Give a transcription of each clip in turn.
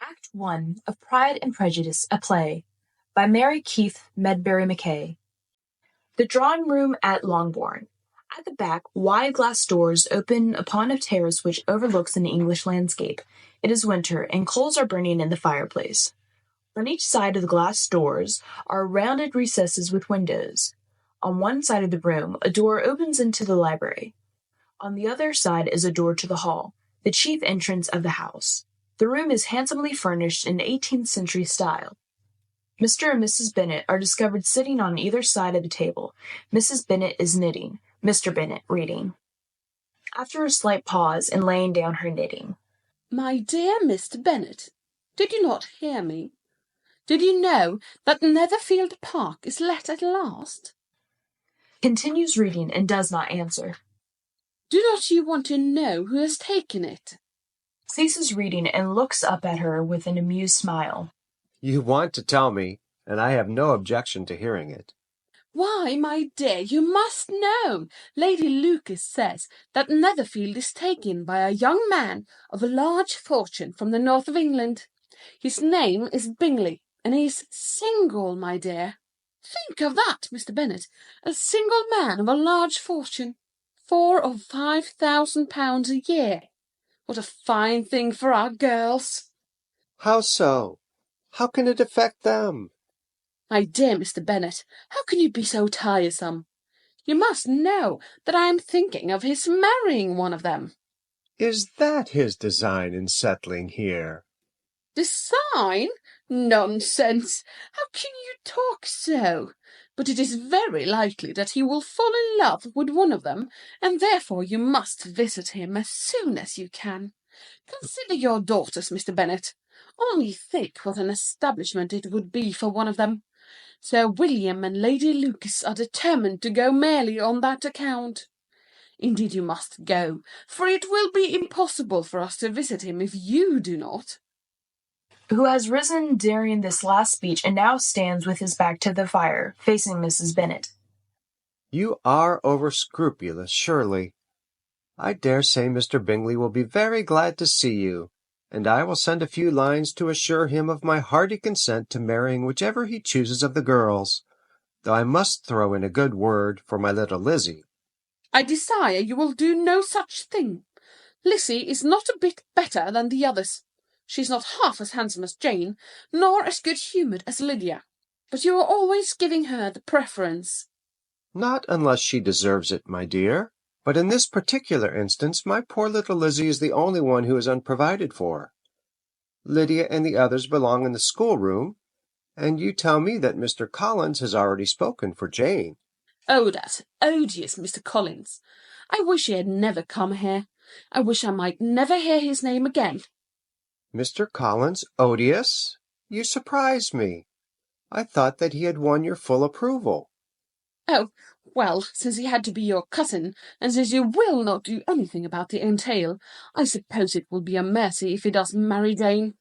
Act 1 of Pride and Prejudice, a play, by Mary Keith Medbery Macakaye. The drawing-room at Longbourn. At the back, wide glass doors open upon a terrace which overlooks an English landscape. It is winter, and coals are burning in the fireplace. On each side of the glass doors are rounded recesses with windows. On one side of the room, a door opens into the library. On the other side is a door to the hall, the chief entrance of the house. The room is handsomely furnished in 18th century style. Mr. and Mrs. Bennet are discovered sitting on either side of the table. Mrs. Bennet is knitting, Mr. Bennet reading. After a slight pause and laying down her knitting. My dear Mr. Bennet, did you not hear me? Did you know that Netherfield Park is let at last? Continues reading and does not answer. Do not you want to know who has taken it? Ceases reading and looks up at her with an amused smile. You want to tell me, and I have no objection to hearing it. Why, my dear, you must know. Lady Lucas says that Netherfield is taken by a young man of a large fortune from the north of England. His name is Bingley, and he is single, my dear. Think of that, Mr. Bennet, a single man of a large fortune, 4,000 or 5,000 pounds a year. What a fine thing for our girls! How so? How can it affect them? My dear Mr. Bennet, how can you be so tiresome? You must know that I am thinking of his marrying one of them. Is that his design in settling here? Design? Nonsense! How can you talk so? But it is very likely that he will fall in love with one of them, and therefore you must visit him as soon as you can. Consider your daughters, Mr. Bennet. Only think what an establishment it would be for one of them. Sir William and Lady Lucas are determined to go merely on that account. Indeed you must go, for it will be impossible for us to visit him if you do not. Who has risen during this last speech and now stands with his back to the fire, facing Mrs. Bennet. You are over-scrupulous, surely. I dare say Mr. Bingley will be very glad to see you, and I will send a few lines to assure him of my hearty consent to marrying whichever he chooses of the girls, though I must throw in a good word for my little Lizzie. I desire you will do no such thing. Lizzie is not a bit better than the others. She is not half as handsome as Jane, nor as good-humoured as Lydia, but you are always giving her the preference. Not unless she deserves it, my dear. But in this particular instance, my poor little Lizzie is the only one who is unprovided for. Lydia and the others belong in the schoolroom, and you tell me that Mr. Collins has already spoken for Jane. Oh, that odious Mr. Collins! I wish he had never come here. I wish I might never hear his name again. Mr. Collins odious? You surprise me. I thought that he had won your full approval. Oh, well, since he had to be your cousin, and since you will not do anything about the entail, I suppose it will be a mercy if he does marry Jane.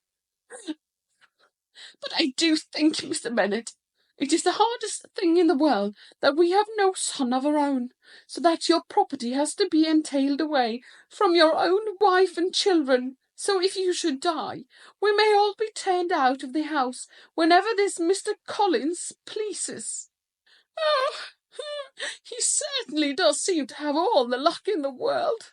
But I do think, Mr. Bennet, it is the hardest thing in the world that we have no son of our own, so that your property has to be entailed away from your own wife and children. So if you should die, we may all be turned out of the house whenever this Mr. Collins pleases. Oh, he certainly does seem to have all the luck in the world.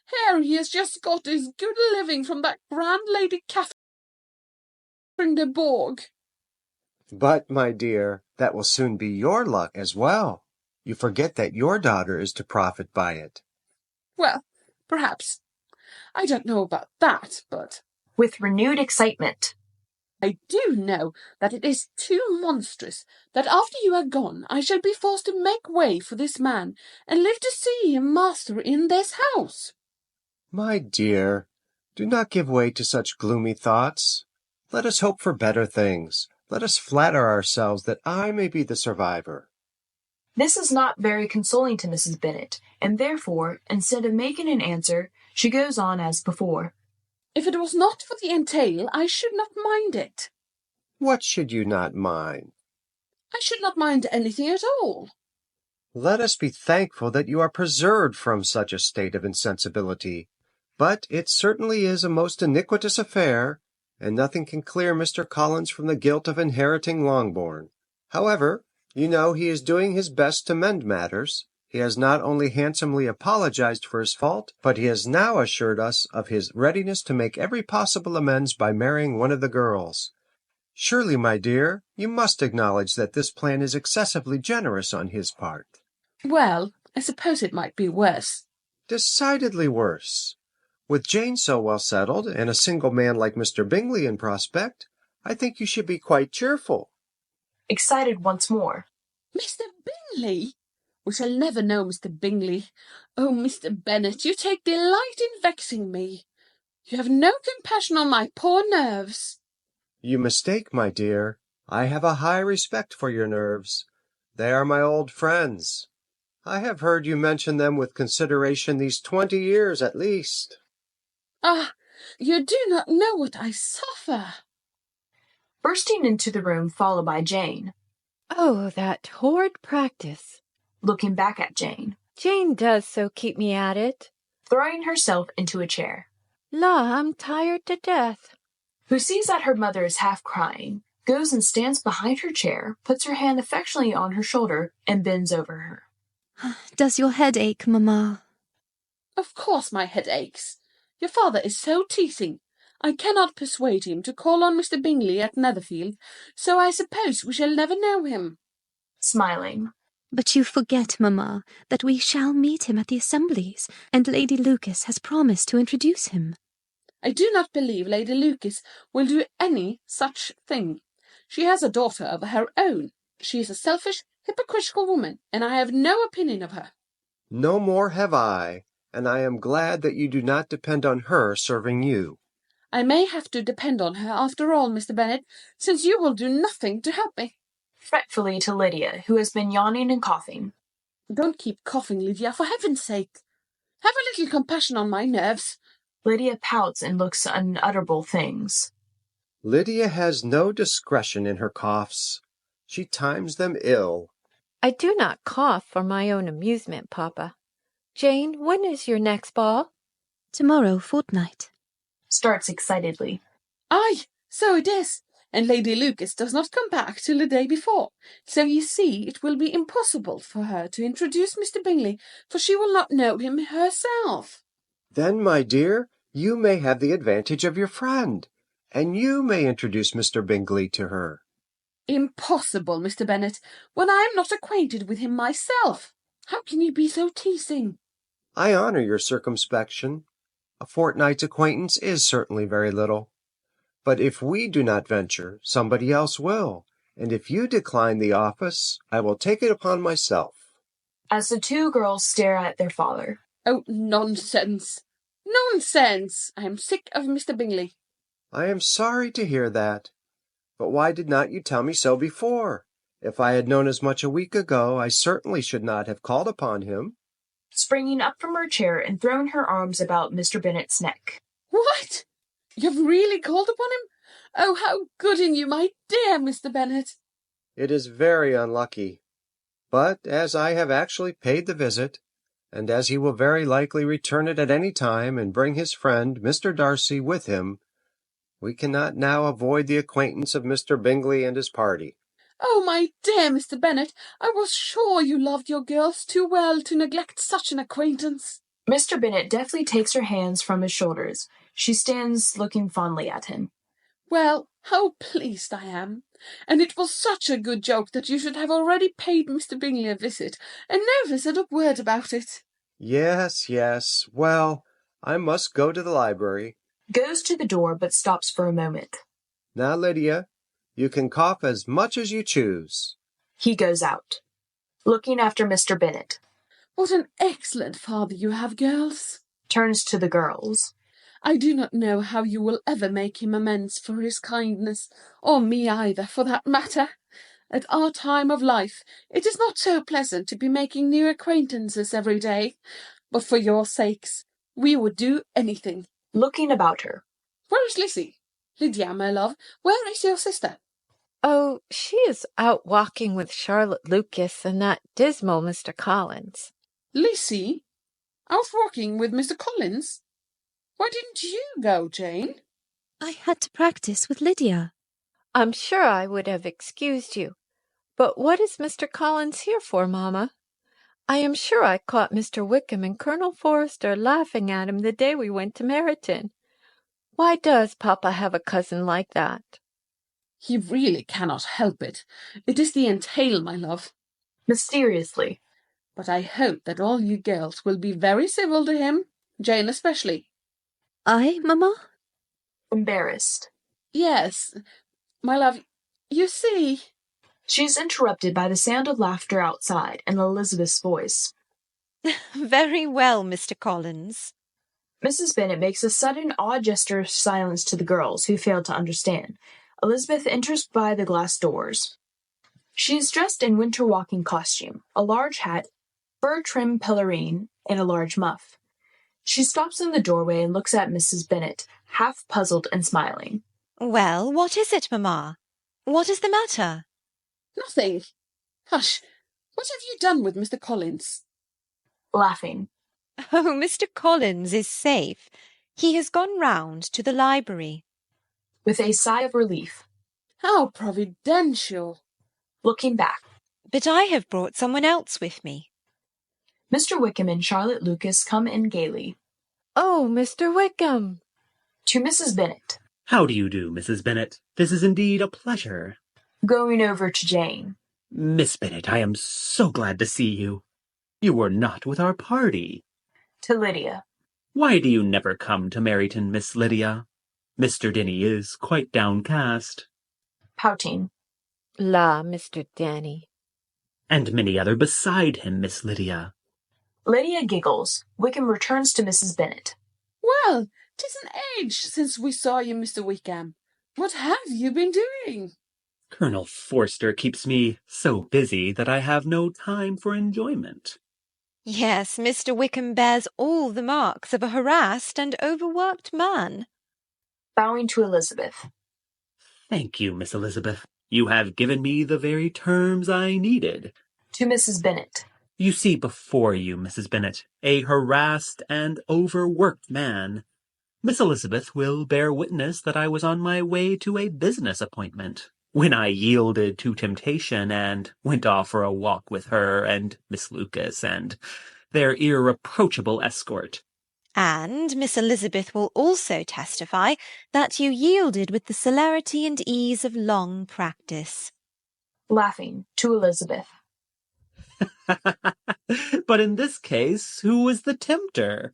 Here he has just got his good living from that grand Lady Catherine de Bourgh. But, my dear, that will soon be your luck as well. You forget that your daughter is to profit by it. Well, perhaps. I don't know about that, but... With renewed excitement. I do know that it is too monstrous that after you are gone I shall be forced to make way for this man, and live to see him master in this house. My dear, do not give way to such gloomy thoughts. Let us hope for better things. Let us flatter ourselves that I may be the survivor. This is not very consoling to Mrs. Bennet, and therefore, instead of making an answer, she goes on as before. If it was not for the entail, I should not mind it. What should you not mind? I should not mind anything at all. Let us be thankful that you are preserved from such a state of insensibility. But it certainly is a most iniquitous affair, and nothing can clear Mr. Collins from the guilt of inheriting Longbourn. However, you know he is doing his best to mend matters. He has not only handsomely apologized for his fault, but he has now assured us of his readiness to make every possible amends by marrying one of the girls. Surely, my dear, you must acknowledge that this plan is excessively generous on his part. Well, I suppose it might be worse. Decidedly worse. With Jane so well settled, and a single man like Mr. Bingley in prospect, I think you should be quite cheerful. Excited once more. Mr. Bingley? We shall never know Mr. Bingley. Oh, Mr. Bennet, you take delight in vexing me. You have no compassion on my poor nerves. You mistake, my dear. I have a high respect for your nerves. They are my old friends. I have heard you mention them with consideration these 20 years at least. Ah, you do not know what I suffer. Bursting into the room, followed by Jane. Oh, that horrid practice. Looking back at Jane. Jane does so keep me at it. Throwing herself into a chair. La, I'm tired to death. Who sees that her mother is half crying, goes and stands behind her chair, puts her hand affectionately on her shoulder, and bends over her. Does your head ache, Mamma? Of course my head aches. Your father is so teasing. I cannot persuade him to call on Mr. Bingley at Netherfield, so I suppose we shall never know him. Smiling. But you forget, Mamma, that we shall meet him at the assemblies, and Lady Lucas has promised to introduce him. I do not believe Lady Lucas will do any such thing. She has a daughter of her own. She is a selfish, hypocritical woman, and I have no opinion of her. No more have I, and I am glad that you do not depend on her serving you. I may have to depend on her after all, Mr. Bennet, since you will do nothing to help me. Fretfully to Lydia, who has been yawning and coughing. Don't keep coughing, Lydia, for heaven's sake. Have a little compassion on my nerves. Lydia pouts and looks unutterable things. Lydia has no discretion in her coughs. She times them ill. I do not cough for my own amusement, Papa. Jane, when is your next ball? Tomorrow fortnight. Starts excitedly. Aye, so it is. And Lady Lucas does not come back till the day before. So you see it will be impossible for her to introduce Mr. Bingley, for she will not know him herself. Then, my dear, you may have the advantage of your friend, and you may introduce Mr. Bingley to her. Impossible, Mr. Bennet, when I am not acquainted with him myself. How can you be so teasing? I honour your circumspection. A fortnight's acquaintance is certainly very little. But if we do not venture, somebody else will, and if you decline the office, I will take it upon myself. As the two girls stare at their father. Oh, nonsense! Nonsense! I am sick of Mr. Bingley. I am sorry to hear that. But why did not you tell me so before? If I had known as much a week ago, I certainly should not have called upon him. Springing up from her chair and throwing her arms about Mr. Bennet's neck. What? You've really called upon him? Oh, how good in you, my dear Mr. Bennet. It is very unlucky. But as I have actually paid the visit, and as he will very likely return it at any time and bring his friend, Mr. Darcy, with him, we cannot now avoid the acquaintance of Mr. Bingley and his party. Oh, my dear Mr. Bennet, I was sure you loved your girls too well to neglect such an acquaintance. Mr. Bennet deftly takes her hands from his shoulders. She stands looking fondly at him. Well, how pleased I am. And it was such a good joke that you should have already paid Mr. Bingley a visit, and never said a word about it. Yes, yes. Well, I must go to the library. Goes to the door, but stops for a moment. Now, Lydia, you can cough as much as you choose. He goes out, looking after Mr. Bennet. What an excellent father you have, girls. Turns to the girls. I do not know how you will ever make him amends for his kindness, or me either, for that matter. At our time of life, it is not so pleasant to be making new acquaintances every day, but for your sakes, we would do anything. Looking about her. Where is Lizzie? Lydia, my love, where is your sister? Oh, she is out walking with Charlotte Lucas and that dismal Mr. Collins. I had to practice with Lydia. I'm sure I would have excused you. But what is Mr. Collins here for, mamma? I am sure I caught Mr. Wickham and Colonel Forster laughing at him the day we went to Meryton. Why does papa have a cousin like that? He really cannot help it. It is the entail, my love. Mysteriously. But I hope that all you girls will be very civil to him, Jane especially. I, mamma? Embarrassed. Yes, my love, you see... She is interrupted by the sound of laughter outside and Elizabeth's voice. Very well, Mr. Collins. Mrs. Bennet makes a sudden odd gesture of silence to the girls, who fail to understand. Elizabeth enters by the glass doors. She is dressed in winter walking costume, a large hat, fur-trimmed pelerine, and a large muff. She stops in the doorway and looks at Mrs. Bennet, half puzzled and smiling. Well, what is it, mamma? What is the matter? Nothing. Hush. What have you done with Mr. Collins? Laughing. Oh, Mr. Collins is safe. He has gone round to the library. With a sigh of relief. How providential. Looking back. But I have brought someone else with me. Mr. Wickham and Charlotte Lucas come in gaily. Oh, Mr. Wickham! To Mrs. Bennet. How do you do, Mrs. Bennet? This is indeed a pleasure. Going over to Jane. Miss Bennet, I am so glad to see you. You were not with our party. To Lydia. Why do you never come to Meryton, Miss Lydia? Mr. Denny is quite downcast. Pouting. La, Mr. Danny. And many other beside him, Miss Lydia. Lydia giggles. Wickham returns to Mrs. Bennet. Well, 'tis an age since we saw you, Mr. Wickham. What have you been doing? Colonel Forster keeps me so busy that I have no time for enjoyment. Yes, Mr. Wickham bears all the marks of a harassed and overworked man. Bowing to Elizabeth. Thank you, Miss Elizabeth. You have given me the very terms I needed. To Mrs. Bennet. You see before you, Mrs. Bennet, a harassed and overworked man. Miss Elizabeth will bear witness that I was on my way to a business appointment when I yielded to temptation and went off for a walk with her and Miss Lucas and their irreproachable escort. And Miss Elizabeth will also testify that you yielded with the celerity and ease of long practice. Laughing. To Elizabeth. But in this case, who was the tempter?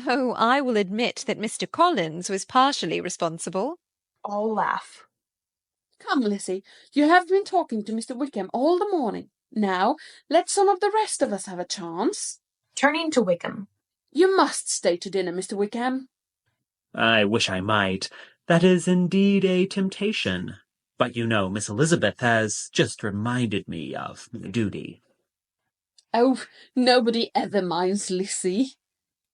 Oh, I will admit that Mr. Collins was partially responsible. All laugh. Come, Lizzie, you have been talking to Mr. Wickham all the morning. Now, let some of the rest of us have a chance. Turning to Wickham. You must stay to dinner, Mr. Wickham. I wish I might. That is indeed a temptation. But you know, Miss Elizabeth has just reminded me of my duty. Oh, nobody ever minds Lizzie.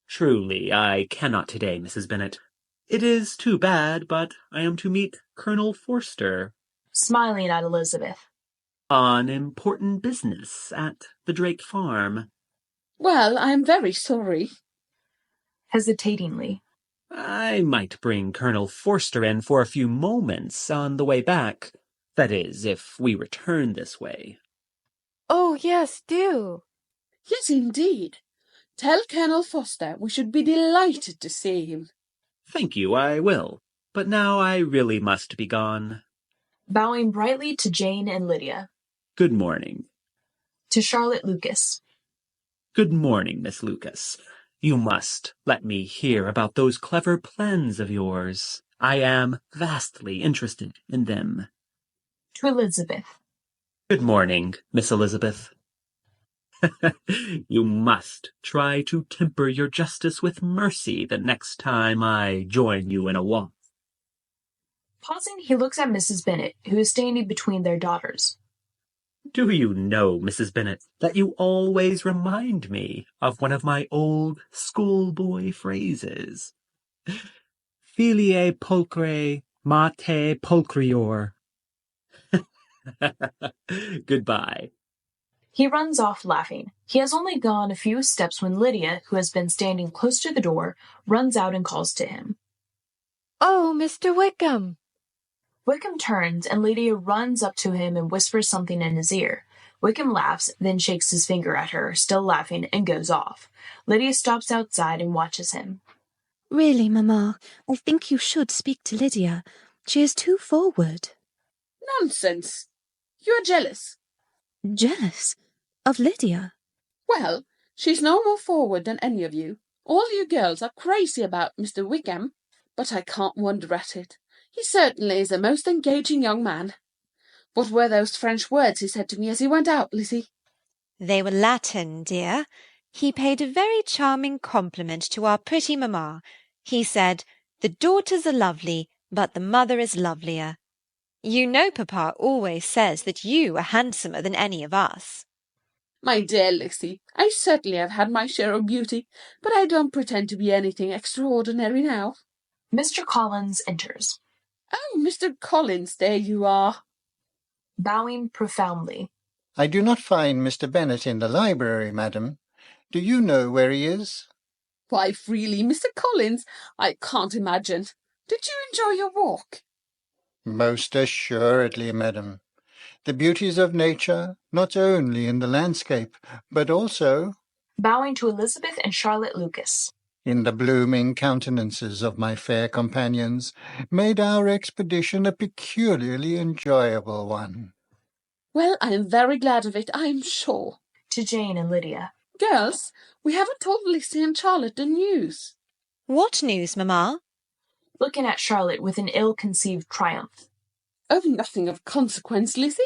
Truly, I cannot today, Mrs. Bennet. It is too bad, but I am to meet Colonel Forster. Smiling at Elizabeth. On important business at the Drake farm. Well, I am very sorry. Hesitatingly. I might bring Colonel Forster in for a few moments on the way back. That is, if we return this way. Oh, yes, do. Yes, indeed. Tell Colonel Forster we should be delighted to see him. Thank you, I will. But now I really must be gone. Bowing brightly to Jane and Lydia. Good morning. To Charlotte Lucas. Good morning, Miss Lucas. You must let me hear about those clever plans of yours. I am vastly interested in them. To Elizabeth. Good morning, Miss Elizabeth. You must try to temper your justice with mercy the next time I join you in a walk. Pausing, he looks at Mrs. Bennet, who is standing between their daughters. Do you know, Mrs. Bennet, that you always remind me of one of my old schoolboy phrases? Filiae pulchre, mater pulchrior. Goodbye. He runs off laughing. He has only gone a few steps when Lydia, who has been standing close to the door, runs out and calls to him. Oh, Mr. Wickham! Wickham turns, and Lydia runs up to him and whispers something in his ear. Wickham laughs, then shakes his finger at her, still laughing, and goes off. Lydia stops outside and watches him. Really, Mamma, I think you should speak to Lydia. She is too forward. Nonsense. You are jealous. Jealous? Of Lydia? Well, she's no more forward than any of you. All you girls are crazy about Mr. Wickham, but I can't wonder at it. He certainly is a most engaging young man. What were those French words he said to me as he went out, Lizzie? They were Latin, dear. He paid a very charming compliment to our pretty mamma. He said, "The daughters are lovely, but the mother is lovelier." You know papa always says that you are handsomer than any of us. My dear Lizzie, I certainly have had my share of beauty, but I don't pretend to be anything extraordinary now. Mr. Collins enters. Oh, Mr. Collins, there you are. Bowing profoundly. I do not find Mr. Bennet in the library, madam. Do you know where he is? Why, freely, Mr. Collins, I can't imagine. Did you enjoy your walk? Most assuredly, madam. The beauties of nature, not only in the landscape, but also, Bowing to Elizabeth and Charlotte Lucas, in the blooming countenances of my fair companions, made our expedition a peculiarly enjoyable one. Well, I am very glad of it, I am sure. to Jane and Lydia. Girls, we haven't told Lizzie and Charlotte the news. What news, mamma? Looking at Charlotte with an ill-conceived triumph. Oh, nothing of consequence, Lizzie.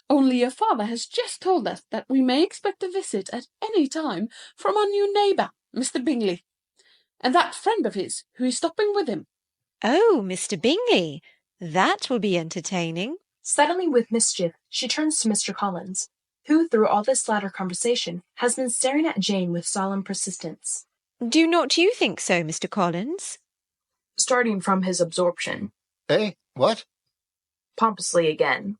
Only your father has just told us that we may expect a visit at any time from our new neighbour, Mr. Bingley, and that friend of his who is stopping with him. Oh, Mr. Bingley. That will be entertaining. Suddenly, with mischief, she turns to Mr. Collins, who, through all this latter conversation, has been staring at Jane with solemn persistence. Do not you think so, Mr. Collins? Starting from his absorption. Eh? What? Pompously again.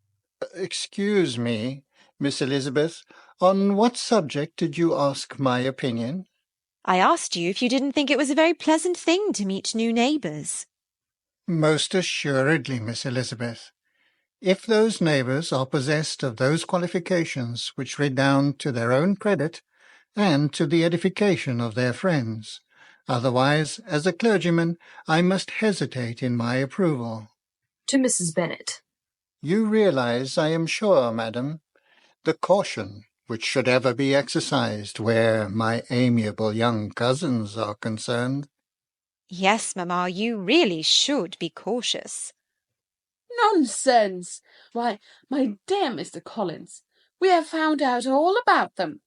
Excuse me, Miss Elizabeth. On what subject did you ask my opinion? I asked you if you didn't think it was a very pleasant thing to meet new neighbours. Most assuredly, Miss Elizabeth. If those neighbours are possessed of those qualifications which redound to their own credit and to the edification of their friends. Otherwise, as a clergyman, I must hesitate in my approval. To Mrs. Bennet. You realize, I am sure, madam, the caution which should ever be exercised where my amiable young cousins are concerned. Yes, mamma, you really should be cautious. Nonsense! Why, my dear Mr. Collins, we have found out all about them.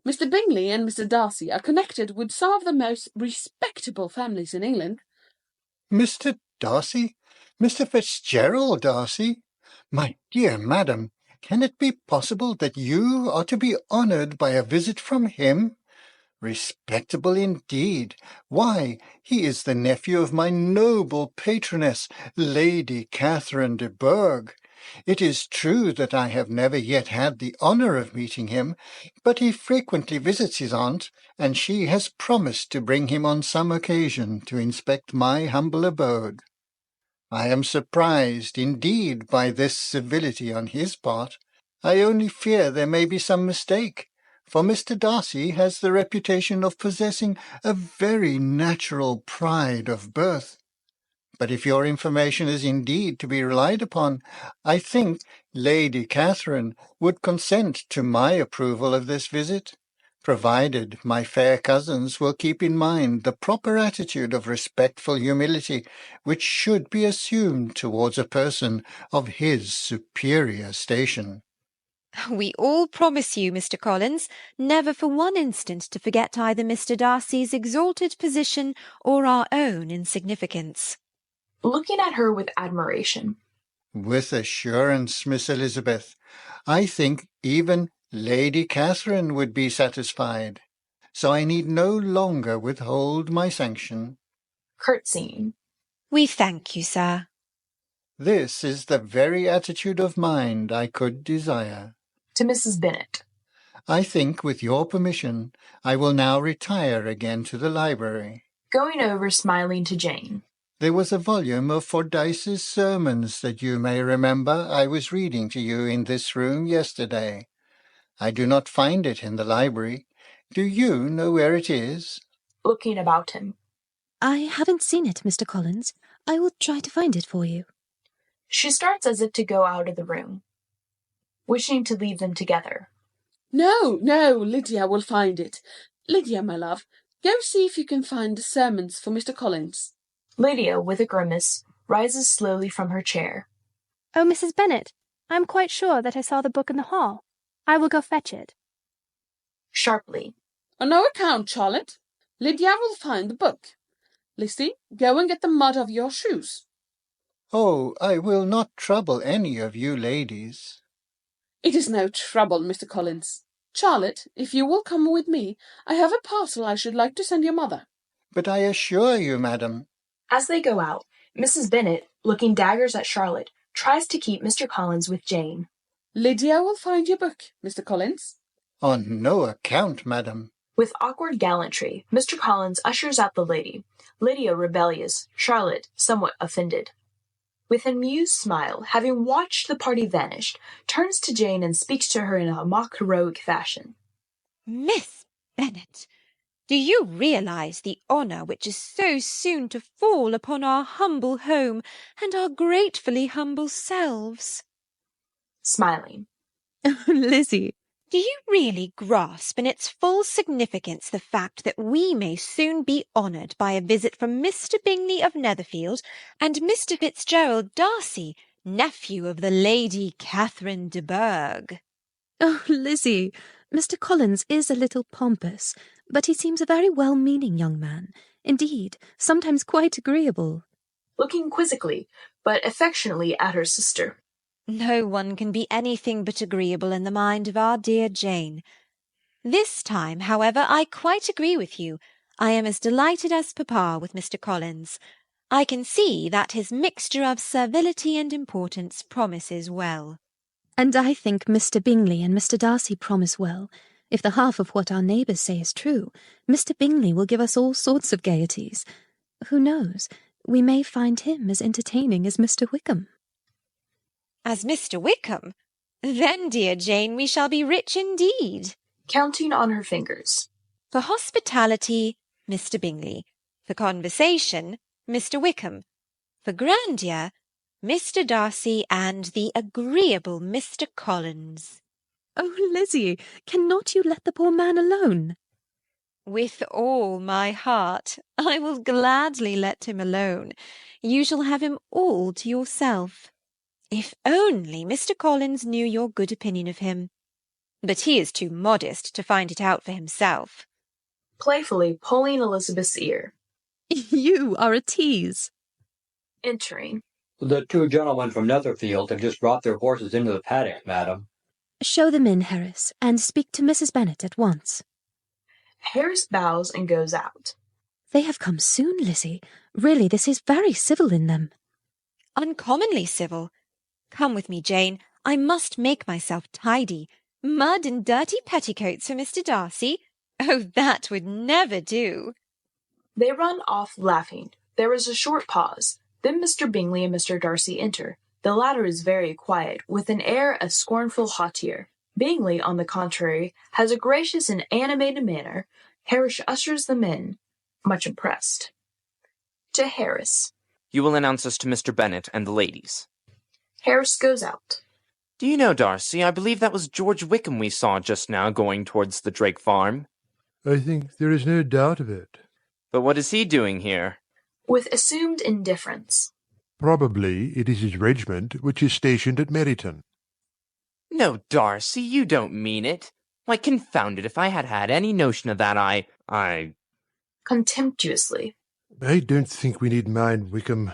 Mr. Bingley and Mr. Darcy are connected with some of the most respectable families in England. Mr. Darcy? Mr. Fitzgerald Darcy? My dear madam, can it be possible that you are to be honoured by a visit from him? Respectable indeed! Why, he is the nephew of my noble patroness, Lady Catherine de Bourgh. It is true that I have never yet had the honour of meeting him, but he frequently visits his aunt, and she has promised to bring him on some occasion to inspect my humble abode. I am surprised, indeed, by this civility on his part. I only fear there may be some mistake, for Mr. Darcy has the reputation of possessing a very natural pride of birth. But if your information is indeed to be relied upon, I think Lady Catherine would consent to my approval of this visit, provided my fair cousins will keep in mind the proper attitude of respectful humility which should be assumed towards a person of his superior station. We all promise you, Mr. Collins, never for one instant to forget either Mr. Darcy's exalted position or our own insignificance. Looking at her with admiration. With assurance, Miss Elizabeth. I think even Lady Catherine would be satisfied, so I need no longer withhold my sanction. Curtsying. We thank you, sir. This is the very attitude of mind I could desire. To Mrs. Bennet. I think, with your permission, I will now retire again to the library. Going over, smiling to Jane. There was a volume of Fordyce's sermons that you may remember I was reading to you in this room yesterday. I do not find it in the library. Do you know where it is? Looking about him. I haven't seen it, Mr. Collins. I will try to find it for you. She starts as if to go out of the room, wishing to leave them together. No, Lydia will find it. Lydia, my love, go see if you can find the sermons for Mr. Collins. Lydia, with a grimace, rises slowly from her chair. Oh, Mrs. Bennet, I am quite sure that I saw the book in the hall. I will go fetch it. Sharply. On no account, Charlotte. Lydia will find the book. Lizzie, go and get the mud of your shoes. Oh, I will not trouble any of you ladies. It is no trouble, Mr. Collins. Charlotte, if you will come with me, I have a parcel I should like to send your mother. But I assure you, madam. As they go out, Mrs. Bennet, looking daggers at Charlotte, tries to keep Mr. Collins with Jane. Lydia will find your book, Mr. Collins. On no account, madam. With awkward gallantry, Mr. Collins ushers out the lady, Lydia rebellious, Charlotte somewhat offended. With an amused smile, having watched the party vanish, turns to Jane and speaks to her in a mock-heroic fashion. Miss Bennet, do you realize the honour which is so soon to fall upon our humble home and our gratefully humble selves? Smiling. Lizzie. Do you really grasp in its full significance the fact that we may soon be honoured by a visit from Mr. Bingley of Netherfield and Mr. Fitzgerald Darcy, nephew of the Lady Catherine de Bourgh? Oh, Lizzie, Mr. Collins is a little pompous, but he seems a very well-meaning young man. Indeed, sometimes quite agreeable. Looking quizzically, but affectionately at her sister. No one can be anything but agreeable in the mind of our dear Jane. This time, however, I quite agree with you. I am as delighted as papa with Mr. Collins. I can see that his mixture of servility and importance promises well. And I think Mr. Bingley and Mr. Darcy promise well. If the half of what our neighbours say is true, Mr. Bingley will give us all sorts of gaieties. Who knows? We may find him as entertaining as Mr. Wickham. As Mr. Wickham? Then, dear Jane, we shall be rich indeed. Counting on her fingers. For hospitality, Mr. Bingley. For conversation, Mr. Wickham. For grandeur, Mr. Darcy and the agreeable Mr. Collins. Oh, Lizzie, cannot you let the poor man alone? With all my heart. I will gladly let him alone. You shall have him all to yourself. If only Mr. Collins knew your good opinion of him. But he is too modest to find it out for himself. Playfully pulling Elizabeth's ear. You are a tease. Entering. The two gentlemen from Netherfield have just brought their horses into the paddock, madam. Show them in, Harris, and speak to Mrs. Bennet at once. Harris bows and goes out. They have come soon, Lizzie. Really, this is very civil in them. Uncommonly civil. Come with me, Jane. I must make myself tidy. Mud and dirty petticoats for Mr. Darcy? Oh, that would never do. They run off laughing. There is a short pause. Then Mr. Bingley and Mr. Darcy enter. The latter is very quiet, with an air of scornful hauteur. Bingley, on the contrary, has a gracious and animated manner. Harris ushers them in, much impressed. To Harris. You will announce us to Mr. Bennet and the ladies. Harris goes out. Do you know, Darcy, I believe that was George Wickham we saw just now going towards the Drake farm. I think there is no doubt of it. But what is he doing here? With assumed indifference. Probably it is his regiment which is stationed at Meryton. No, Darcy, you don't mean it. Why, confound it, if I had had any notion of that, I... Contemptuously. I don't think we need mind Wickham.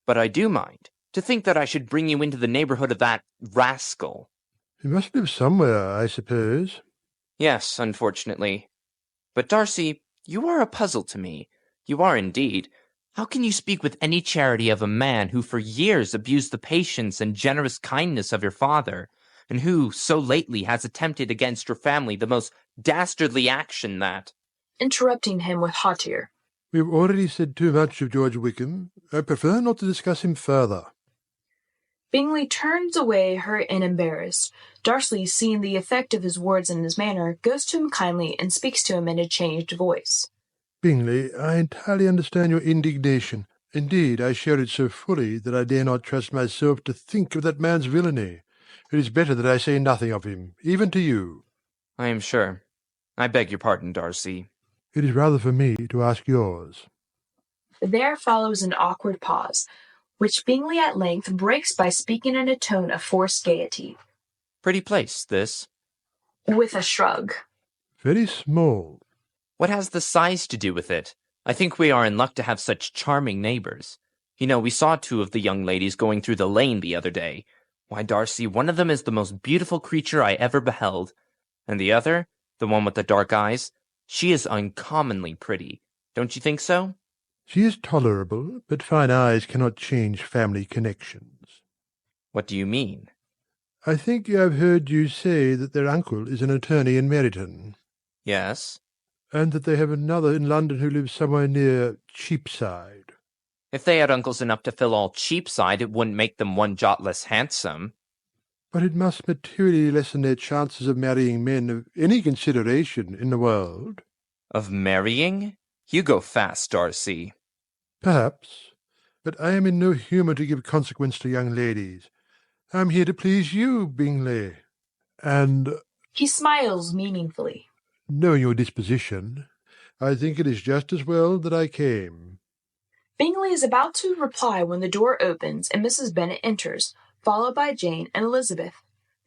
But I do mind. To think that I should bring you into the neighbourhood of that rascal. He must live somewhere, I suppose. Yes, unfortunately. But, Darcy, you are a puzzle to me. You are indeed. How can you speak with any charity of a man who for years abused the patience and generous kindness of your father, and who, so lately, has attempted against your family the most dastardly action that— Interrupting him with hauteur. We have already said too much of George Wickham. I prefer not to discuss him further. Bingley turns away hurt and embarrassed. Darcy, seeing the effect of his words and his manner, goes to him kindly and speaks to him in a changed voice. Bingley, I entirely understand your indignation. Indeed, I share it so fully that I dare not trust myself to think of that man's villainy. It is better that I say nothing of him, even to you. I am sure. I beg your pardon, Darcy. It is rather for me to ask yours. There follows an awkward pause, which Bingley at length breaks by speaking in a tone of forced gaiety. Pretty place, this. With a shrug. Very small. What has the size to do with it? I think we are in luck to have such charming neighbors. You know, we saw two of the young ladies going through the lane the other day. Why, Darcy, one of them is the most beautiful creature I ever beheld. And the other, the one with the dark eyes, she is uncommonly pretty. Don't you think so? She is tolerable, but fine eyes cannot change family connections. What do you mean? I think I have heard you say that their uncle is an attorney in Meryton. Yes. And that they have another in London who lives somewhere near Cheapside. If they had uncles enough to fill all Cheapside, it wouldn't make them one jot less handsome. But it must materially lessen their chances of marrying men of any consideration in the world. Of marrying? You go fast, Darcy. Perhaps. But I am in no humour to give consequence to young ladies. I am here to please you, Bingley. And... He smiles meaningfully. Knowing your disposition, I think it is just as well that I came. Bingley is about to reply when the door opens and Mrs. Bennet enters, followed by Jane and Elizabeth.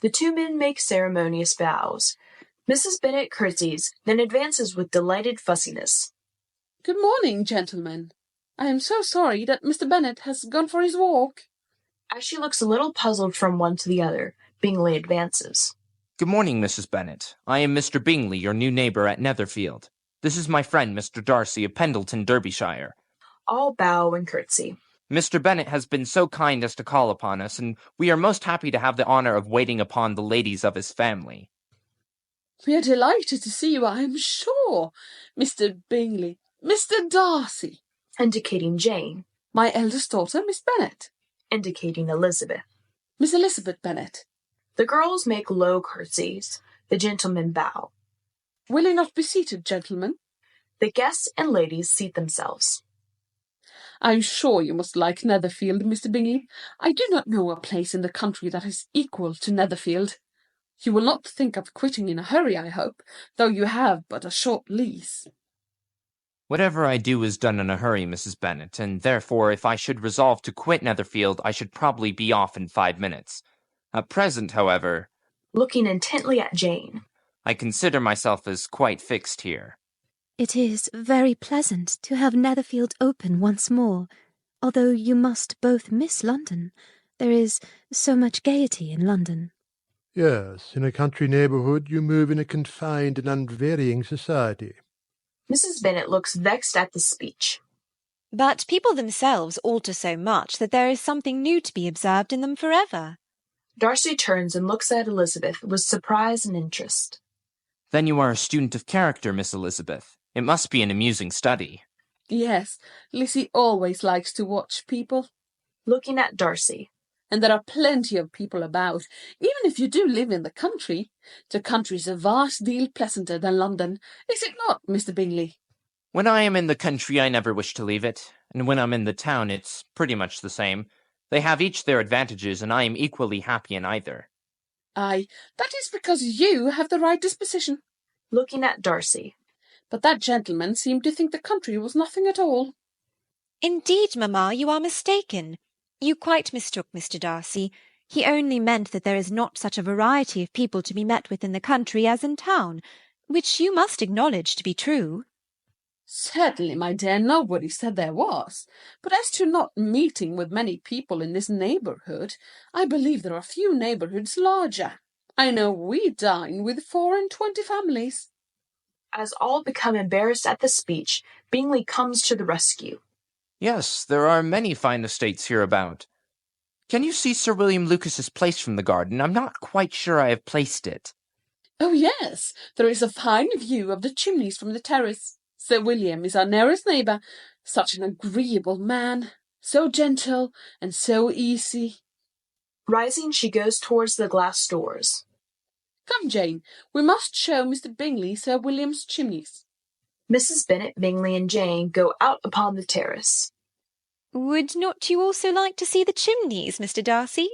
The two men make ceremonious bows. Mrs. Bennet curtsies, then advances with delighted fussiness. Good morning, gentlemen. I am so sorry that Mr. Bennet has gone for his walk. As she looks a little puzzled from one to the other, Bingley advances. Good morning, Mrs. Bennet. I am Mr. Bingley, your new neighbour at Netherfield. This is my friend, Mr. Darcy of Pendleton, Derbyshire. All bow and curtsy. Mr. Bennet has been so kind as to call upon us, and we are most happy to have the honour of waiting upon the ladies of his family. We are delighted to see you, I am sure, Mr. Bingley. Mr. Darcy. Indicating Jane. My eldest daughter, Miss Bennet. Indicating Elizabeth. Miss Elizabeth Bennet. The girls make low curtsies. The gentlemen bow. Will you not be seated, gentlemen? The guests and ladies seat themselves. I am sure you must like Netherfield, Mr. Bingley. I do not know a place in the country that is equal to Netherfield. You will not think of quitting in a hurry, I hope, though you have but a short lease. Whatever I do is done in a hurry, Mrs. Bennet, and therefore if I should resolve to quit Netherfield, I should probably be off in 5 minutes. At present, however... Looking intently at Jane. I consider myself as quite fixed here. It is very pleasant to have Netherfield open once more, although you must both miss London. There is so much gaiety in London. Yes, in a country neighbourhood you move in a confined and unvarying society. Mrs. Bennet looks vexed at this speech. But people themselves alter so much that there is something new to be observed in them forever. Darcy turns and looks at Elizabeth with surprise and interest. Then you are a student of character, Miss Elizabeth. It must be an amusing study. Yes, Lizzie always likes to watch people. Looking at Darcy. And there are plenty of people about, even if you do live in the country. The country's a vast deal pleasanter than London, is it not, Mr. Bingley? When I am in the country, I never wish to leave it, and when I'm in the town, it's pretty much the same. They have each their advantages, and I am equally happy in either. Aye, that is because you have the right disposition. Looking at Darcy. But that gentleman seemed to think the country was nothing at all. Indeed, mamma, you are mistaken. You quite mistook Mr. Darcy. He only meant that there is not such a variety of people to be met with in the country as in town, which you must acknowledge to be true. Certainly, my dear, nobody said there was. But as to not meeting with many people in this neighbourhood, I believe there are few neighbourhoods larger. I know we dine with 24 families. As all become embarrassed at the speech, Bingley comes to the rescue. Yes, there are many fine estates hereabout. Can you see Sir William Lucas's place from the garden? I'm not quite sure I have placed it. Oh, yes, there is a fine view of the chimneys from the terrace. Sir William is our nearest neighbour. Such an agreeable man, so gentle and so easy. Rising, she goes towards the glass doors. Come, Jane, we must show Mr. Bingley Sir William's chimneys. Mrs. Bennet, Bingley, and Jane go out upon the terrace. Would not you also like to see the chimneys, Mr. Darcy?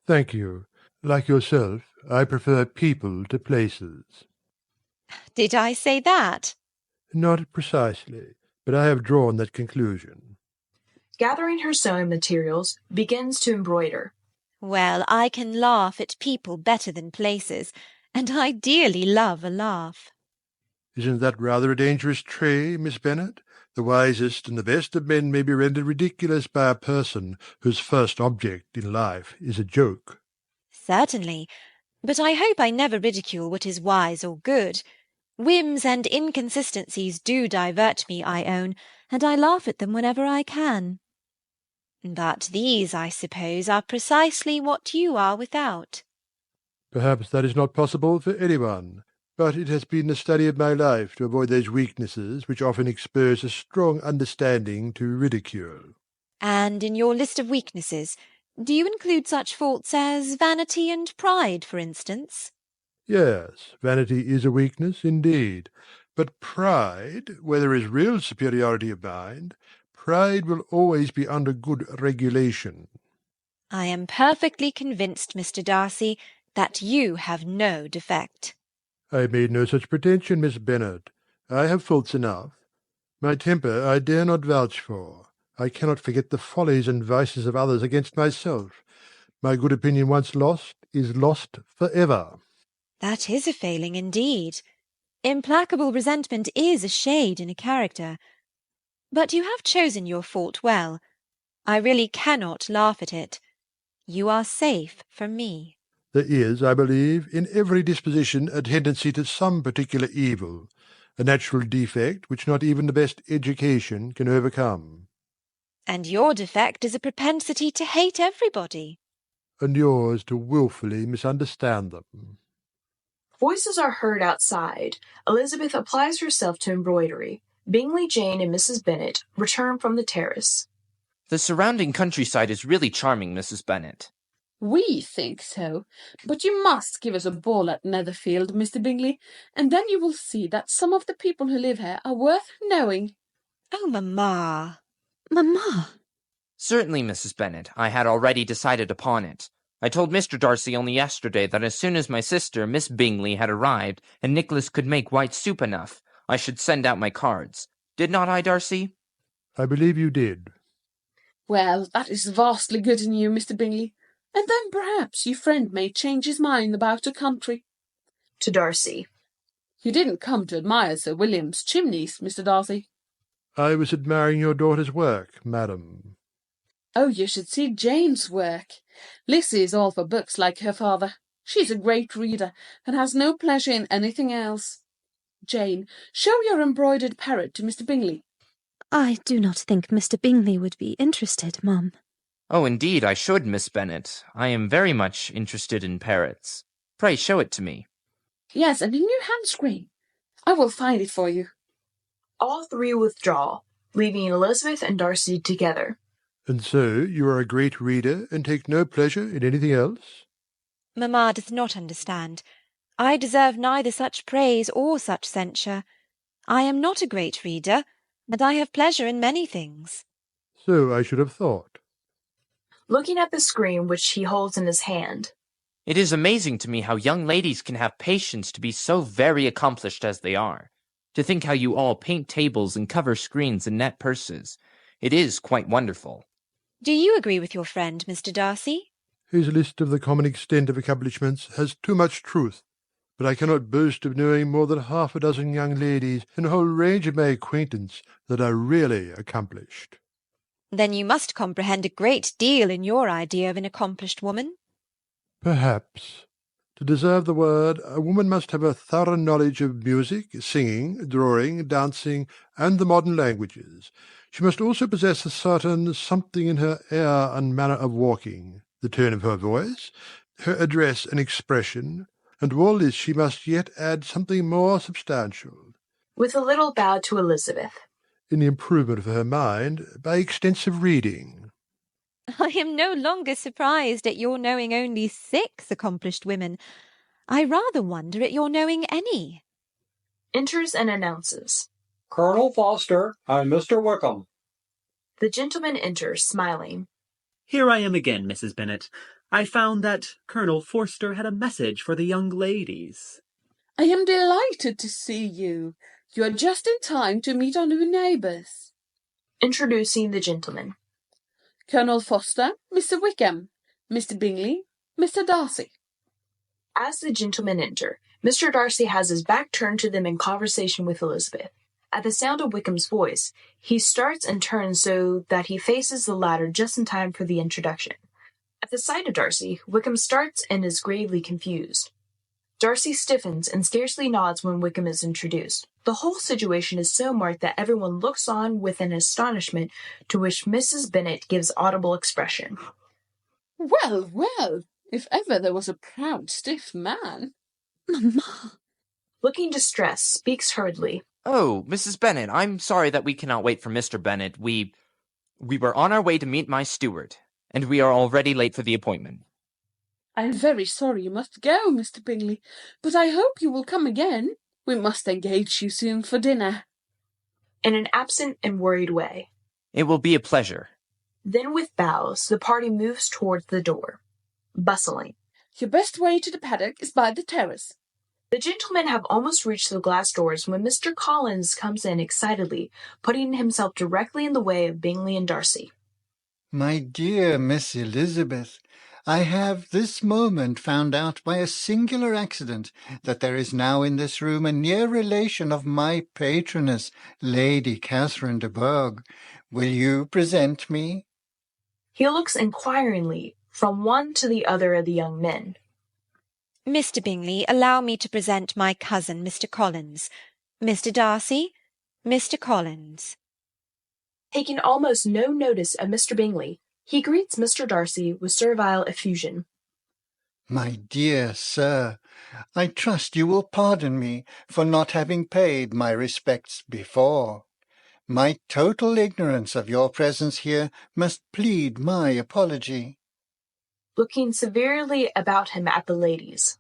Thank you. Like yourself, I prefer people to places. Did I say that? Not precisely, but I have drawn that conclusion. Gathering her sewing materials, begins to embroider. Well, I can laugh at people better than places, and I dearly love a laugh. Isn't that rather a dangerous trait, Miss Bennet? The wisest and the best of men may be rendered ridiculous by a person whose first object in life is a joke. Certainly, but I hope I never ridicule what is wise or good. Whims and inconsistencies do divert me, I own, and I laugh at them whenever I can. But these, I suppose, are precisely what you are without. Perhaps that is not possible for anyone, but it has been the study of my life to avoid those weaknesses which often expose a strong understanding to ridicule. And in your list of weaknesses, do you include such faults as vanity and pride, for instance? Yes, vanity is a weakness indeed, but pride, where there is real superiority of mind, pride will always be under good regulation. I am perfectly convinced, Mr. Darcy, that you have no defect. I made no such pretension, Miss Bennet. I have faults enough. My temper I dare not vouch for. I cannot forget the follies and vices of others against myself. My good opinion once lost is lost for ever. That is a failing indeed. Implacable resentment is a shade in a character. But you have chosen your fault well. I really cannot laugh at it. You are safe from me. There is, I believe, in every disposition a tendency to some particular evil, a natural defect which not even the best education can overcome. And your defect is a propensity to hate everybody. And yours to wilfully misunderstand them. Voices are heard outside. Elizabeth applies herself to embroidery. Bingley, Jane, and Mrs. Bennet return from the terrace. The surrounding countryside is really charming, Mrs. Bennet. We think so, but you must give us a ball at Netherfield, Mr. Bingley, and then you will see that some of the people who live here are worth knowing. Oh, mamma. Mamma! Certainly, Mrs. Bennet. I had already decided upon it. I told Mr. Darcy only yesterday that as soon as my sister, Miss Bingley, had arrived, and Nicholas could make white soup enough, I should send out my cards. Did not I, Darcy? I believe you did. Well, that is vastly good in you, Mr. Bingley. And then perhaps your friend may change his mind about the country. To Darcy. You didn't come to admire Sir William's chimneys, Mr. Darcy. I was admiring your daughter's work, madam. Oh, you should see Jane's work. Lizzie is all for books like her father. She's a great reader, and has no pleasure in anything else. Jane, show your embroidered parrot to Mr. Bingley. I do not think Mr. Bingley would be interested, Mum. Oh, indeed, I should, Miss Bennet. I am very much interested in parrots. Pray show it to me. Yes, and a new handscreen. I will find it for you. All three withdraw, leaving Elizabeth and Darcy together. And so you are a great reader and take no pleasure in anything else? Mamma does not understand. I deserve neither such praise or such censure. I am not a great reader, and I have pleasure in many things. So I should have thought. Looking at the screen which he holds in his hand. It is amazing to me how young ladies can have patience to be so very accomplished as they are. To think how you all paint tables and cover screens and net purses. It is quite wonderful. Do you agree with your friend, Mr. Darcy? His list of the common extent of accomplishments has too much truth, but I cannot boast of knowing more than half a dozen young ladies in the whole range of my acquaintance that are really accomplished. Then you must comprehend a great deal in your idea of an accomplished woman. Perhaps. To deserve the word, a woman must have a thorough knowledge of music, singing, drawing, dancing, and the modern languages. She must also possess a certain something in her air and manner of walking, the tone of her voice, her address and expression, and to all this she must yet add something more substantial. with a little bow to Elizabeth. In the improvement of her mind by extensive reading. I am no longer surprised at your knowing only 6 accomplished women. I rather wonder at your knowing any. Enters and announces. Colonel Foster and Mr. Wickham. The gentleman enters, smiling. Here I am again, Mrs. Bennet. I found that Colonel Forster had a message for the young ladies. I am delighted to see you. You are just in time to meet our new neighbours. Introducing the gentleman. Colonel Forster, Mr. Wickham, Mr. Bingley, Mr. Darcy. As the gentlemen enter, Mr. Darcy has his back turned to them in conversation with Elizabeth. At the sound of Wickham's voice, he starts and turns so that he faces the latter just in time for the introduction. At the sight of Darcy, Wickham starts and is gravely confused. Darcy stiffens and scarcely nods when Wickham is introduced. The whole situation is so marked that everyone looks on with an astonishment to which Mrs. Bennet gives audible expression. Well, well, if ever there was a proud, stiff man. Mamma! Looking distressed, speaks hurriedly. Oh, Mrs. Bennet, I'm sorry that we cannot wait for Mr. Bennet. We were on our way to meet my steward, and we are already late for the appointment. I am very sorry you must go, Mr. Bingley, but I hope you will come again. We must engage you soon for dinner. In an absent and worried way. It will be a pleasure. Then with bows, the party moves towards the door. Bustling. Your best way to the paddock is by the terrace. The gentlemen have almost reached the glass doors when Mr. Collins comes in excitedly, putting himself directly in the way of Bingley and Darcy. My dear Miss Elizabeth, I have this moment found out by a singular accident that there is now in this room a near relation of my patroness, Lady Catherine de Bourgh. Will you present me? He looks inquiringly from one to the other of the young men. Mr. Bingley, allow me to present my cousin, Mr. Collins. Mr. Darcy, Mr. Collins. Taking almost no notice of Mr. Bingley, he greets Mr. Darcy with servile effusion. My dear sir, I trust you will pardon me for not having paid my respects before. My total ignorance of your presence here must plead my apology. Looking severely about him at the ladies.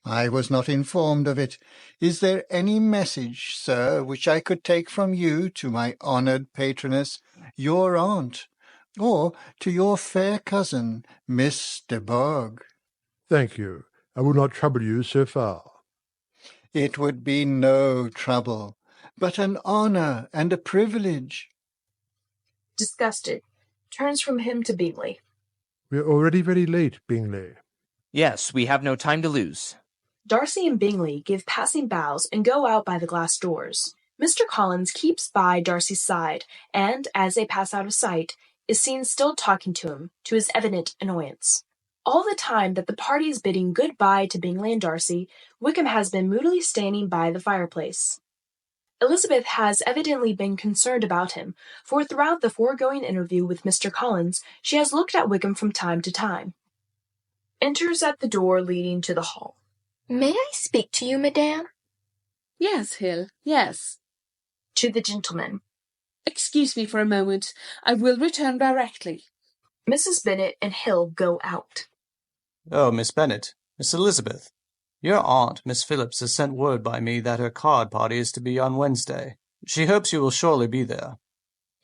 I was not informed of it. Is there any message, sir, which I could take from you to my honoured patroness, your aunt, or to your fair cousin, Miss de Bourgh? Thank you. I will not trouble you so far. It would be no trouble, but an honour and a privilege. Disgusted, turns from him to Bingley. We are already very late, Bingley. Yes, we have no time to lose. Darcy and Bingley give passing bows and go out by the glass doors. Mr. Collins keeps by Darcy's side, and, as they pass out of sight, is seen still talking to him, to his evident annoyance. All the time that the party is bidding good-bye to Bingley and Darcy, Wickham has been moodily standing by the fireplace. Elizabeth has evidently been concerned about him, for throughout the foregoing interview with Mr. Collins, she has looked at Wickham from time to time. Enters at the door leading to the hall. May I speak to you, madame? Yes, Hill, yes. To the gentleman. Excuse me for a moment. I will return directly. Mrs. Bennet and Hill go out. Oh, Miss Bennet, Miss Elizabeth, your aunt, Miss Phillips, has sent word by me that her card party is to be on Wednesday. She hopes you will surely be there.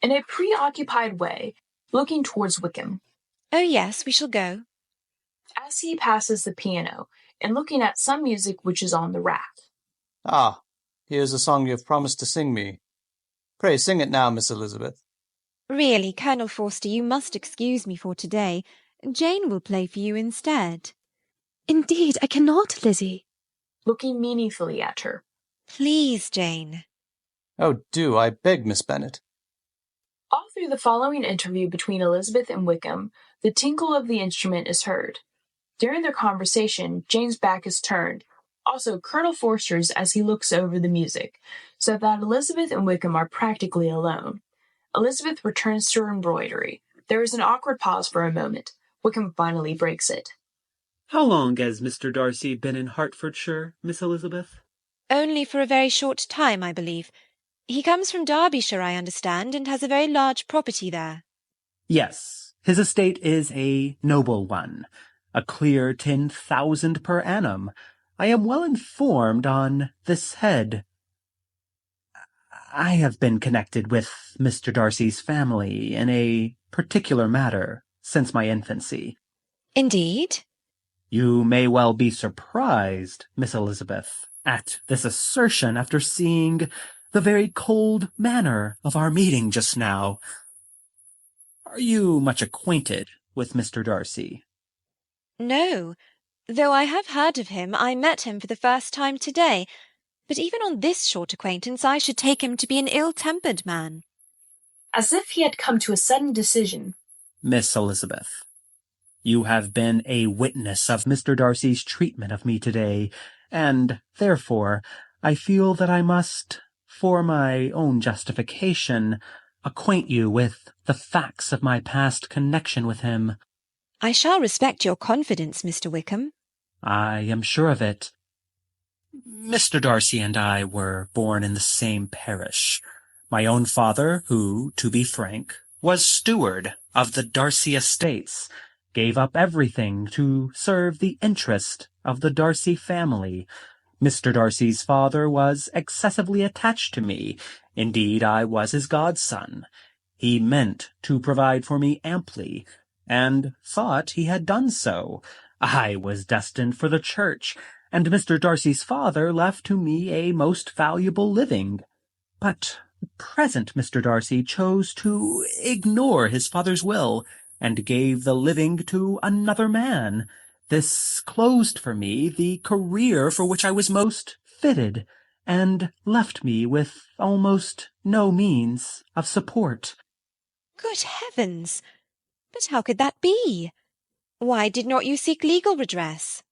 In a preoccupied way, looking towards Wickham. Oh, yes, we shall go. As he passes the piano, and looking at some music which is on the rack. Ah, here's a song you have promised to sing me. Pray sing it now, Miss Elizabeth. Really, Colonel Forster, you must excuse me for today. Jane will play for you instead. Indeed, I cannot, Lizzie. Looking meaningfully at her. Please, Jane. Oh, do, I beg, Miss Bennet. All through the following interview between Elizabeth and Wickham, the tinkle of the instrument is heard. During their conversation, Jane's back is turned, also Colonel Forster's as he looks over the music, so that Elizabeth and Wickham are practically alone. Elizabeth returns to her embroidery. There is an awkward pause for a moment. Wickham finally breaks it. How long has Mr. Darcy been in Hertfordshire, Miss Elizabeth? Only for a very short time, I believe. He comes from Derbyshire, I understand, and has a very large property there. Yes, his estate is a noble one, a clear 10,000 per annum. I am well informed on this head. I have been connected with Mr. Darcy's family in a particular matter since my infancy. Indeed? You may well be surprised, Miss Elizabeth, at this assertion after seeing the very cold manner of our meeting just now. Are you much acquainted with Mr. Darcy? No. Though I have heard of him, I met him for the first time today. But even on this short acquaintance, I should take him to be an ill-tempered man. As if he had come to a sudden decision. Miss Elizabeth, you have been a witness of Mr. Darcy's treatment of me today, and, therefore, I feel that I must, for my own justification, acquaint you with the facts of my past connection with him. I shall respect your confidence, Mr. Wickham. I am sure of it. Mr. Darcy and I were born in the same parish. My own father, who, to be frank, was steward of the Darcy estates, gave up everything to serve the interest of the Darcy family. Mr. Darcy's father was excessively attached to me. Indeed, I was his godson. He meant to provide for me amply, and thought he had done so. I was destined for the church, and Mr. Darcy's father left to me a most valuable living. But the present Mr. Darcy chose to ignore his father's will, and gave the living to another man. This closed for me the career for which I was most fitted, and left me with almost no means of support. Good heavens! But how could that be? Why did not you seek legal redress?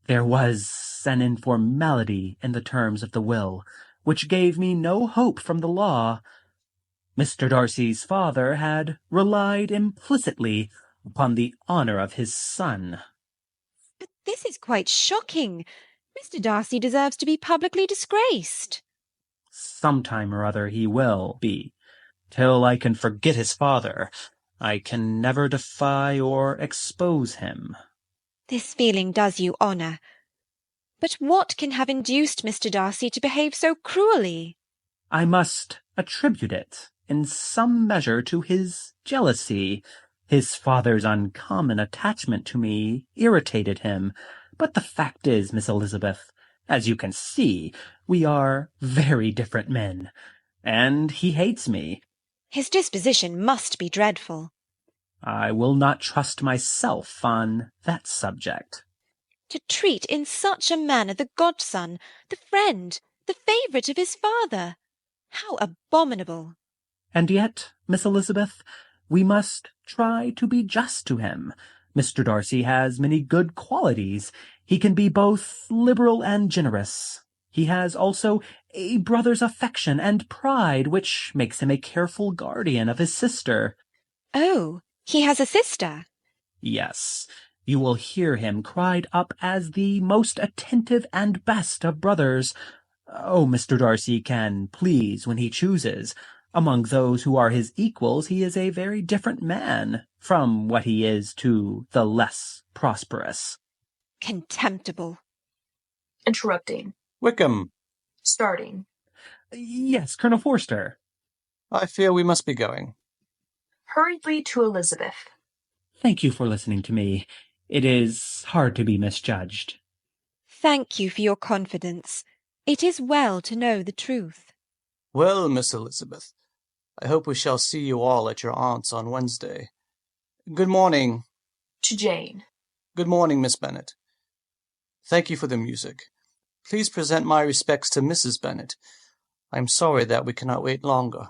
There was an informality in the terms of the will, which gave me no hope from the law. Mr. Darcy's father had relied implicitly upon the honour of his son. But this is quite shocking. Mr. Darcy deserves to be publicly disgraced. Some time or other he will be. Till I can forget his father, I can never defy or expose him. This feeling does you honour. But what can have induced Mr. Darcy to behave so cruelly? I must attribute it in some measure to his jealousy. His father's uncommon attachment to me irritated him. But the fact is, Miss Elizabeth, as you can see, we are very different men, and he hates me. His disposition must be dreadful. I will not trust myself on that subject. To treat in such a manner the godson, the friend, the favourite of his father! How abominable! And yet, Miss Elizabeth, we must try to be just to him. Mr. Darcy has many good qualities. He can be both liberal and generous. He has also a brother's affection and pride, which makes him a careful guardian of his sister. Oh, he has a sister? Yes. You will hear him cried up as the most attentive and best of brothers. Oh, Mr. Darcy can please when he chooses. Among those who are his equals he is a very different man from what he is to the less prosperous. Contemptible. Interrupting. Wickham. Starting. Yes, Colonel Forster. I fear we must be going. Hurriedly to Elizabeth. Thank you for listening to me. It is hard to be misjudged. Thank you for your confidence. It is well to know the truth. Well, Miss Elizabeth, I hope we shall see you all at your aunt's on Wednesday. Good morning. To Jane. Good morning, Miss Bennet. Thank you for the music. Please present my respects to Mrs. Bennet. I am sorry that we cannot wait longer.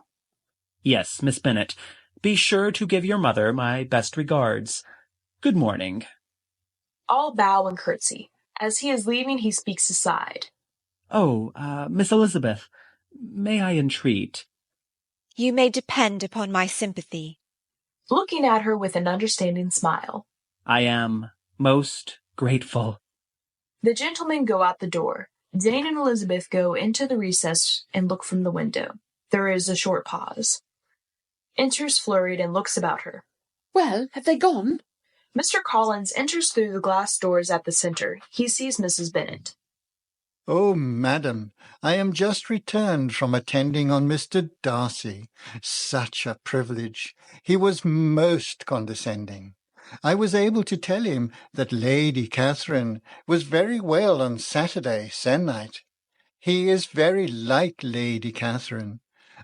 Yes, Miss Bennet. Be sure to give your mother my best regards. Good morning. All bow and curtsy. As he is leaving, he speaks aside. Oh, Miss Elizabeth, may I entreat? You may depend upon my sympathy. Looking at her with an understanding smile. I am most grateful. The gentlemen go out the door. Jane and Elizabeth go into the recess and look from the window. There is a short pause. Enters flurried and looks about her. Well, have they gone? Mr. Collins enters through the glass doors at the centre. He sees Mrs. Bennet. Oh, madam, I am just returned from attending on Mr. Darcy. Such a privilege. He was most condescending. I was able to tell him that Lady Catherine was very well on Saturday se'nnight. He is very like Lady Catherine.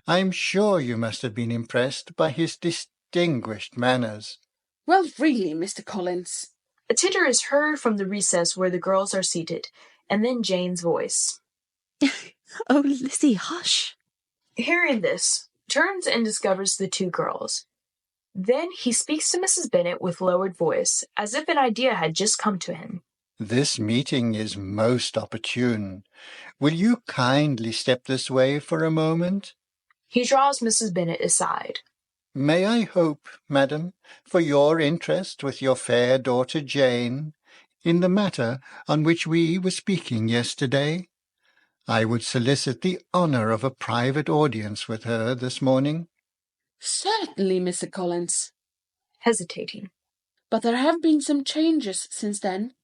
I am sure you must have been impressed by his distinguished manners. Well, really, Mr. Collins. A titter is heard from the recess where the girls are seated, and then Jane's voice. Oh, Lizzie, hush. Hearing this, turns and discovers the two girls. Then he speaks to Mrs. Bennet with lowered voice, as if an idea had just come to him. This meeting is most opportune. Will you kindly step this way for a moment? He draws Mrs. Bennet aside. May I hope, madam, for your interest with your fair daughter Jane, in the matter on which we were speaking yesterday? I would solicit the honour of a private audience with her this morning. Certainly, Mr. Collins. Hesitating. But there have been some changes since then.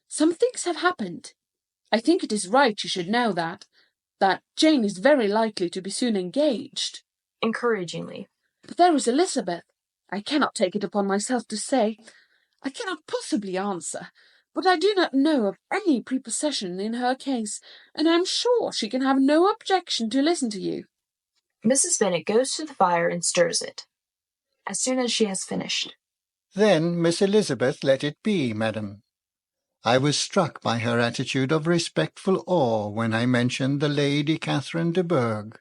Some things have happened. I think it is right you should know that Jane is very likely to be soon engaged. Encouragingly. But there is Elizabeth. I cannot take it upon myself to say. I cannot possibly answer. But I do not know of any prepossession in her case, and I am sure she can have no objection to listen to you. Mrs. Bennet goes to the fire and stirs it. As soon as she has finished. Then Miss Elizabeth let it be, madam. I was struck by her attitude of respectful awe when I mentioned the Lady Catherine de Bourgh.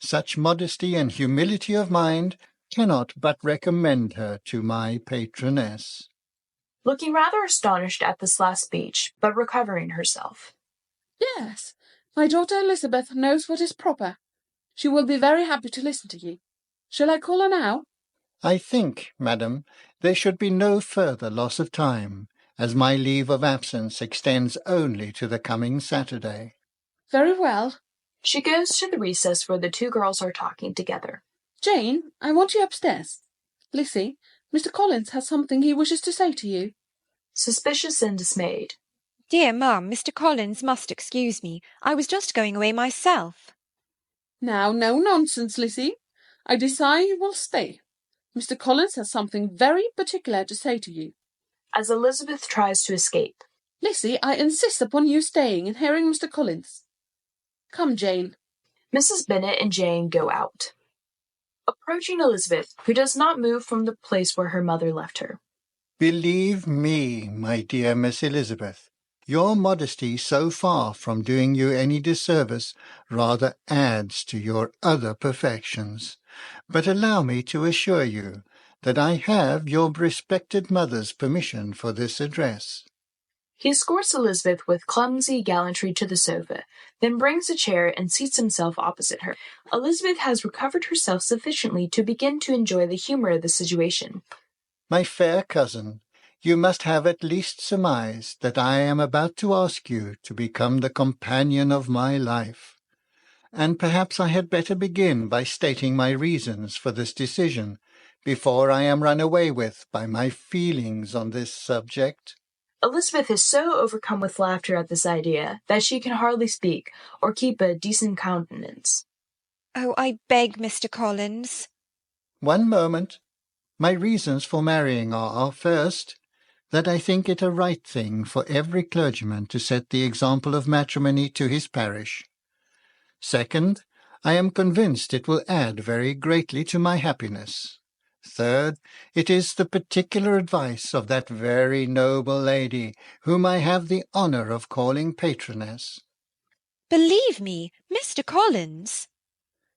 Such modesty and humility of mind cannot but recommend her to my patroness. Looking rather astonished at this last speech, but recovering herself. Yes, my daughter Elizabeth knows what is proper. She will be very happy to listen to you. Shall I call her now? I think, madam, there should be no further loss of time, as my leave of absence extends only to the coming Saturday. Very well. She goes to the recess where the two girls are talking together. Jane, I want you upstairs. Lizzie, Mr. Collins has something he wishes to say to you. Suspicious and dismayed. Dear ma'am, Mr. Collins must excuse me. I was just going away myself. Now, no nonsense, Lizzie. I desire you will stay. Mr. Collins has something very particular to say to you. As Elizabeth tries to escape. Lizzie, I insist upon you staying and hearing Mr. Collins. Come, Jane. Mrs. Bennet and Jane go out. Approaching Elizabeth, who does not move from the place where her mother left her. Believe me, my dear Miss Elizabeth, your modesty so far from doing you any disservice rather adds to your other perfections. But allow me to assure you that I have your respected mother's permission for this address. He escorts Elizabeth with clumsy gallantry to the sofa, then brings a chair and seats himself opposite her. Elizabeth has recovered herself sufficiently to begin to enjoy the humour of the situation. My fair cousin, you must have at least surmised that I am about to ask you to become the companion of my life. And perhaps I had better begin by stating my reasons for this decision, before I am run away with by my feelings on this subject. Elizabeth is so overcome with laughter at this idea that she can hardly speak or keep a decent countenance. Oh, I beg, Mr. Collins. One moment. My reasons for marrying are, first, that I think it a right thing for every clergyman to set the example of matrimony to his parish. Second, I am convinced it will add very greatly to my happiness. Third, it is the particular advice of that very noble lady, whom I have the honour of calling patroness. Believe me, Mr. Collins.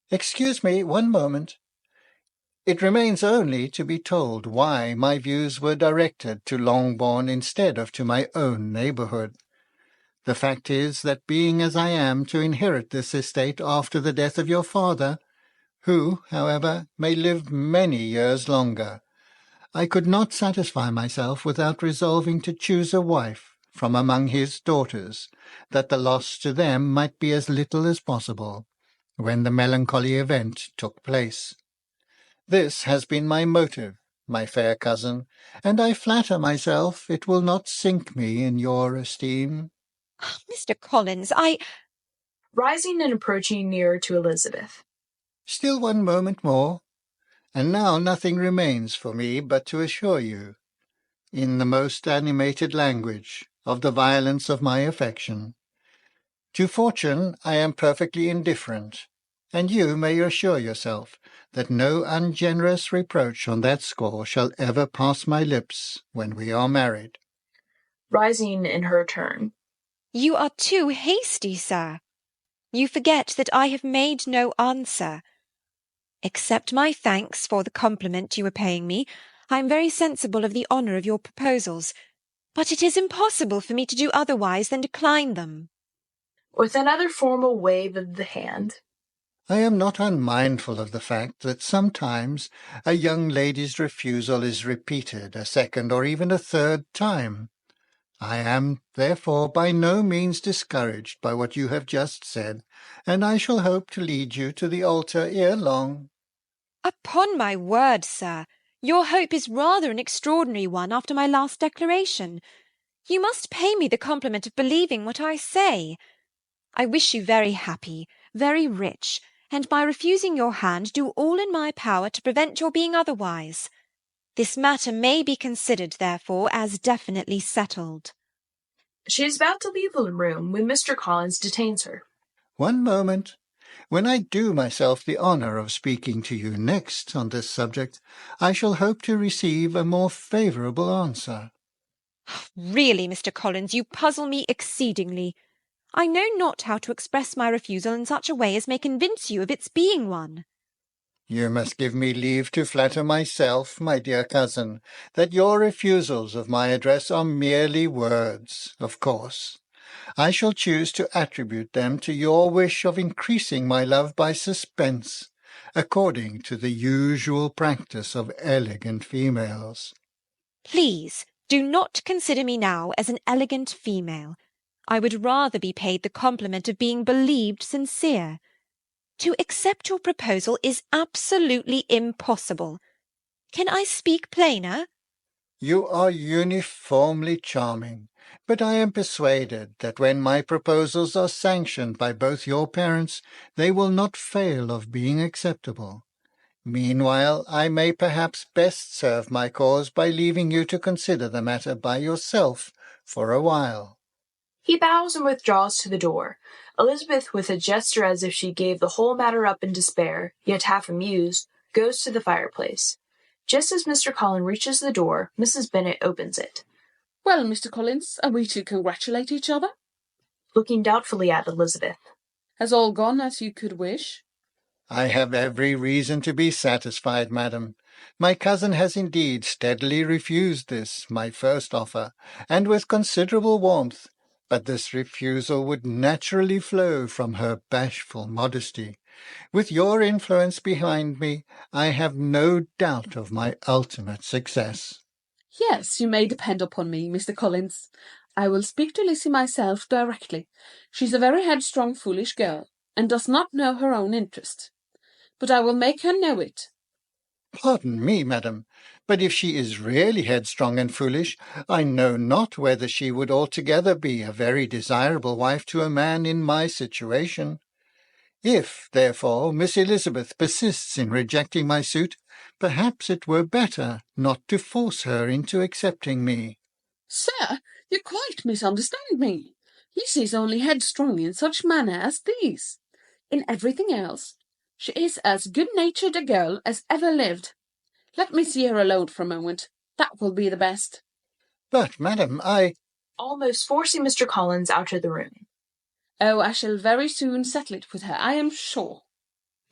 Excuse me, one moment. It remains only to be told why my views were directed to Longbourn instead of to my own neighbourhood. The fact is that being as I am to inherit this estate after the death of your father, who, however, may live many years longer, I could not satisfy myself without resolving to choose a wife from among his daughters, that the loss to them might be as little as possible, when the melancholy event took place. This has been my motive, my fair cousin, and I flatter myself it will not sink me in your esteem. Mr. Collins, Rising and approaching nearer to Elizabeth. Still one moment more, and now nothing remains for me but to assure you, in the most animated language, of the violence of my affection. To fortune I am perfectly indifferent, and you may assure yourself that no ungenerous reproach on that score shall ever pass my lips when we are married. Rising in her turn. You are too hasty, sir. You forget that I have made no answer. Accept my thanks for the compliment you are paying me. I am very sensible of the honour of your proposals, but it is impossible for me to do otherwise than decline them. With another formal wave of the hand. I am not unmindful of the fact that sometimes a young lady's refusal is repeated a second or even a third time. I am, therefore, by no means discouraged by what you have just said, and I shall hope to lead you to the altar ere long. Upon my word, sir, your hope is rather an extraordinary one after my last declaration. You must pay me the compliment of believing what I say. I wish you very happy, very rich, and by refusing your hand do all in my power to prevent your being otherwise. This matter may be considered, therefore, as definitely settled. She is about to leave the room when Mr. Collins detains her. One moment. When I do myself the honour of speaking to you next on this subject, I shall hope to receive a more favourable answer. Really, Mr. Collins, you puzzle me exceedingly. I know not how to express my refusal in such a way as may convince you of its being one. You must give me leave to flatter myself, my dear cousin, that your refusals of my address are merely words, of course. I shall choose to attribute them to your wish of increasing my love by suspense, according to the usual practice of elegant females. Please, do not consider me now as an elegant female. I would rather be paid the compliment of being believed sincere. To accept your proposal is absolutely impossible. Can I speak plainer? You are uniformly charming, but I am persuaded that when my proposals are sanctioned by both your parents, they will not fail of being acceptable. Meanwhile, I may perhaps best serve my cause by leaving you to consider the matter by yourself for a while. He bows and withdraws to the door. Elizabeth, with a gesture as if she gave the whole matter up in despair, yet half amused, goes to the fireplace. Just as Mr. Collins reaches the door, Mrs. Bennet opens it. Well, Mr. Collins, are we to congratulate each other? Looking doubtfully at Elizabeth. Has all gone as you could wish? I have every reason to be satisfied, madam. My cousin has indeed steadily refused this, my first offer, and with considerable warmth, but this refusal would naturally flow from her bashful modesty. With your influence behind me, I have no doubt of my ultimate success. Yes, you may depend upon me, Mr. Collins. I will speak to Lizzie myself directly. She's a very headstrong, foolish girl, and does not know her own interest. But I will make her know it. Pardon me, madam, but if she is really headstrong and foolish, I know not whether she would altogether be a very desirable wife to a man in my situation. If, therefore, Miss Elizabeth persists in rejecting my suit, perhaps it were better not to force her into accepting me. Sir, you quite misunderstand me. Lizzie's only headstrong in such manner as these. In everything else, she is as good-natured a girl as ever lived. Let me see her alone for a moment. That will be the best. But, madam, almost forcing Mr. Collins out of the room. Oh, I shall very soon settle it with her, I am sure.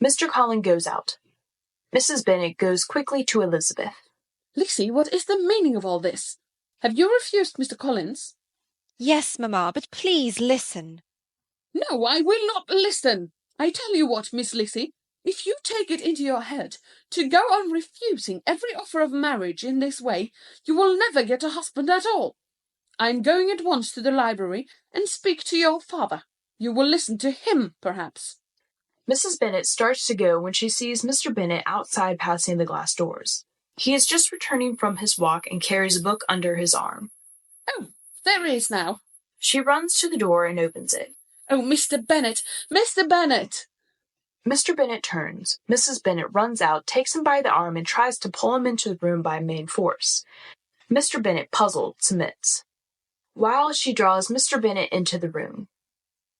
Mr. Collins goes out. Mrs. Bennet goes quickly to Elizabeth. Lizzie, what is the meaning of all this? Have you refused Mr. Collins? Yes, mamma, but please listen. No, I will not listen. I tell you what, Miss Lizzie, if you take it into your head to go on refusing every offer of marriage in this way, you will never get a husband at all. I am going at once to the library and speak to your father. You will listen to him, perhaps. Mrs. Bennet starts to go when she sees Mr. Bennet outside passing the glass doors. He is just returning from his walk and carries a book under his arm. Oh, there he is now. She runs to the door and opens it. Oh, Mr. Bennet! Mr. Bennet! Mr. Bennet turns. Mrs. Bennet runs out, takes him by the arm, and tries to pull him into the room by main force. Mr. Bennet, puzzled, submits, while she draws Mr. Bennet into the room.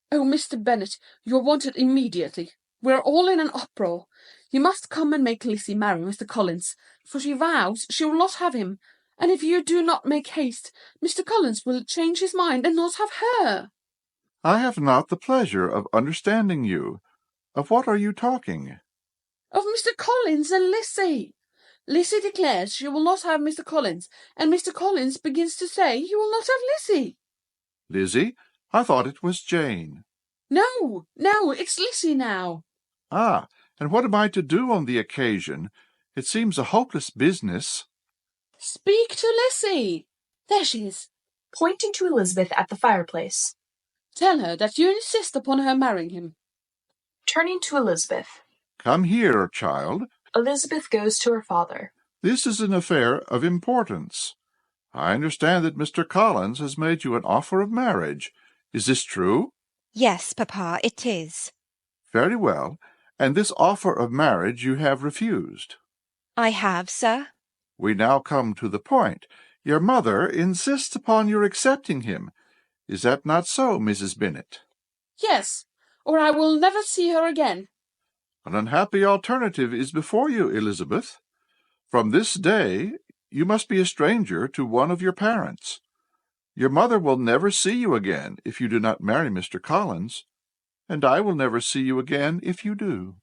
Oh, Mr. Bennet, you're wanted immediately. We're all in an uproar. You must come and make Lizzie marry Mr. Collins, for she vows she will not have him, and if you do not make haste, Mr. Collins will change his mind and not have her. I have not the pleasure of understanding you. Of what are you talking? Of Mr. Collins and Lizzie. Lizzie declares she will not have Mr. Collins, and Mr. Collins begins to say he will not have Lizzie. Lizzie? I thought it was Jane. No, it's Lizzie now. Ah, and what am I to do on the occasion? It seems a hopeless business. Speak to Lizzie. There she is. Pointing to Elizabeth at the fireplace. Tell her that you insist upon her marrying him. Turning to Elizabeth. Come here, child. Elizabeth goes to her father. This is an affair of importance. I understand that Mr. Collins has made you an offer of marriage. Is this true? Yes, papa, it is. Very well. And this offer of marriage you have refused? I have, sir. We now come to the point. Your mother insists upon your accepting him. Is that not so, Mrs. Bennet? Yes, or I will never see her again. An unhappy alternative is before you, Elizabeth. From this day you must be a stranger to one of your parents. Your mother will never see you again if you do not marry Mr. Collins, and I will never see you again if you do.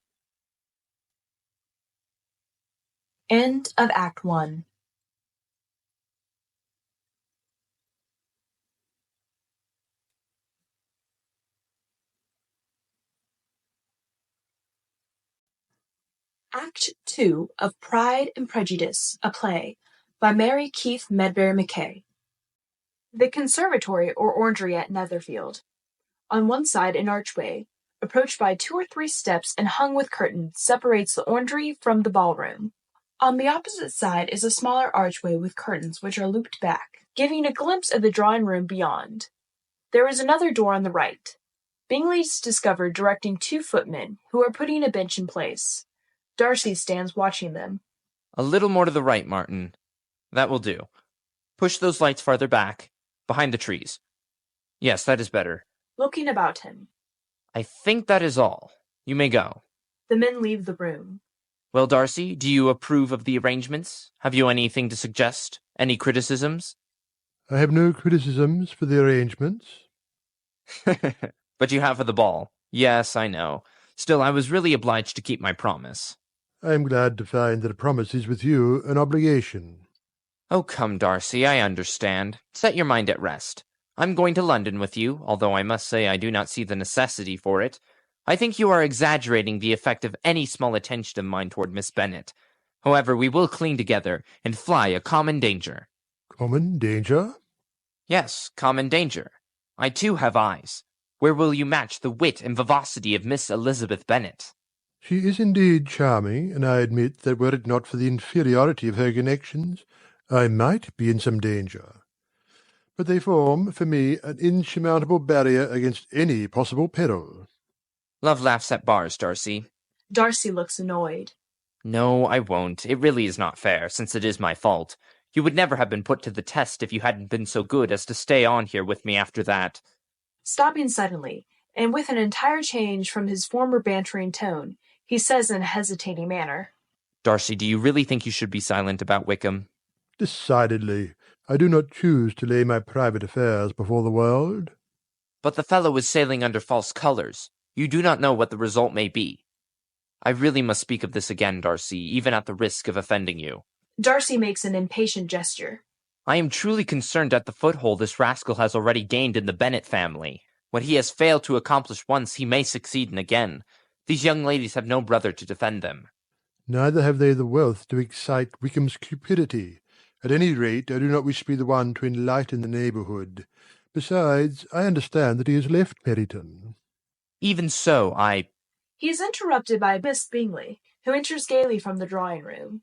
End of Act 1. Act 2 of Pride and Prejudice, a play, by Mary Keith Medbery Macakaye. The conservatory or orangery at Netherfield. On one side, an archway, approached by 2 or 3 steps and hung with curtains, separates the orangery from the ballroom. On the opposite side is a smaller archway with curtains which are looped back, giving a glimpse of the drawing-room beyond. There is another door on the right. Bingley is discovered directing 2 footmen, who are putting a bench in place. Darcy stands watching them. A little more to the right, Martin. That will do. Push those lights farther back, behind the trees. Yes, that is better. Looking about him. I think that is all. You may go. The men leave the room. Well, Darcy, do you approve of the arrangements? Have you anything to suggest? Any criticisms? I have no criticisms for the arrangements. But you have for the ball. Yes, I know. Still, I was really obliged to keep my promise. I am glad to find that a promise is with you an obligation. Oh, come, Darcy, I understand. Set your mind at rest. I'm going to London with you, although I must say I do not see the necessity for it. I think you are exaggerating the effect of any small attention of mine toward Miss Bennet. However, we will cling together and fly a common danger. Common danger? Yes, common danger. I too have eyes. Where will you match the wit and vivacity of Miss Elizabeth Bennet? She is indeed charming, and I admit that were it not for the inferiority of her connections, I might be in some danger. But they form, for me, an insurmountable barrier against any possible peril. Love laughs at bars, Darcy. Darcy looks annoyed. No, I won't. It really is not fair, since it is my fault. You would never have been put to the test if you hadn't been so good as to stay on here with me after that. Stopping suddenly, and with an entire change from his former bantering tone, he says in a hesitating manner, Darcy, do you really think you should be silent about Wickham? Decidedly. I do not choose to lay my private affairs before the world. But the fellow is sailing under false colours. You do not know what the result may be. I really must speak of this again, Darcy, even at the risk of offending you. Darcy makes an impatient gesture. I am truly concerned at the foothold this rascal has already gained in the Bennet family. What he has failed to accomplish once, he may succeed in again. These young ladies have no brother to defend them. Neither have they the wealth to excite Wickham's cupidity, At any rate, I do not wish to be the one to enlighten the neighbourhood. Besides, I understand that he has left Meryton. Even so, He is interrupted by Miss Bingley, who enters gaily from the drawing-room.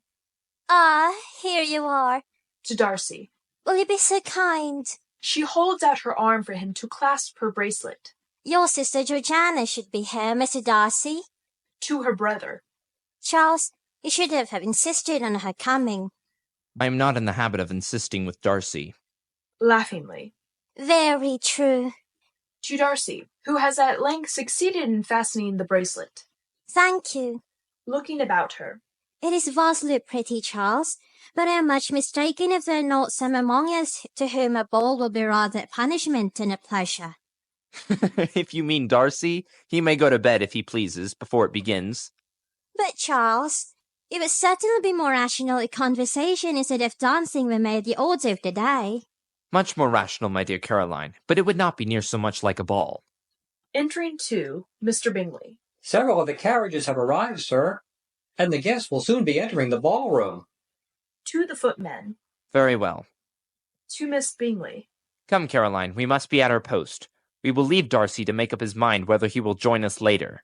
Ah, here you are. To Darcy. Will you be so kind? She holds out her arm for him to clasp her bracelet. Your sister Georgiana should be here, Mr. Darcy. To her brother. Charles, you should have insisted on her coming. I am not in the habit of insisting with Darcy. Laughingly. Very true. To Darcy, who has at length succeeded in fastening the bracelet. Thank you. Looking about her. It is vastly pretty, Charles, but I am much mistaken if there are not some among us to whom a ball will be rather a punishment than a pleasure. If you mean Darcy, he may go to bed if he pleases, before it begins. But, Charles, it would certainly be more rational if conversation instead of dancing were made the order of the day. Much more rational, my dear Caroline, but it would not be near so much like a ball. Entering to Mr. Bingley. Several of the carriages have arrived, sir, and the guests will soon be entering the ballroom. To the footmen. Very well. To Miss Bingley. Come, Caroline, we must be at our post. We will leave Darcy to make up his mind whether he will join us later.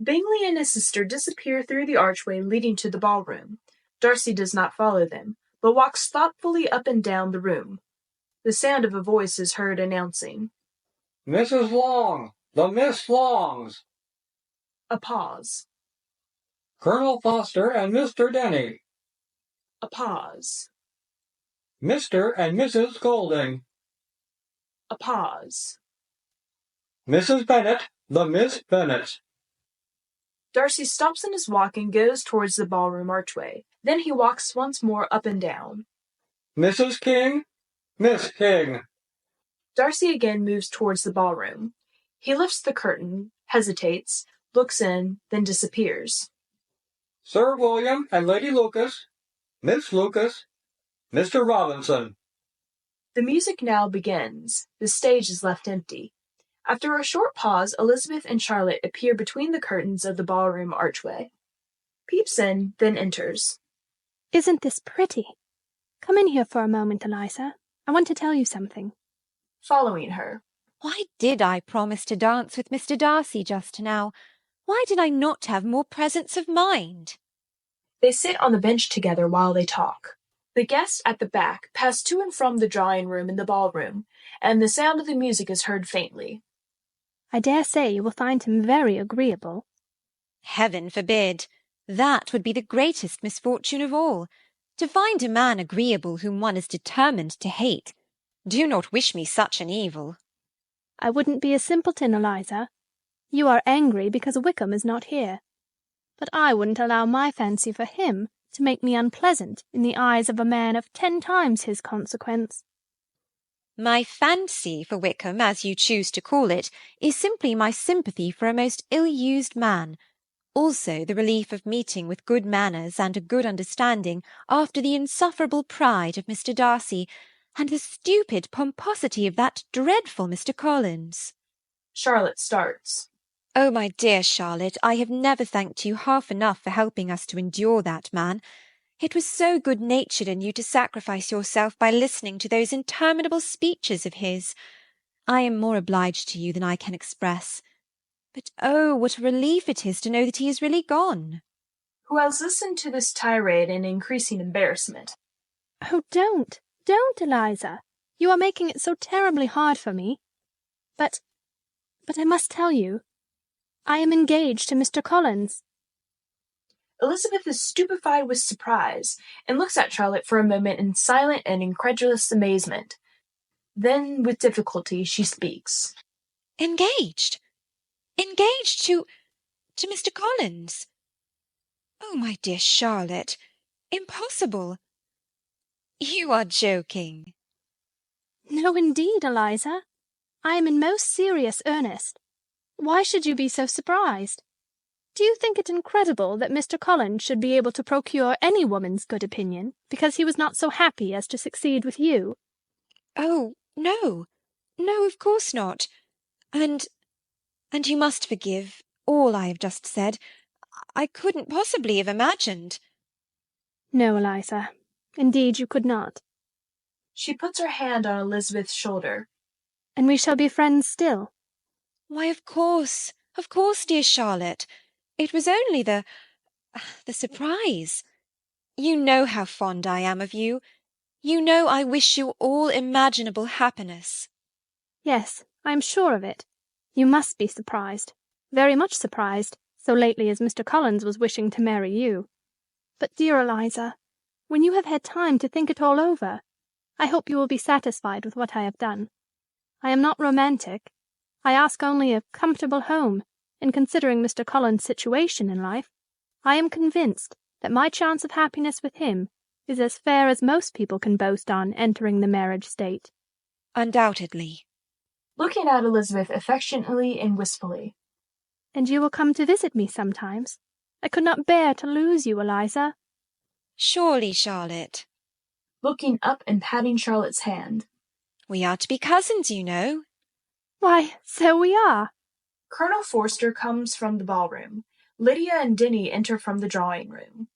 Bingley and his sister disappear through the archway leading to the ballroom. Darcy does not follow them, but walks thoughtfully up and down the room. The sound of a voice is heard announcing, Mrs. Long, the Miss Longs. A pause. Colonel Foster and Mr. Denny. A pause. Mr. and Mrs. Golding. A pause. Mrs. Bennet, the Miss Bennet. Darcy stops in his walk and goes towards the ballroom archway. Then he walks once more up and down. Mrs. King, Miss King. Darcy again moves towards the ballroom. He lifts the curtain, hesitates, looks in, then disappears. Sir William and Lady Lucas, Miss Lucas, Mr. Robinson. The music now begins. The stage is left empty. After a short pause, Elizabeth and Charlotte appear between the curtains of the ballroom archway. Peeps in, then enters. Isn't this pretty? Come in here for a moment, Eliza. I want to tell you something. Following her. Why did I promise to dance with Mr. Darcy just now? Why did I not have more presence of mind? They sit on the bench together while they talk. The guests at the back pass to and from the drawing-room and the ballroom, and the sound of the music is heard faintly. I dare say you will find him very agreeable. Heaven forbid! That would be the greatest misfortune of all. To find a man agreeable whom one is determined to hate. Do not wish me such an evil. I wouldn't be a simpleton, Eliza. You are angry because Wickham is not here. But I wouldn't allow my fancy for him to make me unpleasant in the eyes of a man of 10 times his consequence. My fancy for Wickham, as you choose to call it, is simply my sympathy for a most ill-used man, also the relief of meeting with good manners and a good understanding after the insufferable pride of Mr. Darcy, and the stupid pomposity of that dreadful Mr. Collins. Charlotte starts. Oh, my dear Charlotte, I have never thanked you half enough for helping us to endure that man. It was so good-natured in you to sacrifice yourself by listening to those interminable speeches of his. I am more obliged to you than I can express. But oh, what a relief it is to know that he is really gone. Who has listened to this tirade in increasing embarrassment. Oh, don't, Eliza. You are making it so terribly hard for me. But I must tell you, I am engaged to Mr. Collins. Elizabeth is stupefied with surprise, and looks at Charlotte for a moment in silent and incredulous amazement. Then, with difficulty, she speaks. Engaged? Engaged to Mr. Collins? Oh, my dear Charlotte, impossible. You are joking. No, indeed, Eliza. I am in most serious earnest. Why should you be so surprised? Do you think it incredible that Mr. Collins should be able to procure any woman's good opinion because he was not so happy as to succeed with you? Oh, no, of course not. And you must forgive all I have just said. I couldn't possibly have imagined. No, Eliza, Indeed, you could not. She puts her hand on Elizabeth's shoulder. And we shall be friends still. Why, of course, dear Charlotte. It was only the surprise. You know how fond I am of you. You know I wish you all imaginable happiness. Yes, I am sure of it. You must be surprised, very much surprised, so lately as Mr. Collins was wishing to marry you. But, dear Eliza, when you have had time to think it all over, I hope you will be satisfied with what I have done. I am not romantic. I ask only a comfortable home, and considering Mr. Collins' situation in life, I am convinced that my chance of happiness with him is as fair as most people can boast on entering the marriage state. Undoubtedly. Looking at Elizabeth affectionately and wistfully. And you will come to visit me sometimes. I could not bear to lose you, Eliza. Surely, Charlotte. Looking up and patting Charlotte's hand. We are to be cousins, you know. Why, so we are. Colonel Forster comes from the ballroom. Lydia and Denny enter from the drawing-room.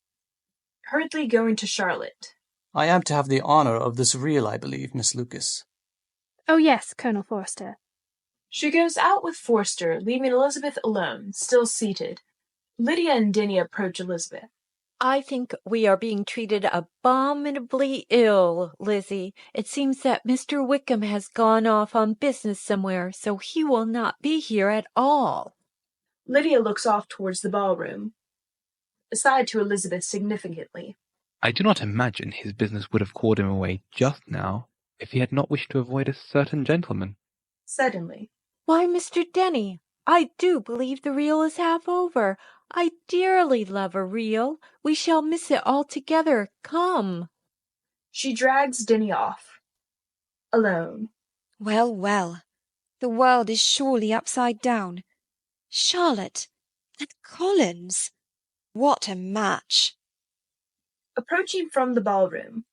Hurriedly going to Charlotte. I am to have the honour of this reel, I believe, Miss Lucas. Oh, yes, Colonel Forster. She goes out with Forster, leaving Elizabeth alone, still seated. Lydia and Denny approach Elizabeth. I think we are being treated abominably ill, Lizzie. It seems that Mr. Wickham has gone off on business somewhere, so he will not be here at all. Lydia looks off towards the ballroom. Aside to Elizabeth significantly. I do not imagine his business would have called him away just now if he had not wished to avoid a certain gentleman. Suddenly. Why, Mr. Denny, I do believe the reel is half over. I dearly love a reel. We shall miss it altogether. Come. She drags Denny off. Alone. Well, well. The world is surely upside down. Charlotte and Collins. What a match. Approaching from the ballroom.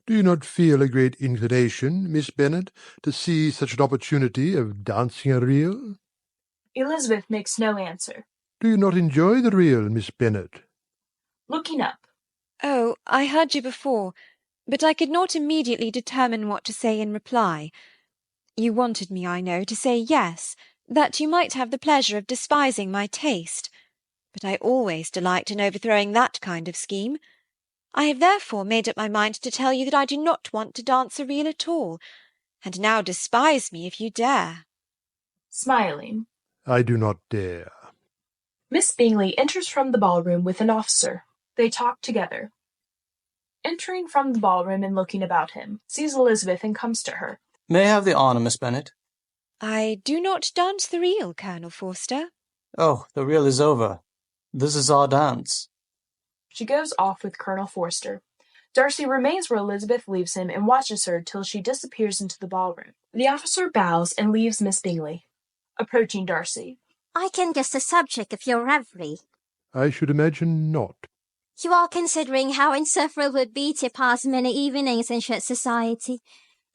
Do you not feel a great inclination, Miss Bennet, to seize such an opportunity of dancing a reel? Elizabeth makes no answer. Do you not enjoy the reel, Miss Bennet? Looking up. Oh, I heard you before, but I could not immediately determine what to say in reply. You wanted me, I know, to say yes, that you might have the pleasure of despising my taste, but I always delight in overthrowing that kind of scheme. I have therefore made up my mind to tell you that I do not want to dance a reel at all, and now despise me if you dare. Smiling. I do not dare. Miss Bingley enters from the ballroom with an officer. They talk together. Entering from the ballroom and looking about him, sees Elizabeth and comes to her. May I have the honour, Miss Bennet? I do not dance the reel, Colonel Forster. Oh, the reel is over. This is our dance. She goes off with Colonel Forster. Darcy remains where Elizabeth leaves him and watches her till she disappears into the ballroom. The officer bows and leaves Miss Bingley. Approaching Darcy. I can guess the subject of your reverie. I should imagine not. You are considering how insufferable it would be to pass many evenings in such society.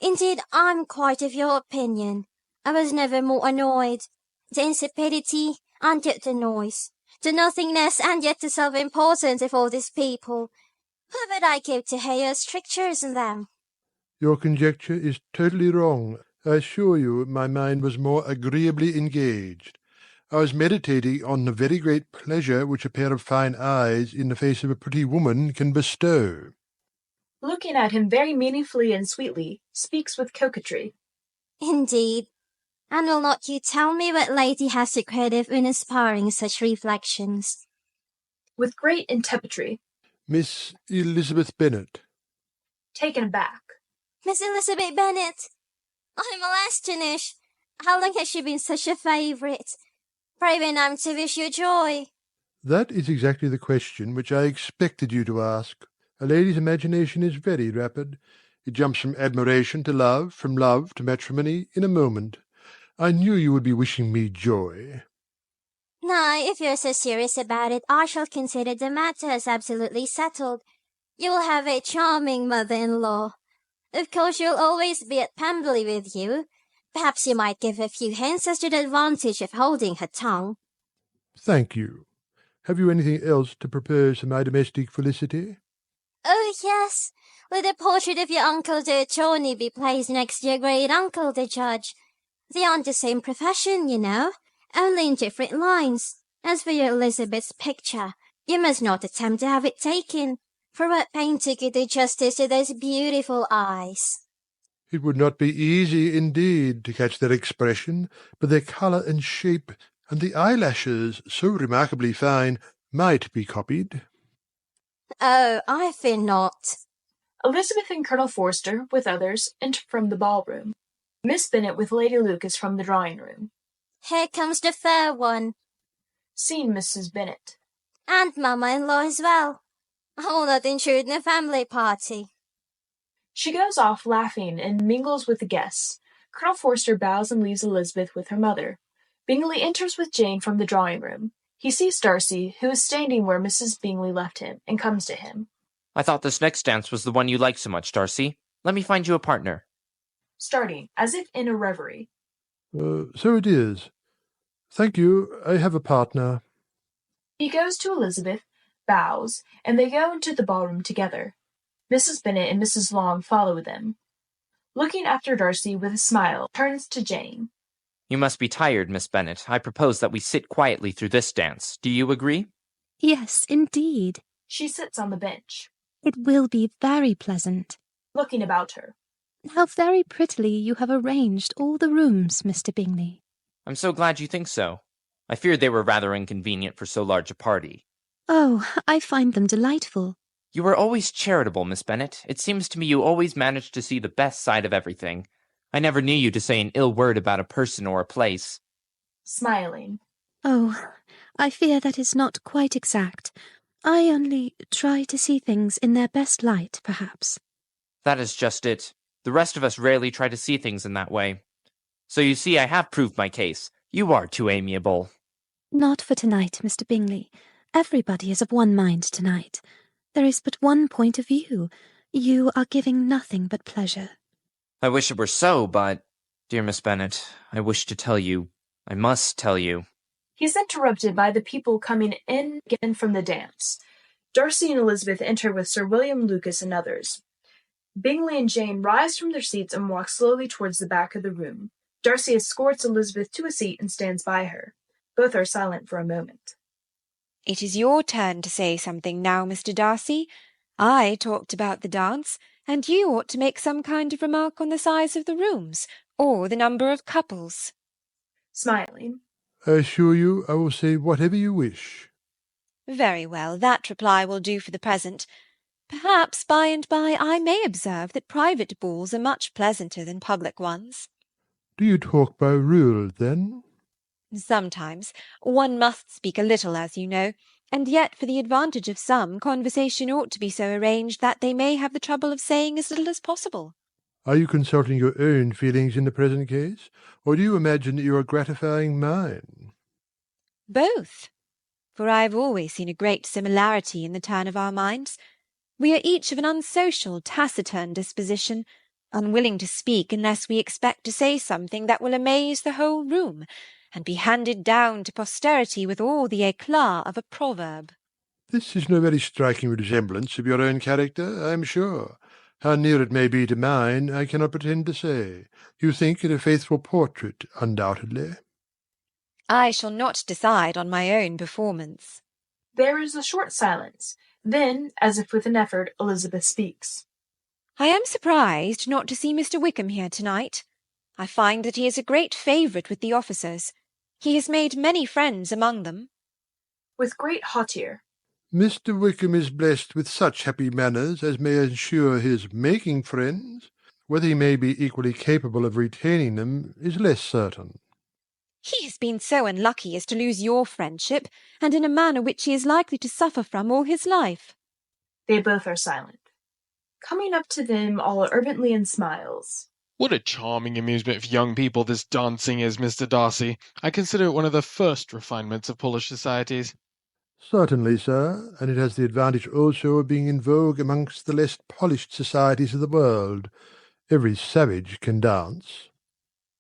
Indeed, I'm quite of your opinion. I was never more annoyed. The insipidity, and yet the noise. The nothingness, and yet the self-importance of all these people. What would I give to hear your strictures in them? Your conjecture is totally wrong. I assure you my mind was more agreeably engaged. I was meditating on the very great pleasure which a pair of fine eyes in the face of a pretty woman can bestow. Looking at him very meaningfully and sweetly, speaks with coquetry. Indeed. And will not you tell me what lady has the credit in inspiring such reflections? With great intepidity. Miss Elizabeth Bennet. Taken aback. Miss Elizabeth Bennet! I'm astonished. How long has she been such a favourite? Pray when I'm to wish you joy. That is exactly the question which I expected you to ask. A lady's imagination is very rapid. It jumps from admiration to love, from love to matrimony, in a moment. I knew you would be wishing me joy. Now, if you're so serious about it, I shall consider the matter as absolutely settled. You will have a charming mother-in-law. Of course, you'll always be at Pemberley with you. Perhaps you might give a few hints as to the advantage of holding her tongue. Thank you. Have you anything else to propose to my domestic felicity? Oh, yes. Let the portrait of your uncle dear Johnny be placed next to your great uncle the judge. They aren't the same profession, you know, only in different lines. As for your Elizabeth's picture, you must not attempt to have it taken, for what painter could do justice to those beautiful eyes? It would not be easy, indeed, to catch their expression, but their colour and shape, and the eyelashes, so remarkably fine, might be copied. Oh, I fear not. Elizabeth and Colonel Forster, with others, enter from the ballroom. Miss Bennet with Lady Lucas from the drawing-room. Here comes the fair one. Seen Mrs. Bennet. And mamma-in-law as well. I will not intrude in a family party. She goes off laughing and mingles with the guests. Colonel Forster bows and leaves Elizabeth with her mother. Bingley enters with Jane from the drawing-room. He sees Darcy, who is standing where Mrs. Bingley left him, and comes to him. I thought this next dance was the one you liked so much, Darcy. Let me find you a partner. Starting, as if in a reverie. So it is. Thank you, I have a partner. He goes to Elizabeth, bows, and they go into the ballroom together. Mrs. Bennet and Mrs. Long follow them. Looking after Darcy with a smile, turns to Jane. You must be tired, Miss Bennet. I propose that we sit quietly through this dance. Do you agree? Yes, indeed. She sits on the bench. It will be very pleasant. Looking about her. How very prettily you have arranged all the rooms, Mr. Bingley. I'm so glad you think so. I feared they were rather inconvenient for so large a party. Oh, I find them delightful. You are always charitable, Miss Bennet. It seems to me you always manage to see the best side of everything. I never knew you to say an ill word about a person or a place. Smiling. Oh, I fear that is not quite exact. I only try to see things in their best light, perhaps. That is just it. The rest of us rarely try to see things in that way. So you see, I have proved my case. You are too amiable. Not for tonight, Mr. Bingley. Everybody is of one mind tonight. There is but one point of view. You are giving nothing but pleasure. I wish it were so, but, dear Miss Bennet, I wish to tell you, I must tell you. He is interrupted by the people coming in again from the dance. Darcy and Elizabeth enter with Sir William, Lucas, and others. Bingley and Jane rise from their seats and walk slowly towards the back of the room. Darcy escorts Elizabeth to a seat and stands by her. Both are silent for a moment. It is your turn to say something now, Mr. Darcy. I talked about the dance, and you ought to make some kind of remark on the size of the rooms, or the number of couples. Smiling. I assure you I will say whatever you wish. Very well, that reply will do for the present. Perhaps by and by I may observe that private balls are much pleasanter than public ones. Do you talk by rule, then? Sometimes. One must speak a little, as you know, and yet for the advantage of some, conversation ought to be so arranged that they may have the trouble of saying as little as possible. Are you consulting your own feelings in the present case, or do you imagine that you are gratifying mine? Both. For I have always seen a great similarity in the turn of our minds. We are each of an unsocial, taciturn disposition, unwilling to speak unless we expect to say something that will amaze the whole room, and be handed down to posterity with all the éclat of a proverb. This is no very striking resemblance of your own character, I am sure. How near it may be to mine, I cannot pretend to say. You think it a faithful portrait, undoubtedly. I shall not decide on my own performance. There is a short silence. Then, as if with an effort, Elizabeth speaks. I am surprised not to see Mr. Wickham here tonight. I find that he is a great favourite with the officers. He has made many friends among them. With great hauteur. Mr. Wickham is blessed with such happy manners as may ensure his making friends. Whether he may be equally capable of retaining them is less certain. He has been so unlucky as to lose your friendship, and in a manner which he is likely to suffer from all his life. They both are silent. Coming up to them all urgently and smiles. What a charming amusement for young people this dancing is, Mr. Darcy. I consider it one of the first refinements of Polish societies. Certainly, sir, and it has the advantage also of being in vogue amongst the less polished societies of the world. Every savage can dance.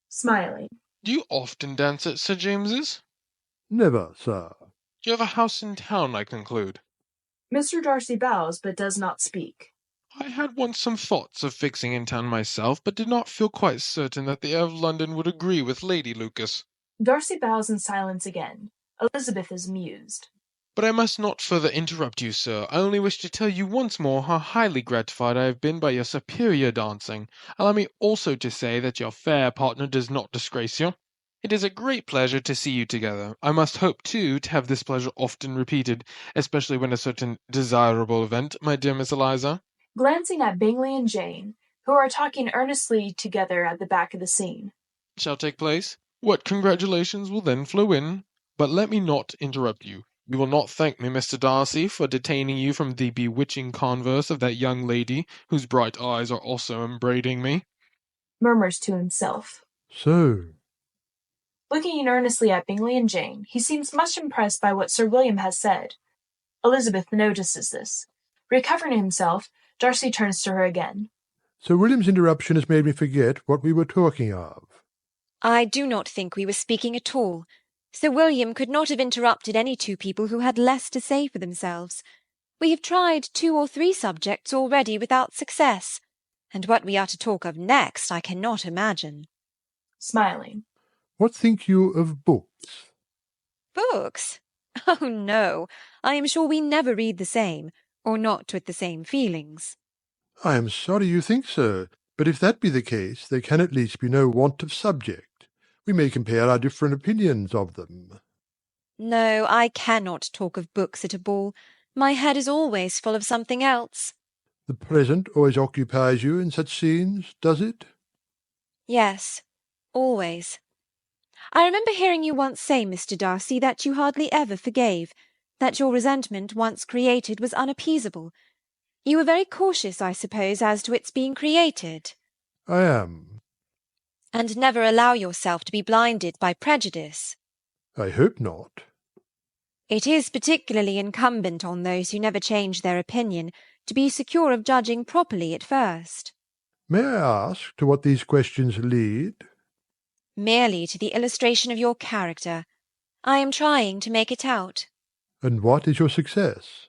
Smiling. Do you often dance at Sir James's? Never, sir. You have a house in town, I conclude. Mr. Darcy bows, but does not speak. I had once some thoughts of fixing in town myself, but did not feel quite certain that the air of London would agree with Lady Lucas. Darcy bows in silence again. Elizabeth is amused. But I must not further interrupt you, sir. I only wish to tell you once more how highly gratified I have been by your superior dancing. Allow me also to say that your fair partner does not disgrace you. It is a great pleasure to see you together. I must hope, too, to have this pleasure often repeated, especially when a certain desirable event, my dear Miss Eliza. Glancing at Bingley and Jane, who are talking earnestly together at the back of the scene. Shall take place. What congratulations will then flow in. But let me not interrupt you. You will not thank me, Mr. Darcy, for detaining you from the bewitching converse of that young lady, whose bright eyes are also upbraiding me. Murmurs to himself. So. Looking earnestly at Bingley and Jane, he seems much impressed by what Sir William has said. Elizabeth notices this. Recovering himself, Darcy turns to her again. Sir William's interruption has made me forget what we were talking of. I do not think we were speaking at all. Sir William could not have interrupted any two people who had less to say for themselves. We have tried 2 or 3 subjects already without success, and what we are to talk of next I cannot imagine. Smiling. What think you of books? Books? Oh, no. I am sure we never read the same, or not with the same feelings. I am sorry you think so, but if that be the case, there can at least be no want of subject. We may compare our different opinions of them. No, I cannot talk of books at a ball. My head is always full of something else. The present always occupies you in such scenes, does it? Yes, always. I remember hearing you once say, Mr. Darcy, that you hardly ever forgave, that your resentment, once created, was unappeasable. You were very cautious, I suppose, as to its being created. I am. And never allow yourself to be blinded by prejudice. I hope not. It is particularly incumbent on those who never change their opinion to be secure of judging properly at first. May I ask to what these questions lead? Merely to the illustration of your character. I am trying to make it out. And what is your success?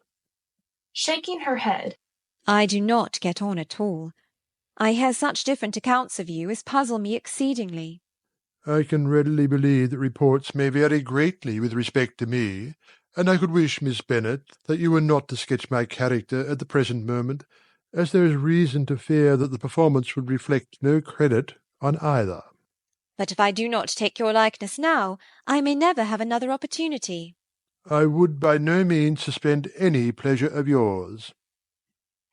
Shaking her head. I do not get on at all. I hear such different accounts of you as puzzle me exceedingly. I can readily believe that reports may vary greatly with respect to me, and I could wish, Miss Bennet, that you were not to sketch my character at the present moment, as there is reason to fear that the performance would reflect no credit on either. But if I do not take your likeness now, I may never have another opportunity. I would by no means suspend any pleasure of yours.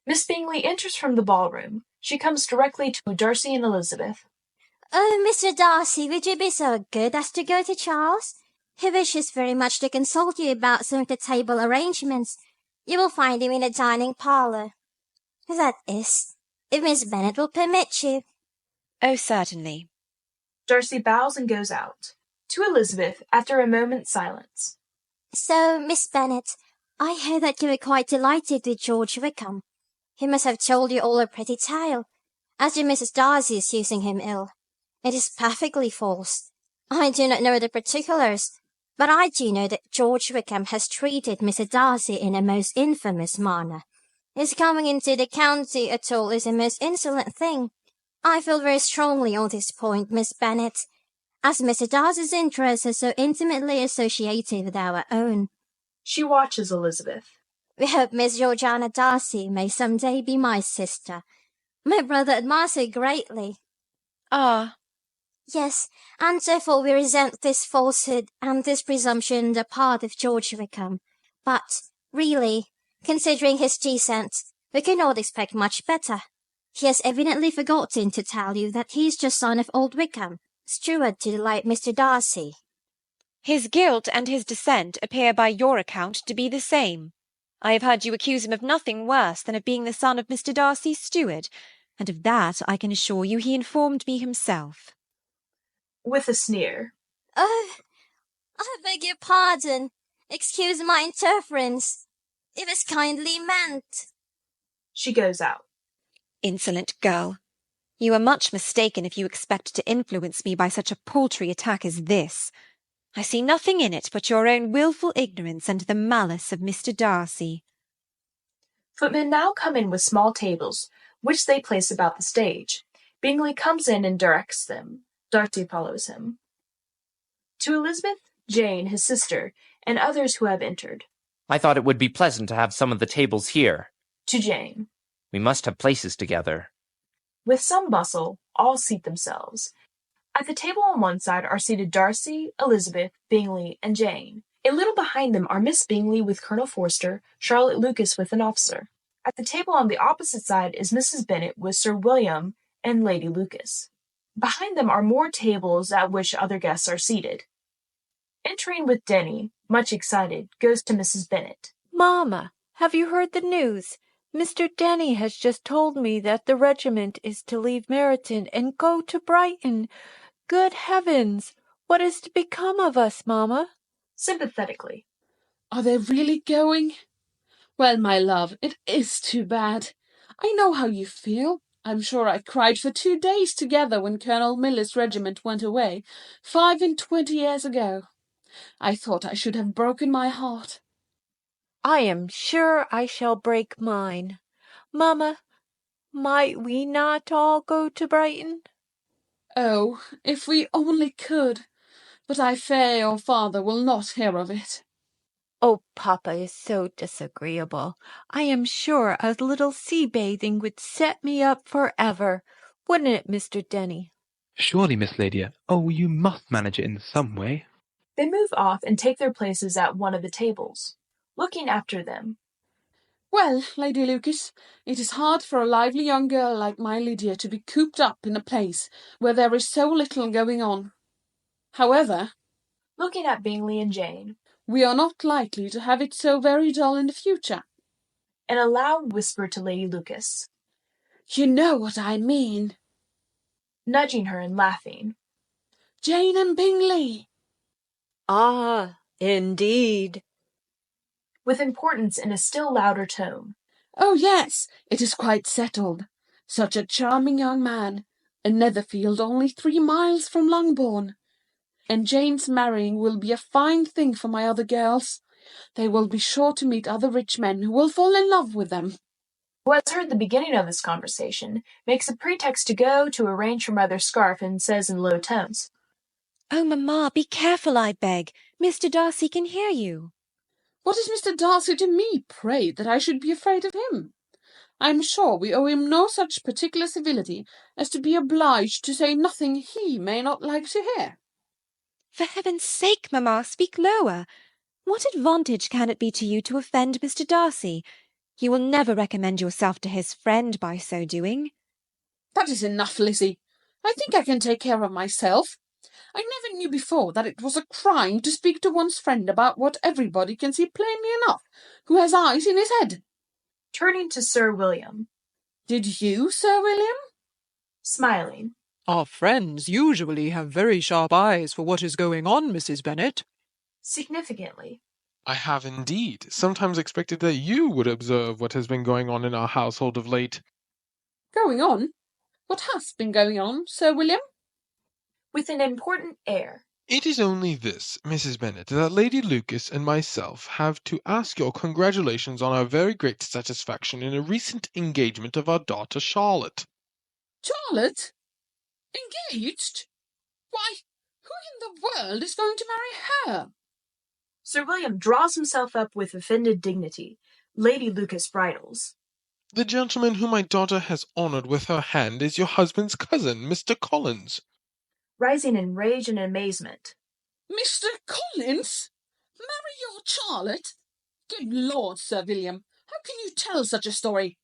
Miss Bingley enters from the ballroom. She comes directly to Darcy and Elizabeth. Oh, Mr. Darcy, would you be so good as to go to Charles? He wishes very much to consult you about some of the table arrangements. You will find him in the dining parlour. That is, if Miss Bennet will permit you. Oh, certainly. Darcy bows and goes out. To Elizabeth, after a moment's silence. So, Miss Bennet, I hear that you were quite delighted with George Wickham. He must have told you all a pretty tale, as to Mrs. Darcy's using him ill. It is perfectly false. I do not know the particulars, but I do know that George Wickham has treated Mr. Darcy in a most infamous manner. His coming into the county at all is a most insolent thing. I feel very strongly on this point, Miss Bennet, as Mr. Darcy's interests are so intimately associated with our own. She watches Elizabeth. We hope Miss Georgiana Darcy may some day be my sister. My brother admires her greatly. Ah. Yes, and therefore we resent this falsehood and this presumption on the part of George Wickham. But, really, considering his descent, we cannot expect much better. He has evidently forgotten to tell you that he is just son of old Wickham, steward to the late Mr. Darcy. His guilt and his descent appear by your account to be the same. I have heard you accuse him of nothing worse than of being the son of Mr. Darcy's steward, and of that I can assure you he informed me himself. With a sneer. Oh, I beg your pardon. Excuse my interference. It was kindly meant. She goes out. Insolent girl. You are much mistaken if you expect to influence me by such a paltry attack as this. I see nothing in it but your own wilful ignorance and the malice of Mr. Darcy. Footmen now come in with small tables, which they place about the stage. Bingley comes in and directs them. Darcy follows him. To Elizabeth, Jane, his sister, and others who have entered. I thought it would be pleasant to have some of the tables here. To Jane. We must have places together. With some bustle, all seat themselves. At the table on one side are seated Darcy, Elizabeth, Bingley, and Jane. A little behind them are Miss Bingley with Colonel Forster, Charlotte Lucas with an officer. At the table on the opposite side is Mrs. Bennet with Sir William and Lady Lucas. Behind them are more tables at which other guests are seated. Entering with Denny, much excited, goes to Mrs. Bennet. Mamma, have you heard the news? Mr. Denny has just told me that the regiment is to leave Meryton and go to Brighton. Good heavens! What is to become of us, Mamma? Sympathetically. Are they really going? Well, my love, it is too bad. I know how you feel. I'm sure I cried for 2 days together when Colonel Miller's regiment went away, 25 years ago. I thought I should have broken my heart. I am sure I shall break mine. Mamma, might we not all go to Brighton? Oh, if we only could. But I fear your father will not hear of it. Oh, Papa is so disagreeable. I am sure a little sea-bathing would set me up forever. Wouldn't it, Mr. Denny? Surely, Miss Lydia. Oh, you must manage it in some way. They move off and take their places at one of the tables. Looking after them. Well, Lady Lucas, it is hard for a lively young girl like my Lydia to be cooped up in a place where there is so little going on. However, looking at Bingley and Jane, we are not likely to have it so very dull in the future. In a loud whisper to Lady Lucas. You know what I mean. Nudging her and laughing. Jane and Bingley. Ah, indeed. With importance in a still louder tone. Oh, yes, it is quite settled. Such a charming young man, and Netherfield only 3 miles from Longbourn. And Jane's marrying will be a fine thing for my other girls. They will be sure to meet other rich men who will fall in love with them. Who has heard the beginning of this conversation, makes a pretext to go to arrange her mother's scarf and says in low tones, "Oh, Mamma, be careful, I beg. Mr. Darcy can hear you." What is Mr. Darcy to me, pray, that I should be afraid of him? I am sure we owe him no such particular civility as to be obliged to say nothing he may not like to hear. For heaven's sake, Mamma, speak lower. What advantage can it be to you to offend Mr. Darcy? You will never recommend yourself to his friend by so doing. That is enough, Lizzie. I think I can take care of myself. I never knew before that it was a crime to speak to one's friend about what everybody can see plainly enough, who has eyes in his head. Turning to Sir William. Did you, Sir William? Smiling. Our friends usually have very sharp eyes for what is going on, Mrs. Bennet. Significantly. I have indeed sometimes expected that you would observe what has been going on in our household of late. Going on? What has been going on, Sir William? With an important air. It is only this, Mrs. Bennet, that Lady Lucas and myself have to ask your congratulations on our very great satisfaction in a recent engagement of our daughter Charlotte. Charlotte? Engaged? Why, who in the world is going to marry her? Sir William draws himself up with offended dignity. Lady Lucas bridles. The gentleman whom my daughter has honoured with her hand is your husband's cousin, Mr. Collins. Rising in rage and amazement. Mr. Collins? Marry your Charlotte? Good Lord, Sir William, how can you tell such a story?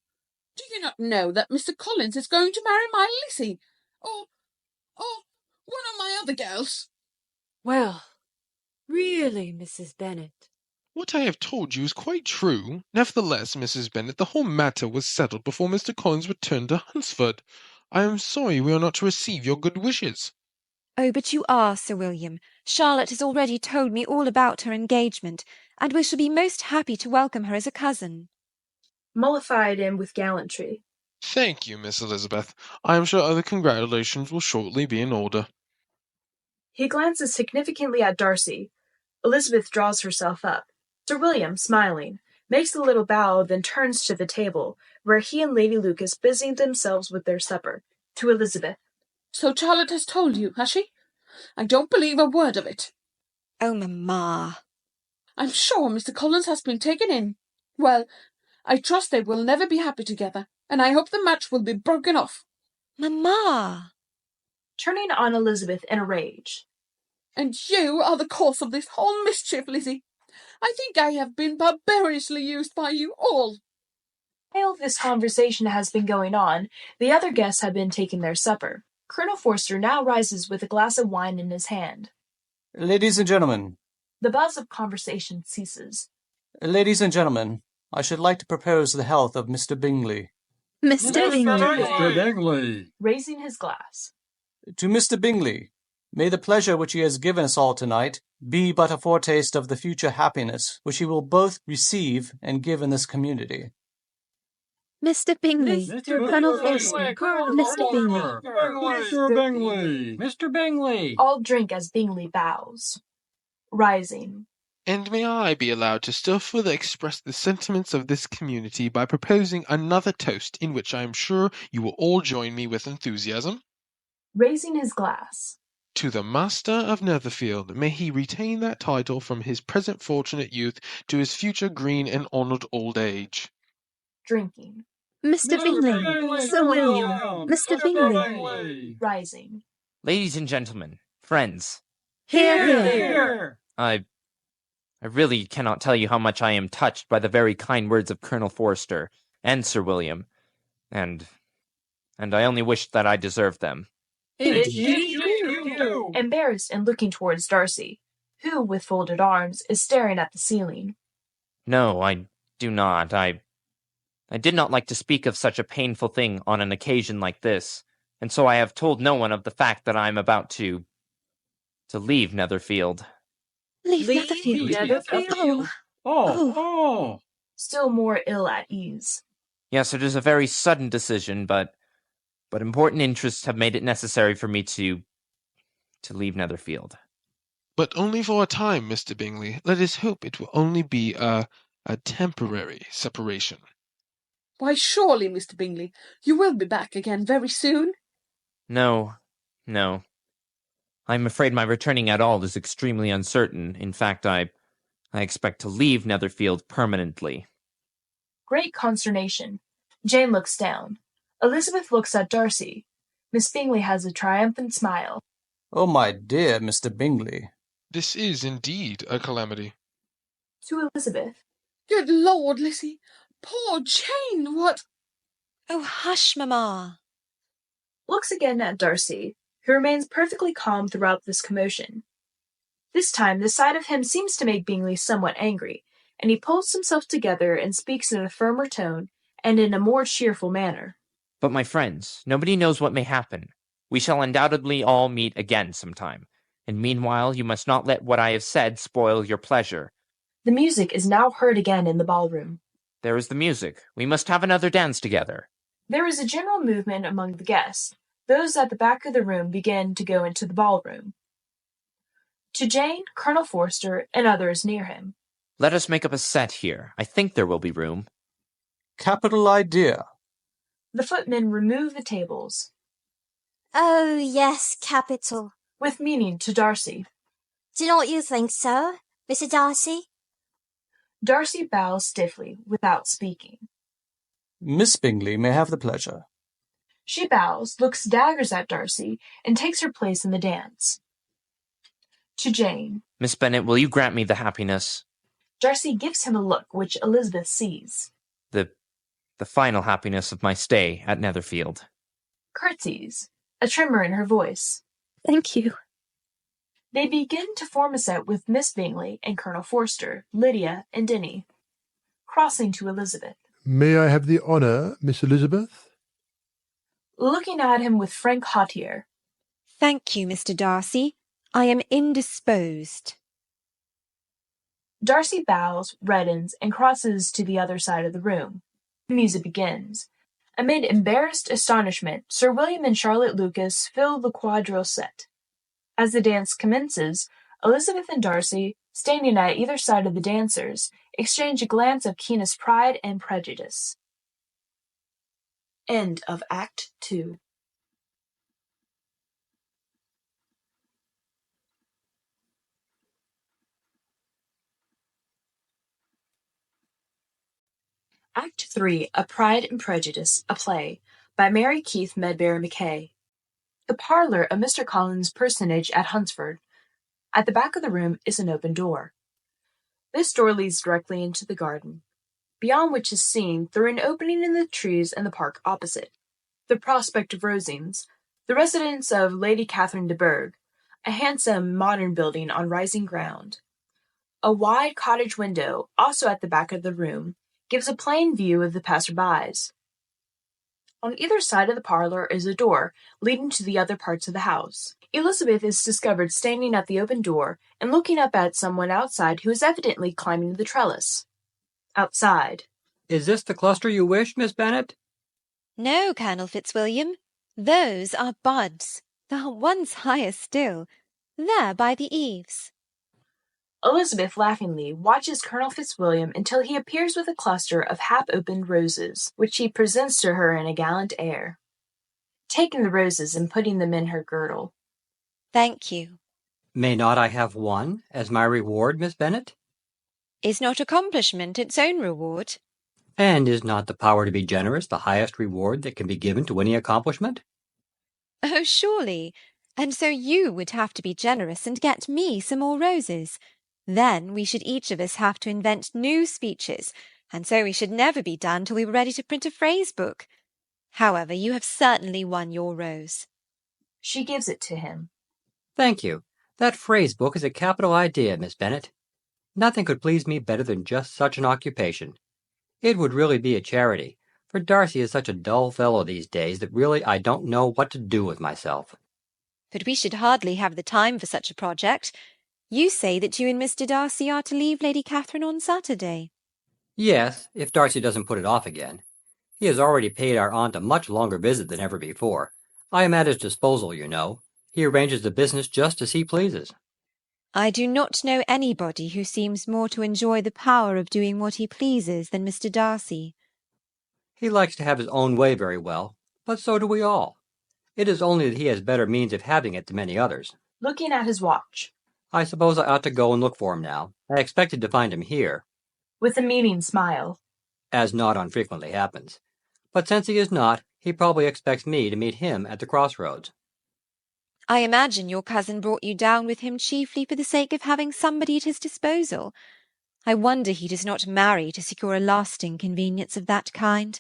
Do you not know that Mr. Collins is going to marry my Lizzie, or one of my other girls? Well, really, Mrs. Bennet. What I have told you is quite true. Nevertheless, Mrs. Bennet, the whole matter was settled before Mr. Collins returned to Hunsford. I am sorry we are not to receive your good wishes. Oh, but you are, Sir William. Charlotte has already told me all about her engagement, and we shall be most happy to welcome her as a cousin. Mollified and with gallantry. Thank you, Miss Elizabeth. I am sure other congratulations will shortly be in order. He glances significantly at Darcy. Elizabeth draws herself up. Sir William, smiling, makes a little bow, then turns to the table, where he and Lady Lucas busy themselves with their supper, to Elizabeth. So Charlotte has told you, has she? I don't believe a word of it. Oh, mamma. I'm sure Mr. Collins has been taken in. Well, I trust they will never be happy together, and I hope the match will be broken off. Mamma! Turning on Elizabeth in a rage. And you are the cause of this whole mischief, Lizzie. I think I have been barbarously used by you all. While this conversation has been going on, the other guests have been taking their supper. Colonel Forster now rises with a glass of wine in his hand. Ladies and gentlemen. The buzz of conversation ceases. Ladies and gentlemen, I should like to propose the health of Mr. Bingley. Mr. Bingley. Mr. Bingley. Raising his glass. To Mr. Bingley, may the pleasure which he has given us all tonight be but a foretaste of the future happiness which he will both receive and give in this community. Mr. Bingley, Colonel Forster, Mr. Bingley. Mr. Bingley. Mr. Bingley. All drink as Bingley bows. Rising. And may I be allowed to still further express the sentiments of this community by proposing another toast in which I am sure you will all join me with enthusiasm? Raising his glass. To the Master of Netherfield, may he retain that title from his present fortunate youth to his future green and honoured old age. Drinking. Mr. Bingley, Sir William, Mr. Bingley. Rising. Ladies and gentlemen, friends. Hear, hear. I really cannot tell you how much I am touched by the very kind words of Colonel Forster and Sir William, and I only wish that I deserved them. You. Embarrassed and looking towards Darcy, who, with folded arms, is staring at the ceiling. No, I do not. I did not like to speak of such a painful thing on an occasion like this, and so I have told no one of the fact that I am about to leave Netherfield. Leave Netherfield? Oh. Still more ill at ease. Yes, it is a very sudden decision, but important interests have made it necessary for me to leave Netherfield. But only for a time, Mr. Bingley. Let us hope it will only be a temporary separation. Why, surely, Mr. Bingley, you will be back again very soon? No. I am afraid my returning at all is extremely uncertain. In fact, I expect to leave Netherfield permanently. Great consternation. Jane looks down. Elizabeth looks at Darcy. Miss Bingley has a triumphant smile. Oh, my dear Mr. Bingley. This is indeed a calamity. To Elizabeth. Good Lord, Lizzie. Poor Jane, what? Oh, hush, mamma. Looks again at Darcy, who remains perfectly calm throughout this commotion. This time the sight of him seems to make Bingley somewhat angry, and he pulls himself together and speaks in a firmer tone and in a more cheerful manner. But my friends, nobody knows what may happen. We shall undoubtedly all meet again sometime, and meanwhile you must not let what I have said spoil your pleasure. The music is now heard again in the ballroom. There is the music. We must have another dance together. There is a general movement among the guests. Those at the back of the room begin to go into the ballroom. To Jane, Colonel Forster, and others near him. Let us make up a set here. I think there will be room. Capital idea. The footmen remove the tables. Oh, yes, capital. With meaning to Darcy. Do not you think so, Mr. Darcy? Darcy bows stiffly, without speaking. Miss Bingley may have the pleasure. She bows, looks daggers at Darcy, and takes her place in the dance. To Jane. Miss Bennet, will you grant me the happiness? Darcy gives him a look which Elizabeth sees. The final happiness of my stay at Netherfield. Curtsies, a tremor in her voice. Thank you. They begin to form a set with Miss Bingley and Colonel Forster, Lydia, and Denny. Crossing to Elizabeth. May I have the honour, Miss Elizabeth? Looking at him with frank hauteur. Thank you, Mr. Darcy. I am indisposed. Darcy bows, reddens, and crosses to the other side of the room. The music begins. Amid embarrassed astonishment, Sir William and Charlotte Lucas fill the quadrille set. As the dance commences, Elizabeth and Darcy, standing at either side of the dancers, exchange a glance of keenest pride and prejudice. End of Act 2. Act 3, A Pride and Prejudice, a play, by Mary Keith Medbery Macakaye. The parlour of Mr. Collins' personage at Hunsford. At the back of the room is an open door. This door leads directly into the garden, beyond which is seen, through an opening in the trees and the park opposite, the prospect of Rosings, the residence of Lady Catherine de Bourgh, a handsome modern building on rising ground. A wide cottage window, also at the back of the room, gives a plain view of the passer-bys. On either side of the parlour is a door leading to the other parts of the house. Elizabeth is discovered standing at the open door and looking up at someone outside who is evidently climbing the trellis. Outside. Is this the cluster you wished, Miss Bennet? No, Colonel Fitzwilliam. Those are buds. There are ones higher still. There by the eaves. Elizabeth laughingly watches Colonel Fitzwilliam until he appears with a cluster of half-opened roses, which he presents to her in a gallant air, taking the roses and putting them in her girdle. Thank you. May not I have one as my reward, Miss Bennet? Is not accomplishment its own reward? And is not the power to be generous the highest reward that can be given to any accomplishment? Oh, surely. And so you would have to be generous and get me some more roses. Then we should each of us have to invent new speeches, and so we should never be done till we were ready to print a phrase book. However, you have certainly won your rose. She gives it to him. Thank you. That phrase book is a capital idea, Miss Bennet. Nothing could please me better than just such an occupation. It would really be a charity, for Darcy is such a dull fellow these days that really I don't know what to do with myself. But we should hardly have the time for such a project. You say that you and Mr. Darcy are to leave Lady Catherine on Saturday. Yes, if Darcy doesn't put it off again. He has already paid our aunt a much longer visit than ever before. I am at his disposal, you know. He arranges the business just as he pleases. I do not know anybody who seems more to enjoy the power of doing what he pleases than Mr. Darcy. He likes to have his own way very well, but so do we all. It is only that he has better means of having it than many others. Looking at his watch. I suppose I ought to go and look for him now. I expected to find him here. With a meaning smile. As not unfrequently happens. But since he is not, he probably expects me to meet him at the crossroads. I imagine your cousin brought you down with him chiefly for the sake of having somebody at his disposal. I wonder he does not marry to secure a lasting convenience of that kind.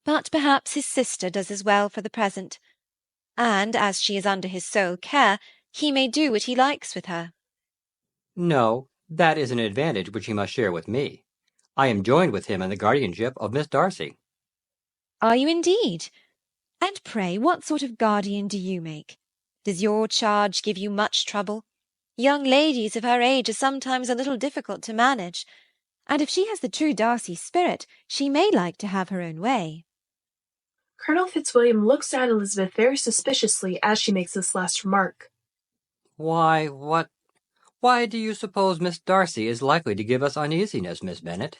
But perhaps his sister does as well for the present, and as she is under his sole care, he may do what he likes with her. No, that is an advantage which he must share with me. I am joined with him in the guardianship of Miss Darcy. Are you indeed? And pray, what sort of guardian do you make? Does your charge give you much trouble? Young ladies of her age are sometimes a little difficult to manage, and if she has the true Darcy spirit, she may like to have her own way. Colonel Fitzwilliam looks at Elizabeth very suspiciously as she makes this last remark. Why do you suppose Miss Darcy is likely to give us uneasiness, Miss Bennet?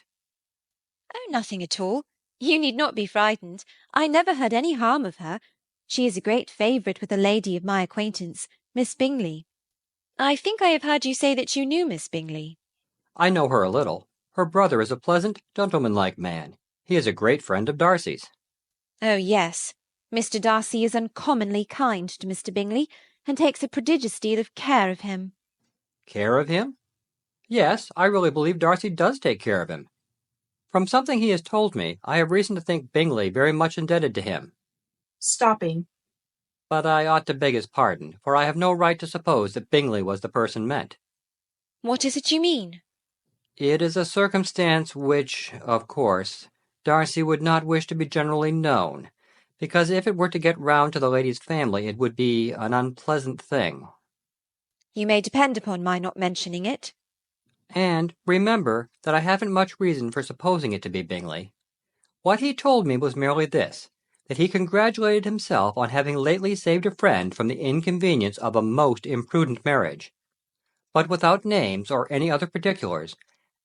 Oh, nothing at all. You need not be frightened. I never heard any harm of her. She is a great favourite with a lady of my acquaintance, Miss Bingley. I think I have heard you say that you knew Miss Bingley. I know her a little. Her brother is a pleasant, gentlemanlike man. He is a great friend of Darcy's. Oh, yes. Mr. Darcy is uncommonly kind to Mr. Bingley, and takes a prodigious deal of care of him. Care of him? Yes, I really believe Darcy does take care of him. From something he has told me, I have reason to think Bingley very much indebted to him. Stopping. But I ought to beg his pardon, for I have no right to suppose that Bingley was the person meant. What is it you mean? It is a circumstance which, of course, Darcy would not wish to be generally known, because if it were to get round to the lady's family it would be an unpleasant thing. You may depend upon my not mentioning it. And remember that I haven't much reason for supposing it to be Bingley. What he told me was merely this, that he congratulated himself on having lately saved a friend from the inconvenience of a most imprudent marriage, but without names or any other particulars,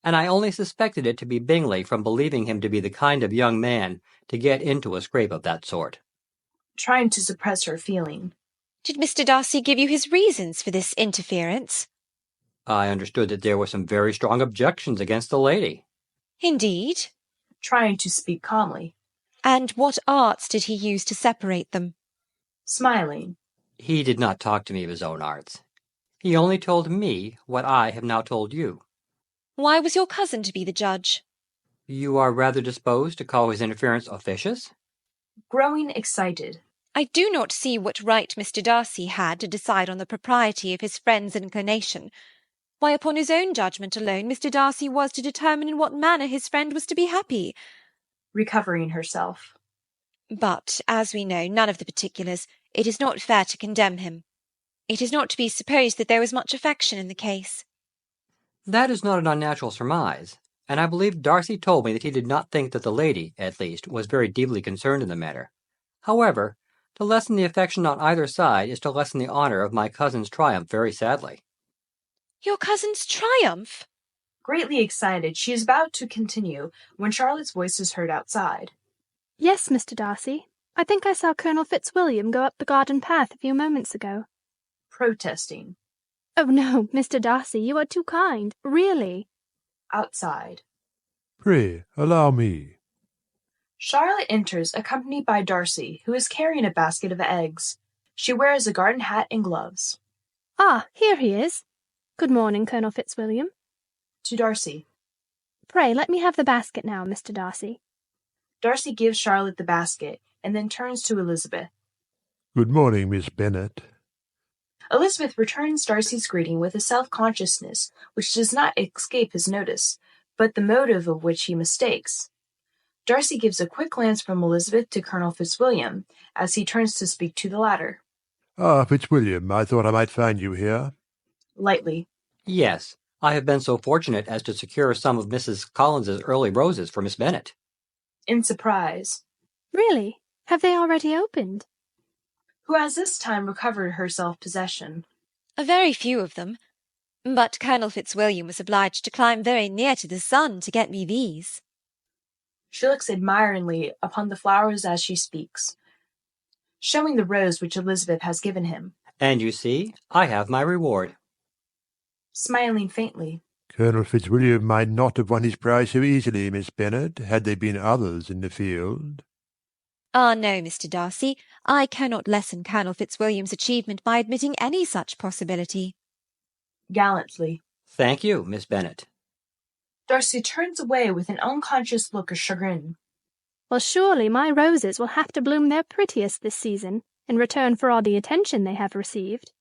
and I only suspected it to be Bingley from believing him to be the kind of young man to get into a scrape of that sort. Trying to suppress her feeling. Did Mr. Darcy give you his reasons for this interference? I understood that there were some very strong objections against the lady. Indeed. Trying to speak calmly. And what arts did he use to separate them? Smiling. He did not talk to me of his own arts. He only told me what I have now told you. Why was your cousin to be the judge? You are rather disposed to call his interference officious? Growing excited. I do not see what right Mr. Darcy had to decide on the propriety of his friend's inclination. Why, upon his own judgment alone, Mr. Darcy was to determine in what manner his friend was to be happy. Recovering herself. But, as we know none of the particulars, it is not fair to condemn him. It is not to be supposed that there was much affection in the case. That is not an unnatural surmise, and I believe Darcy told me that he did not think that the lady, at least, was very deeply concerned in the matter. However, to lessen the affection on either side is to lessen the honour of my cousin's triumph very sadly. Your cousin's triumph? Greatly excited, she is about to continue when Charlotte's voice is heard outside. Yes, Mr. Darcy. I think I saw Colonel Fitzwilliam go up the garden path a few moments ago. Protesting. Oh, no, Mr. Darcy, you are too kind, really. Outside. Pray, allow me. Charlotte enters, accompanied by Darcy, who is carrying a basket of eggs. She wears a garden hat and gloves. Ah, here he is. Good morning, Colonel Fitzwilliam. To Darcy. Pray, let me have the basket now, Mr. Darcy. Darcy gives Charlotte the basket, and then turns to Elizabeth. Good morning, Miss Bennet. Elizabeth returns Darcy's greeting with a self-consciousness which does not escape his notice, but the motive of which he mistakes. Darcy gives a quick glance from Elizabeth to Colonel Fitzwilliam, as he turns to speak to the latter. Ah, Fitzwilliam, I thought I might find you here. Lightly. Yes, I have been so fortunate as to secure some of Mrs. Collins's early roses for Miss Bennet. In surprise. Really? Have they already opened? Who has this time recovered her self-possession. A very few of them. But Colonel Fitzwilliam was obliged to climb very near to the sun to get me these. She looks admiringly upon the flowers as she speaks, showing the rose which Elizabeth has given him. And you see, I have my reward. Smiling faintly. Colonel Fitzwilliam might not have won his prize so easily, Miss Bennet, had there been others in the field. Ah, no, Mr. Darcy, I cannot lessen Colonel Fitzwilliam's achievement by admitting any such possibility. Gallantly. Thank you, Miss Bennet. Darcy turns away with an unconscious look of chagrin. Well, surely my roses will have to bloom their prettiest this season, in return for all the attention they have received.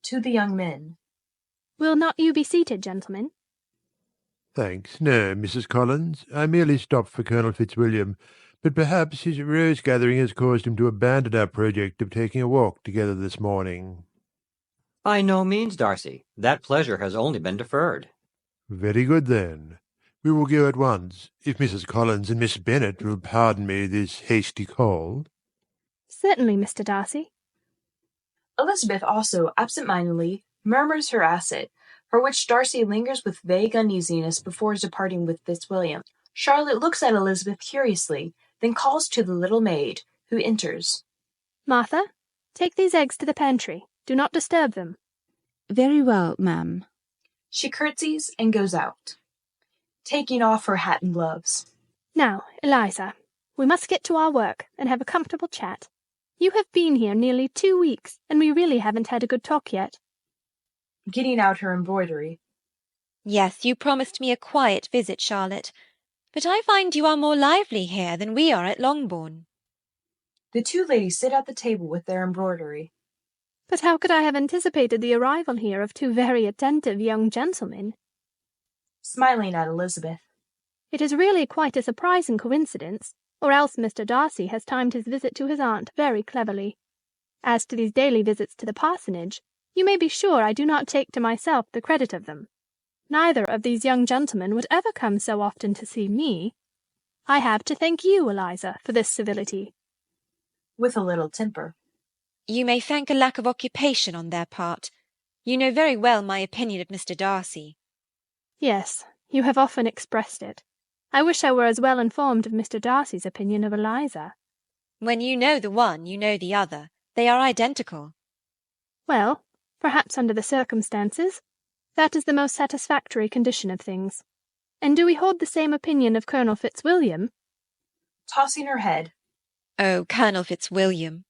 To the young men. Will not you be seated, gentlemen? Thanks, no, Mrs. Collins. I merely stopped for Colonel Fitzwilliam, but perhaps his rose-gathering has caused him to abandon our project of taking a walk together this morning. By no means, Darcy. That pleasure has only been deferred. Very good, then. We will go at once, if Mrs. Collins and Miss Bennet will pardon me this hasty call. Certainly, Mr. Darcy. Elizabeth also, absent-mindedly, murmurs her assent, for which Darcy lingers with vague uneasiness before departing with Fitzwilliam. Charlotte looks at Elizabeth curiously, then calls to the little maid, who enters. Martha, take these eggs to the pantry. Do not disturb them. Very well, ma'am. She curtsies and goes out, taking off her hat and gloves. Now, Eliza, we must get to our work and have a comfortable chat. You have been here nearly 2 weeks, and we really haven't had a good talk yet. Getting out her embroidery. Yes, you promised me a quiet visit, Charlotte, but I find you are more lively here than we are at Longbourn. The two ladies sit at the table with their embroidery. But how could I have anticipated the arrival here of 2 very attentive young gentlemen? Smiling at Elizabeth. It is really quite a surprising coincidence, or else Mr. Darcy has timed his visit to his aunt very cleverly. As to these daily visits to the parsonage, you may be sure I do not take to myself the credit of them. Neither of these young gentlemen would ever come so often to see me. I have to thank you, Eliza, for this civility. With a little temper. You may thank a lack of occupation on their part. You know very well my opinion of Mr. Darcy. Yes, You have often expressed it. I wish I were as well informed of Mr. Darcy's opinion of Eliza. When you know the one, you know the other. They are identical. Well, perhaps under the circumstances, that is the most satisfactory condition of things. And do we hold the same opinion of Colonel Fitzwilliam? Tossing her head. Oh, Colonel Fitzwilliam.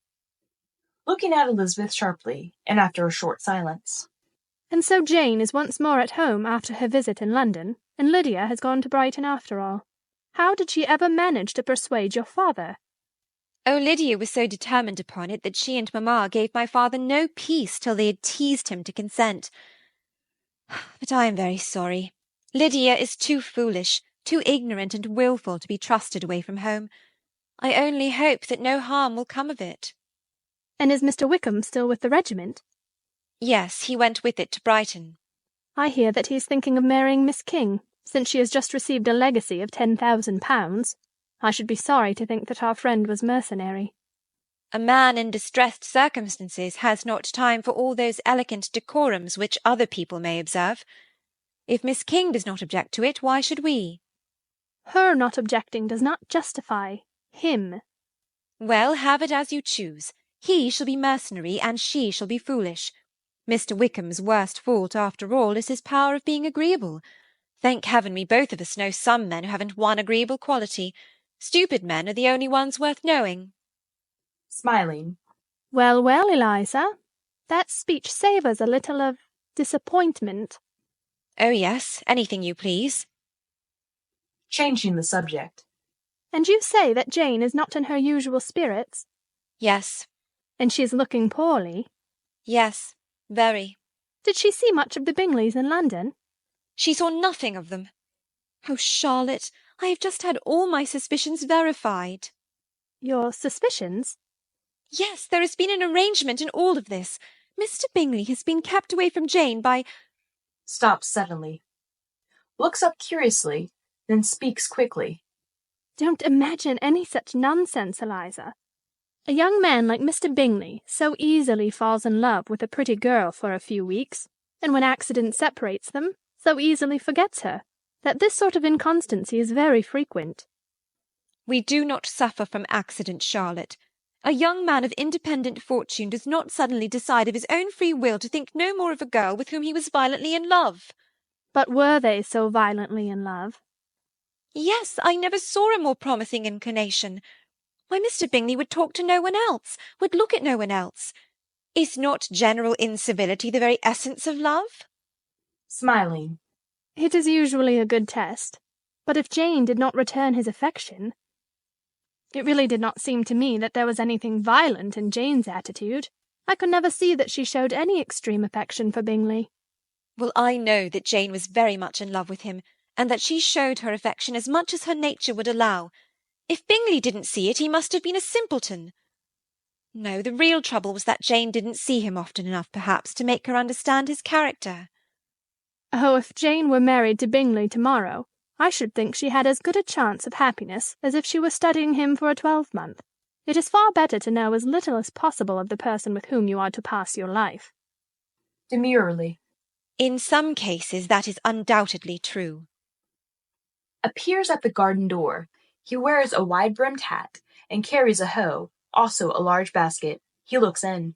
Looking at Elizabeth sharply, and after a short silence. And so Jane is once more at home after her visit in London, and Lydia has gone to Brighton after all. How did she ever manage to persuade your father? Oh, Lydia was so determined upon it that she and mamma gave my father no peace till they had teased him to consent. But I am very sorry. Lydia is too foolish, too ignorant and wilful to be trusted away from home. I only hope that no harm will come of it. And is Mr. Wickham still with the regiment? Yes, he went with it to Brighton. I hear that he is thinking of marrying Miss King, since she has just received a legacy of £10,000. I should be sorry to think that our friend was mercenary. A man in distressed circumstances has not time for all those elegant decorums which other people may observe. If Miss King does not object to it, why should we? Her not objecting does not justify him. Well, have it as you choose. He shall be mercenary, and she shall be foolish. Mr. Wickham's worst fault, after all, is his power of being agreeable. Thank heaven we both of us know some men who haven't one agreeable quality. Stupid men are the only ones worth knowing. Smiling. Well, well, Eliza, that speech savours a little of disappointment. Oh, yes, anything you please. Changing the subject. And you say that Jane is not in her usual spirits? Yes. And she is looking poorly? Yes, very. Did she see much of the Bingleys in London? She saw nothing of them. Oh, Charlotte, I have just had all my suspicions verified. Your suspicions? Yes, there has been an arrangement in all of this. Mr. Bingley has been kept away from Jane by— Stops suddenly. Looks up curiously, then speaks quickly. Don't imagine any such nonsense, Eliza. A young man like Mr. Bingley so easily falls in love with a pretty girl for a few weeks, and when accident separates them, so easily forgets her, that this sort of inconstancy is very frequent. We do not suffer from accident, Charlotte. A young man of independent fortune does not suddenly decide of his own free will to think no more of a girl with whom he was violently in love. But were they so violently in love? Yes, I never saw a more promising inclination. Why, Mr. Bingley would talk to no one else, would look at no one else. Is not general incivility the very essence of love? Smiling. It is usually a good test. But if Jane did not return his affection— It really did not seem to me that there was anything violent in Jane's attitude. I could never see that she showed any extreme affection for Bingley. Well, I know that Jane was very much in love with him, and that she showed her affection as much as her nature would allow. If Bingley didn't see it, he must have been a simpleton. No, the real trouble was that Jane didn't see him often enough, perhaps, to make her understand his character. Oh, if Jane were married to Bingley tomorrow, I should think she had as good a chance of happiness as if she were studying him for a 12-month. It is far better to know as little as possible of the person with whom you are to pass your life. Demurely. In some cases that is undoubtedly true. Appears at the garden door. He wears a wide-brimmed hat and carries a hoe, also a large basket. He looks in.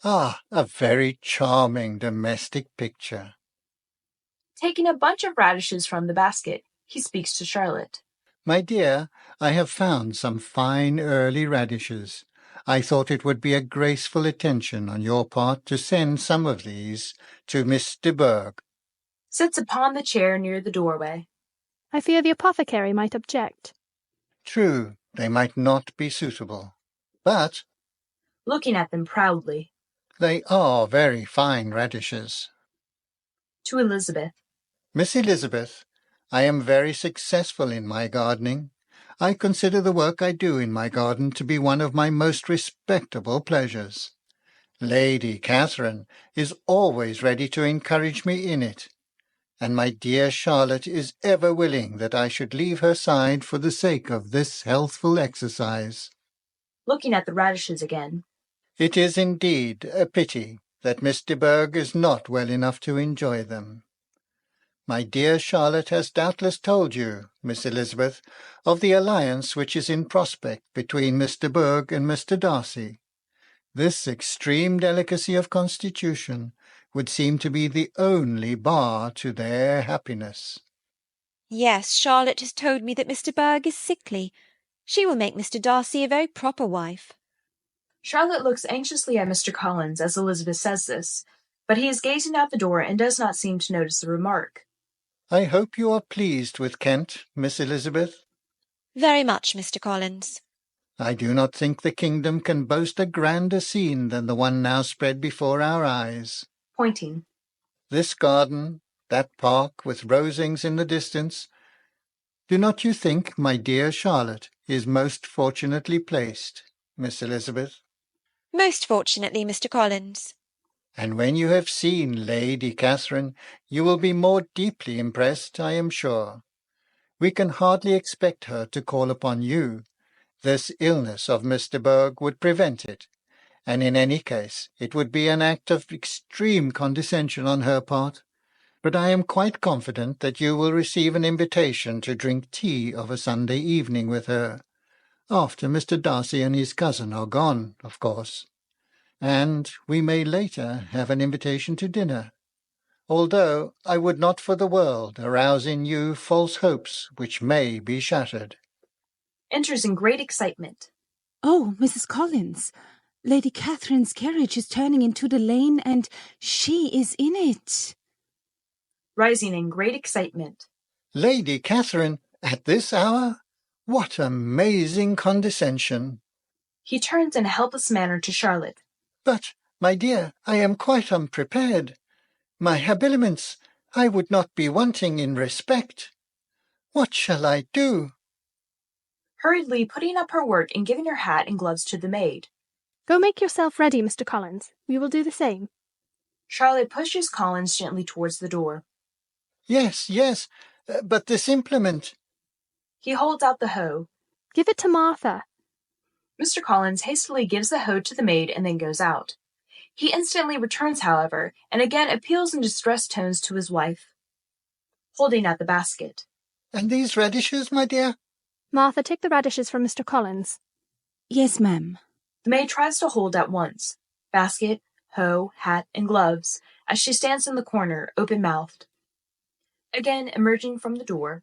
Ah, a very charming domestic picture. Taking a bunch of radishes from the basket, he speaks to Charlotte. My dear, I have found some fine early radishes. I thought it would be a graceful attention on your part to send some of these to Miss de Bourgh. Sits upon the chair near the doorway. I fear the apothecary might object. True, they might not be suitable. But— Looking at them proudly. They are very fine radishes. To Elizabeth. Miss Elizabeth, I am very successful in my gardening. I consider the work I do in my garden to be one of my most respectable pleasures. Lady Catherine is always ready to encourage me in it, and my dear Charlotte is ever willing that I should leave her side for the sake of this healthful exercise. Looking at the radishes again. It is indeed a pity that Miss de Bourgh is not well enough to enjoy them. My dear Charlotte has doubtless told you, Miss Elizabeth, of the alliance which is in prospect between Mr. Berg and Mr. Darcy. This extreme delicacy of constitution would seem to be the only bar to their happiness. Yes, Charlotte has told me that Mr. Berg is sickly. She will make Mr. Darcy a very proper wife. Charlotte looks anxiously at Mr. Collins as Elizabeth says this, but he is gazing out the door and does not seem to notice the remark. I hope you are pleased with Kent, Miss Elizabeth. Very much, Mr. Collins. I do not think the kingdom can boast a grander scene than the one now spread before our eyes. Pointing. This garden, that park with rosings in the distance. Do not you think my dear Charlotte is most fortunately placed, Miss Elizabeth? Most fortunately, Mr. Collins. And when you have seen Lady Catherine, you will be more deeply impressed, I am sure. We can hardly expect her to call upon you. This illness of Mr. Berg would prevent it, and in any case it would be an act of extreme condescension on her part. But I am quite confident that you will receive an invitation to drink tea of a Sunday evening with her, after Mr. Darcy and his cousin are gone, of course. And we may later have an invitation to dinner, although I would not for the world arouse in you false hopes which may be shattered. Enters in great excitement. Oh, Mrs. Collins, Lady Catherine's carriage is turning into the lane, and she is in it. Rising in great excitement. Lady Catherine, at this hour? What amazing condescension! He turns in a helpless manner to Charlotte. But, my dear, I am quite unprepared. My habiliments, I would not be wanting in respect. What shall I do? Hurriedly putting up her work and giving her hat and gloves to the maid. Go make yourself ready, Mr. Collins. We will do the same. Charlotte pushes Collins gently towards the door. Yes, yes, but this implement. He holds out the hoe. Give it to Martha. Mr. Collins hastily gives the hoe to the maid and then goes out. He instantly returns, however, and again appeals in distressed tones to his wife, holding out the basket. And these radishes, my dear? Martha, take the radishes from Mr. Collins. Yes, ma'am. The maid tries to hold at once basket, hoe, hat, and gloves, as she stands in the corner, open-mouthed. Again emerging from the door.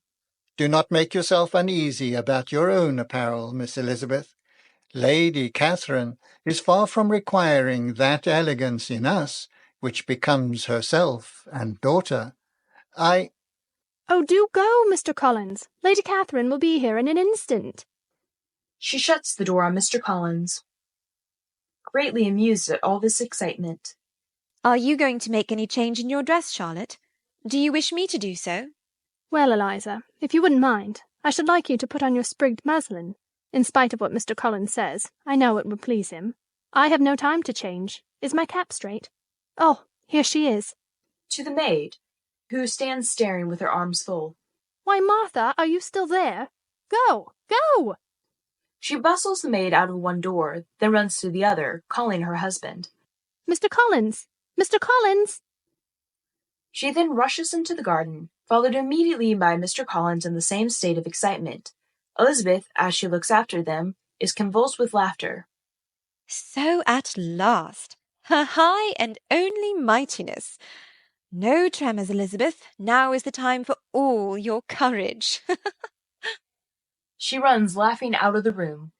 Do not make yourself uneasy about your own apparel, Miss Elizabeth. Lady Catherine is far from requiring that elegance in us which becomes herself and daughter. Oh, do go, Mr. Collins. Lady Catherine will be here in an instant. She shuts the door on Mr. Collins, greatly amused at all this excitement. Are you going to make any change in your dress, Charlotte? Do you wish me to do so? Well, Eliza, if you wouldn't mind, I should like you to put on your sprigged muslin. In spite of what Mr. Collins says, I know it would please him. I have no time to change. Is my cap straight? Oh, here she is. To the maid, who stands staring with her arms full. Why, Martha, are you still there? Go! Go! She bustles the maid out of one door, then runs to the other, calling her husband. Mr. Collins! Mr. Collins! She then rushes into the garden, followed immediately by Mr. Collins in the same state of excitement. Elizabeth, as she looks after them, is convulsed with laughter. So at last, her high and only mightiness. No tremors, Elizabeth. Now is the time for all your courage. She runs laughing out of the room.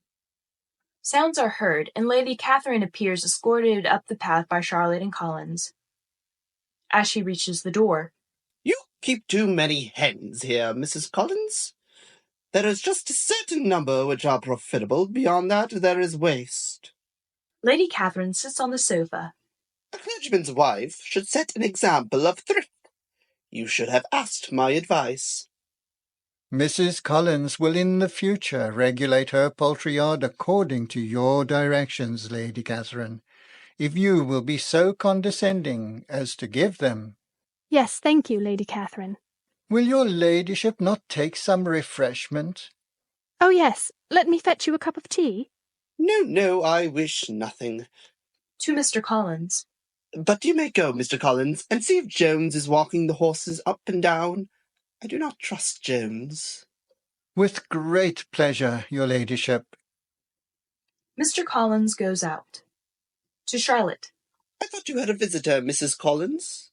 Sounds are heard, and Lady Catherine appears escorted up the path by Charlotte and Collins. As she reaches the door. You keep too many hens here, Mrs. Collins. There is just a certain number which are profitable. Beyond that, there is waste. Lady Catherine sits on the sofa. A clergyman's wife should set an example of thrift. You should have asked my advice. Mrs. Collins will in the future regulate her poultry yard according to your directions, Lady Catherine, if you will be so condescending as to give them. Yes, thank you, Lady Catherine. Will your ladyship not take some refreshment? Oh, yes. Let me fetch you a cup of tea. No, I wish nothing. To Mr. Collins. But you may go, Mr. Collins, and see if Jones is walking the horses up and down. I do not trust Jones. With great pleasure, your ladyship. Mr. Collins goes out. To Charlotte. I thought you had a visitor, Mrs. Collins.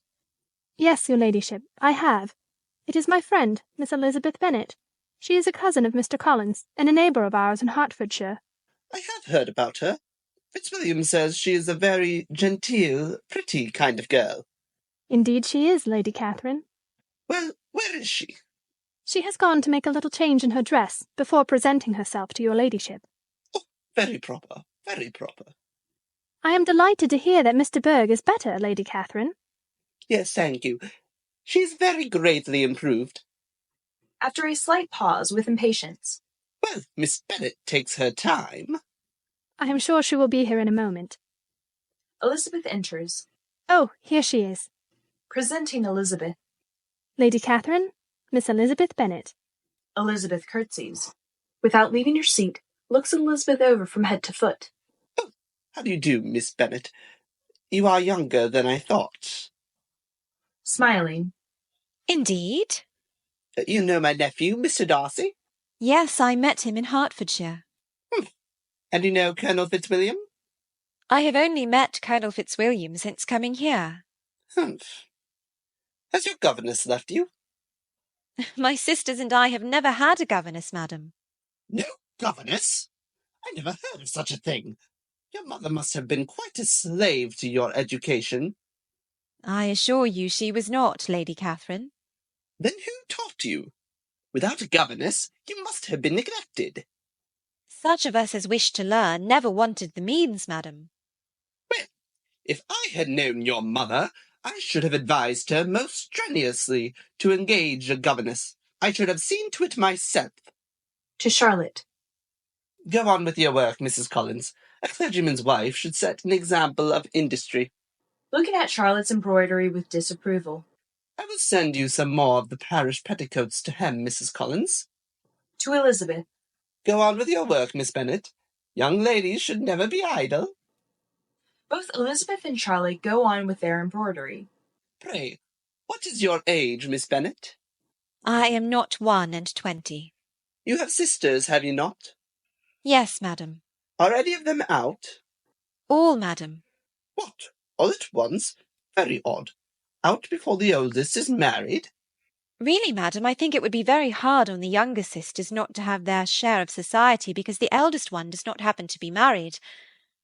Yes, your ladyship, I have. It is my friend, Miss Elizabeth Bennet. She is a cousin of Mr. Collins, and a neighbour of ours in Hertfordshire. I have heard about her. Fitzwilliam says she is a very genteel, pretty kind of girl. Indeed she is, Lady Catherine. Well, where is she? She has gone to make a little change in her dress before presenting herself to your ladyship. Oh, very proper, very proper. I am delighted to hear that Mr. Berg is better, Lady Catherine. Yes, thank you. She is very greatly improved. After a slight pause with impatience. Well, Miss Bennet takes her time. I am sure she will be here in a moment. Elizabeth enters. Oh, here she is. Presenting Elizabeth. Lady Catherine, Miss Elizabeth Bennet. Elizabeth curtsies. Without leaving her seat, looks Elizabeth over from head to foot. Oh, how do you do, Miss Bennet? You are younger than I thought. Smiling. Indeed? You know my nephew, Mr. Darcy? Yes, I met him in Hertfordshire. And you know Colonel Fitzwilliam? I have only met Colonel Fitzwilliam since coming here. Humph. Has your governess left you? My sisters and I have never had a governess, madam. No governess? I never heard of such a thing. Your mother must have been quite a slave to your education. I assure you she was not, Lady Catherine. Then who taught you? Without a governess, you must have been neglected. Such of us as wished to learn never wanted the means, madam. Well, if I had known your mother, I should have advised her most strenuously to engage a governess. I should have seen to it myself. To Charlotte. Go on with your work, Mrs. Collins. A clergyman's wife should set an example of industry. Looking at Charlotte's embroidery with disapproval. I will send you some more of the parish petticoats to hem, Mrs. Collins. To Elizabeth. Go on with your work, Miss Bennet. Young ladies should never be idle. Both Elizabeth and Charlotte go on with their embroidery. Pray, what is your age, Miss Bennet? I am not 21. You have sisters, have you not? Yes, madam. Are any of them out? All, madam. What? All at once? Very odd. Out before the oldest is married? Really, madam, I think it would be very hard on the younger sisters not to have their share of society because the eldest one does not happen to be married.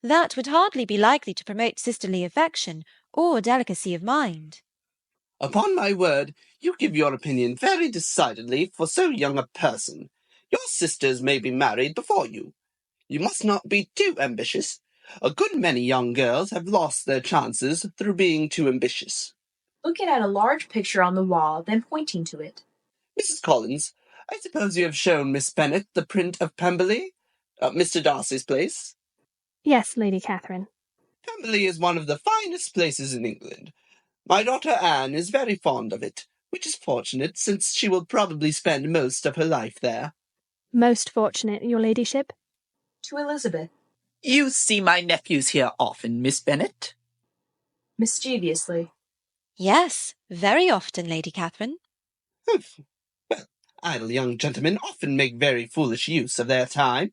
That would hardly be likely to promote sisterly affection or delicacy of mind. Upon my word, you give your opinion very decidedly for so young a person. Your sisters may be married before you. You must not be too ambitious. A good many young girls have lost their chances through being too ambitious. Looking at a large picture on the wall, then pointing to it. Mrs. Collins, I suppose you have shown Miss Bennet the print of Pemberley, Mr. Darcy's place? Yes, Lady Catherine. Pemberley is one of the finest places in England. My daughter Anne is very fond of it, which is fortunate, since she will probably spend most of her life there. Most fortunate, your ladyship. To Elizabeth. You see my nephews here often, Miss Bennet? Mischievously. Yes, very often, Lady Catherine. Humph. Well, idle young gentlemen often make very foolish use of their time.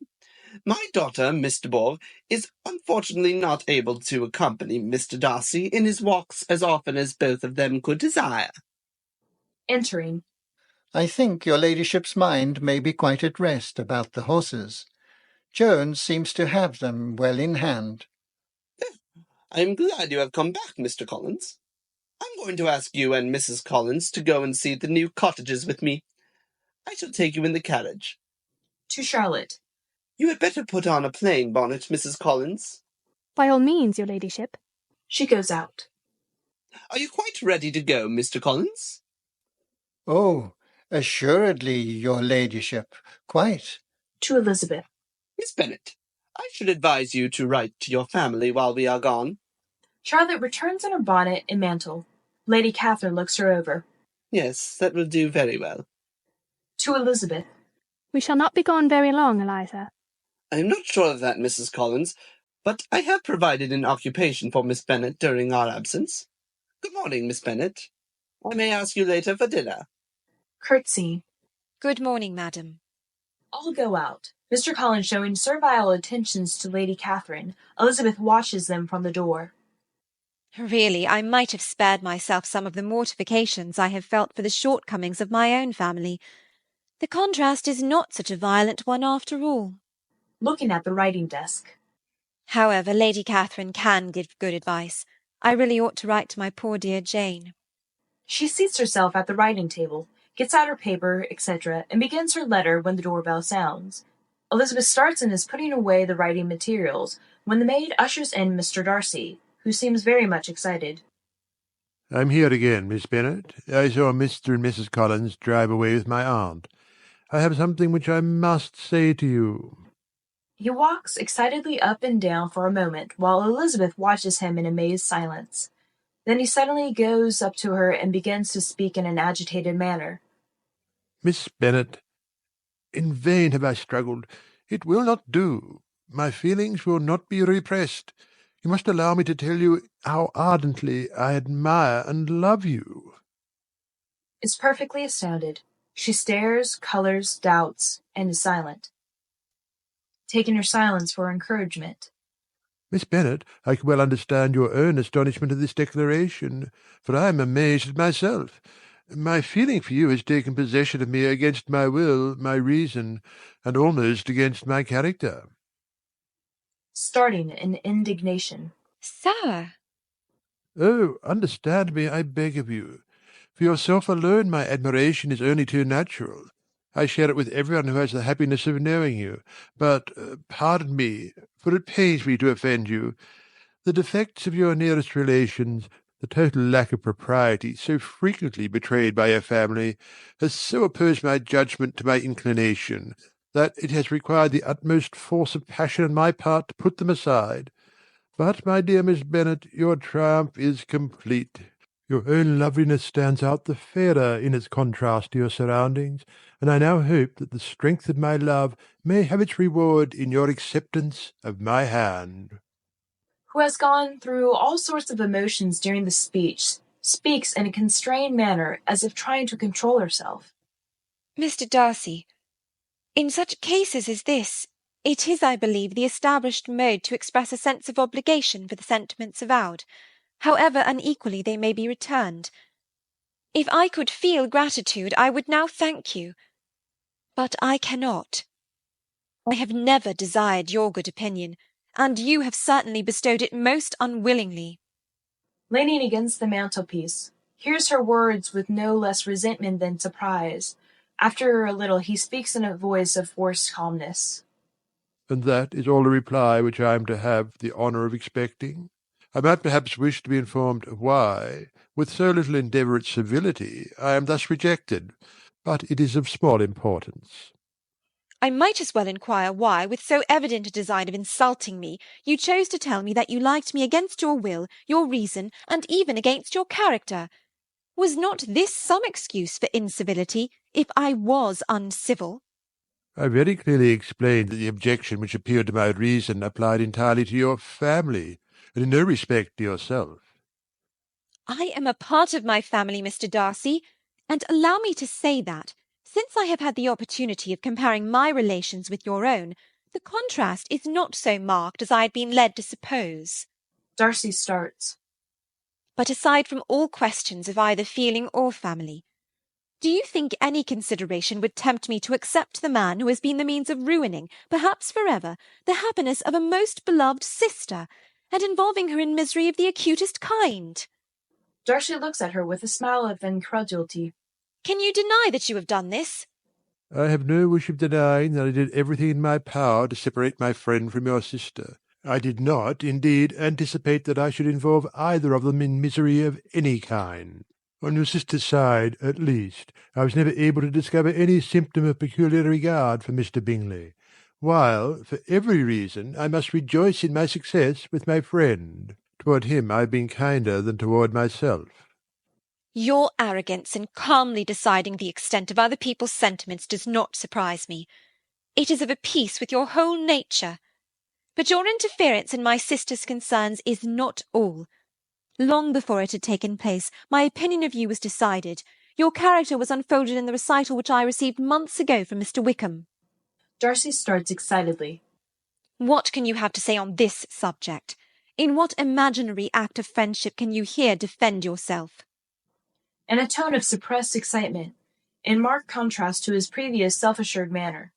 My daughter, Miss de Bourgh, is unfortunately not able to accompany Mr. Darcy in his walks as often as both of them could desire. Entering. I think your ladyship's mind may be quite at rest about the horses. Jones seems to have them well in hand. I am glad you have come back, Mr. Collins. I'm going to ask you and Mrs. Collins to go and see the new cottages with me. I shall take you in the carriage. To Charlotte. You had better put on a plain bonnet, Mrs. Collins. By all means, your ladyship. She goes out. Are you quite ready to go, Mr. Collins? Oh, assuredly, your ladyship, quite. To Elizabeth. Miss Bennet, I should advise you to write to your family while we are gone. Charlotte returns in her bonnet and mantle. Lady Catherine looks her over. Yes, that will do very well. To Elizabeth. We shall not be gone very long, Eliza. I am not sure of that, Mrs. Collins, but I have provided an occupation for Miss Bennet during our absence. Good morning, Miss Bennet. I may ask you later for dinner. Curtsy. Good morning, madam. All go out. Mr. Collins showing servile attentions to Lady Catherine. Elizabeth watches them from the door. Really, I might have spared myself some of the mortifications I have felt for the shortcomings of my own family. The contrast is not such a violent one after all. Looking at the writing desk. However, Lady Catherine can give good advice. I really ought to write to my poor dear Jane. She seats herself at the writing table, gets out her paper, etc., and begins her letter when the doorbell sounds. Elizabeth starts and is putting away the writing materials when the maid ushers in Mr. Darcy, who seems very much excited. I'm here again, Miss Bennet. I saw Mr. and Mrs. Collins drive away with my aunt. I have something which I must say to you. He walks excitedly up and down for a moment, while Elizabeth watches him in amazed silence. Then he suddenly goes up to her and begins to speak in an agitated manner. Miss Bennet, in vain have I struggled. It will not do. My feelings will not be repressed. You must allow me to tell you how ardently I admire and love you. Is perfectly astounded. She stares, colours, doubts, and is silent, taking her silence for encouragement. Miss Bennet, I can well understand your own astonishment at this declaration, for I am amazed at myself. My feeling for you has taken possession of me against my will, my reason, and almost against my character. Starting in indignation. Sir! Oh, understand me, I beg of you. For yourself alone my admiration is only too natural. I share it with everyone who has the happiness of knowing you. But, pardon me, for it pains me to offend you. The defects of your nearest relations, the total lack of propriety so frequently betrayed by your family, has so opposed my judgment to my inclination, that it has required the utmost force of passion on my part to put them aside. But, my dear Miss Bennet, your triumph is complete. Your own loveliness stands out the fairer in its contrast to your surroundings, and I now hope that the strength of my love may have its reward in your acceptance of my hand. Who has gone through all sorts of emotions during the speech, speaks in a constrained manner as if trying to control herself. Mr. Darcy, in such cases as this, it is, I believe, the established mode to express a sense of obligation for the sentiments avowed, however unequally they may be returned. If I could feel gratitude, I would now thank you. But I cannot. I have never desired your good opinion, and you have certainly bestowed it most unwillingly. Leaning against the mantelpiece, hears her words with no less resentment than surprise. After a little he speaks in a voice of forced calmness. And that is all the reply which I am to have the honour of expecting? I might perhaps wish to be informed why, with so little endeavour at civility, I am thus rejected, but it is of small importance. I might as well inquire why, with so evident a design of insulting me, you chose to tell me that you liked me against your will, your reason, and even against your character. Was not this some excuse for incivility, if I was uncivil? I very clearly explained that the objection which appealed to my reason applied entirely to your family, and in no respect to yourself. I am a part of my family, Mr. Darcy, and allow me to say that, since I have had the opportunity of comparing my relations with your own, the contrast is not so marked as I had been led to suppose. Darcy starts. But aside from all questions of either feeling or family, do you think any consideration would tempt me to accept the man who has been the means of ruining, perhaps forever, the happiness of a most beloved sister, and involving her in misery of the acutest kind? Darcy looks at her with a smile of incredulity. Can you deny that you have done this? I have no wish of denying that I did everything in my power to separate my friend from your sister. I did not, indeed, anticipate that I should involve either of them in misery of any kind. On your sister's side, at least, I was never able to discover any symptom of peculiar regard for Mr. Bingley, while, for every reason, I must rejoice in my success with my friend. Toward him I have been kinder than toward myself. Your arrogance in calmly deciding the extent of other people's sentiments does not surprise me. It is of a piece with your whole nature. But your interference in my sister's concerns is not all. Long before it had taken place, my opinion of you was decided. Your character was unfolded in the recital which I received months ago from Mr. Wickham. Darcy starts excitedly. What can you have to say on this subject? In what imaginary act of friendship can you here defend yourself? In a tone of suppressed excitement, in marked contrast to his previous self-assured manner.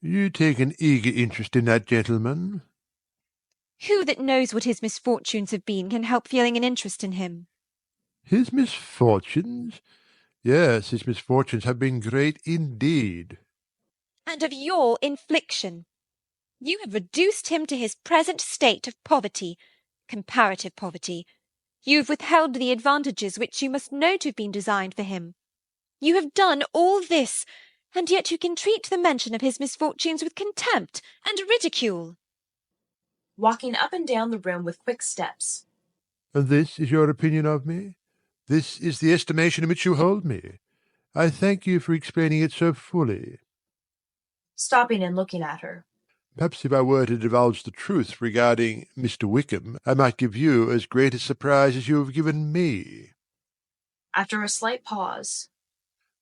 You take an eager interest in that gentleman? Who that knows what his misfortunes have been can help feeling an interest in him? His misfortunes? Yes, his misfortunes have been great indeed. And of your infliction. You have reduced him to his present state of poverty, comparative poverty. You have withheld the advantages which you must know to have been designed for him. You have done all this, and yet you can treat the mention of his misfortunes with contempt and ridicule. Walking up and down the room with quick steps. And this is your opinion of me? This is the estimation in which you hold me? I thank you for explaining it so fully. Stopping and looking at her. Perhaps if I were to divulge the truth regarding Mr. Wickham, I might give you as great a surprise as you have given me. After a slight pause.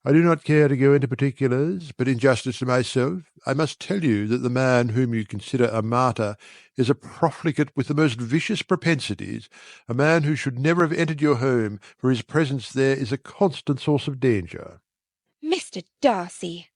I do not care to go into particulars, but in justice to myself, I must tell you that the man whom you consider a martyr is a profligate with the most vicious propensities, a man who should never have entered your home, for his presence there is a constant source of danger. Mr. Darcy!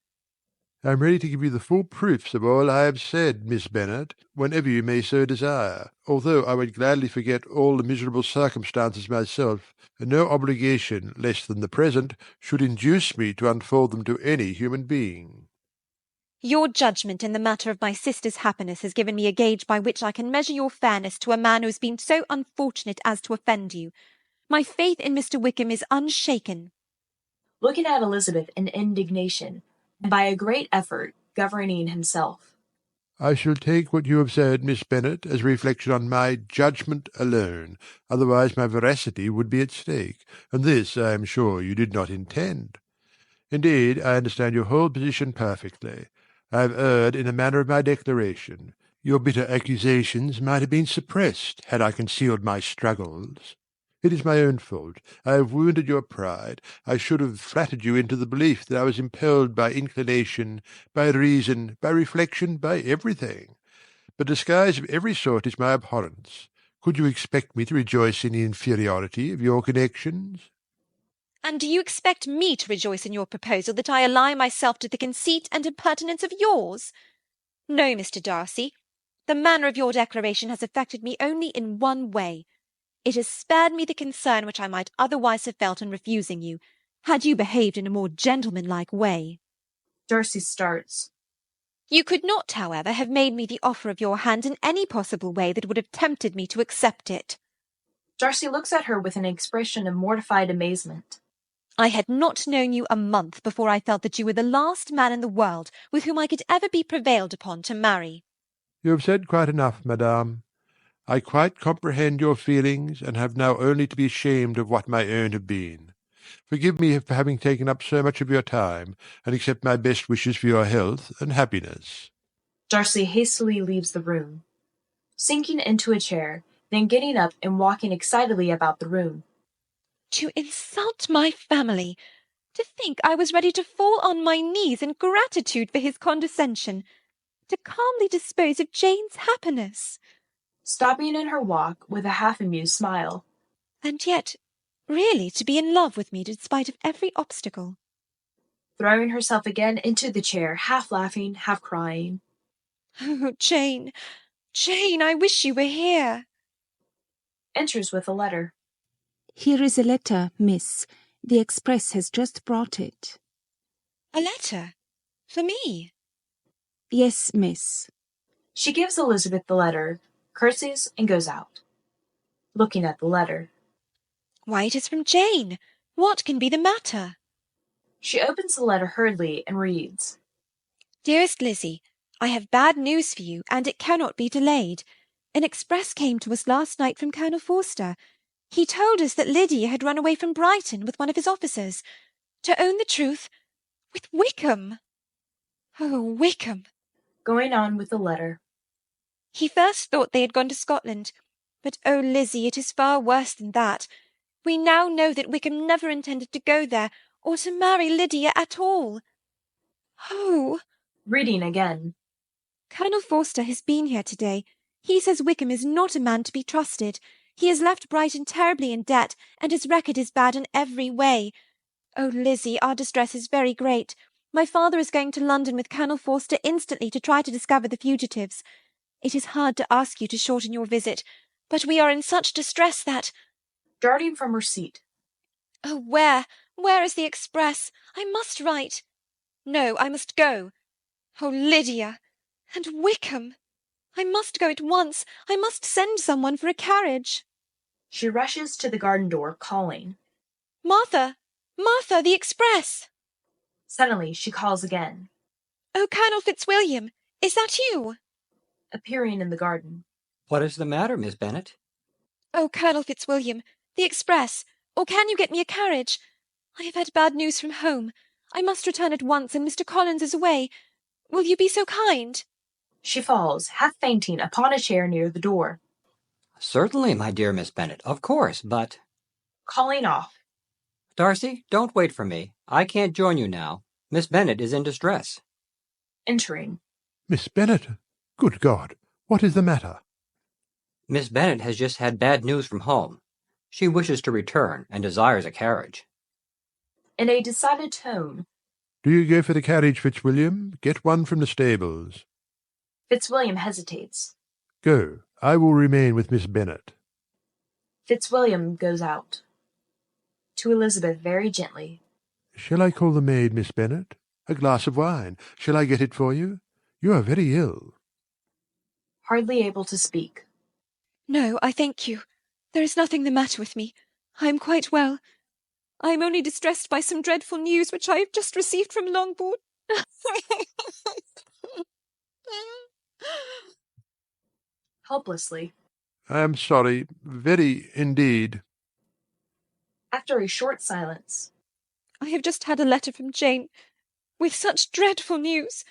I am ready to give you the full proofs of all I have said, Miss Bennet, whenever you may so desire, although I would gladly forget all the miserable circumstances myself, and no obligation less than the present should induce me to unfold them to any human being. Your judgment in the matter of my sister's happiness has given me a gauge by which I can measure your fairness to a man who has been so unfortunate as to offend you. My faith in Mr. Wickham is unshaken. Looking at Elizabeth in indignation, and by a great effort governing himself. I shall take what you have said, Miss Bennet, as a reflection on my judgment alone, otherwise my veracity would be at stake, and this I am sure you did not intend. Indeed, I understand your whole position perfectly. I have erred in the manner of my declaration. Your bitter accusations might have been suppressed had I concealed my struggles. It is my own fault. I have wounded your pride. I should have flattered you into the belief that I was impelled by inclination, by reason, by reflection, by everything. But disguise of every sort is my abhorrence. Could you expect me to rejoice in the inferiority of your connections? And do you expect me to rejoice in your proposal that I ally myself to the conceit and impertinence of yours? No, Mr. Darcy. The manner of your declaration has affected me only in one way. It has spared me the concern which I might otherwise have felt in refusing you, had you behaved in a more gentlemanlike way. Darcy starts. You could not, however, have made me the offer of your hand in any possible way that would have tempted me to accept it. Darcy looks at her with an expression of mortified amazement. I had not known you a month before I felt that you were the last man in the world with whom I could ever be prevailed upon to marry. You have said quite enough, madame. I quite comprehend your feelings, and have now only to be ashamed of what my own have been. Forgive me for having taken up so much of your time, and accept my best wishes for your health and happiness. Darcy hastily leaves the room, sinking into a chair, then getting up and walking excitedly about the room. To insult my family! To think I was ready to fall on my knees in gratitude for his condescension! To calmly dispose of Jane's happiness! Stopping in her walk with a half-amused smile. And yet, really to be in love with me despite of every obstacle. Throwing herself again into the chair, half laughing, half crying. Oh, Jane, Jane, I wish you were here. Enters with a letter. Here is a letter, miss. The express has just brought it. A letter? For me? Yes, miss. She gives Elizabeth the letter, curtsies, and goes out. Looking at the letter. Why, it is from Jane. What can be the matter? She opens the letter hurriedly and reads. Dearest Lizzie, I have bad news for you, and it cannot be delayed. An express came to us last night from Colonel Forster. He told us that Lydia had run away from Brighton with one of his officers. To own the truth, with Wickham. Oh, Wickham! Going on with the letter. He first thought they had gone to Scotland. But, oh, Lizzie, it is far worse than that. We now know that Wickham never intended to go there, or to marry Lydia at all. Oh! Reading again. Colonel Forster has been here today. He says Wickham is not a man to be trusted. He has left Brighton terribly in debt, and his record is bad in every way. Oh, Lizzie, our distress is very great. My father is going to London with Colonel Forster instantly to try to discover the fugitives. It is hard to ask you to shorten your visit, but we are in such distress that— Darting from her seat. Oh, where is the express? I must write. No, I must go. Oh, Lydia! And Wickham! I must go at once. I must send someone for a carriage. She rushes to the garden door, calling. Martha! Martha, the express! Suddenly she calls again. Oh, Colonel Fitzwilliam, is that you? Appearing in the garden. What is the matter, Miss Bennet? Oh, Colonel Fitzwilliam, the express, or can you get me a carriage? I have had bad news from home. I must return at once, and Mr. Collins is away. Will you be so kind? She falls, half fainting, upon a chair near the door. Certainly, my dear Miss Bennet, of course, but— Calling off. Darcy, don't wait for me. I can't join you now. Miss Bennet is in distress. Entering. Miss Bennet? Good God! What is the matter? Miss Bennet has just had bad news from home. She wishes to return, and desires a carriage. In a decided tone. Do you go for the carriage, Fitzwilliam? Get one from the stables. Fitzwilliam hesitates. Go. I will remain with Miss Bennet. Fitzwilliam goes out. To Elizabeth very gently. Shall I call the maid, Miss Bennet? A glass of wine. Shall I get it for you? You are very ill. Hardly able to speak. No, I thank you. There is nothing the matter with me. I am quite well. I am only distressed by some dreadful news which I have just received from Longbourn. Helplessly. I am sorry, very indeed. After a short silence. I have just had a letter from Jane, with such dreadful news.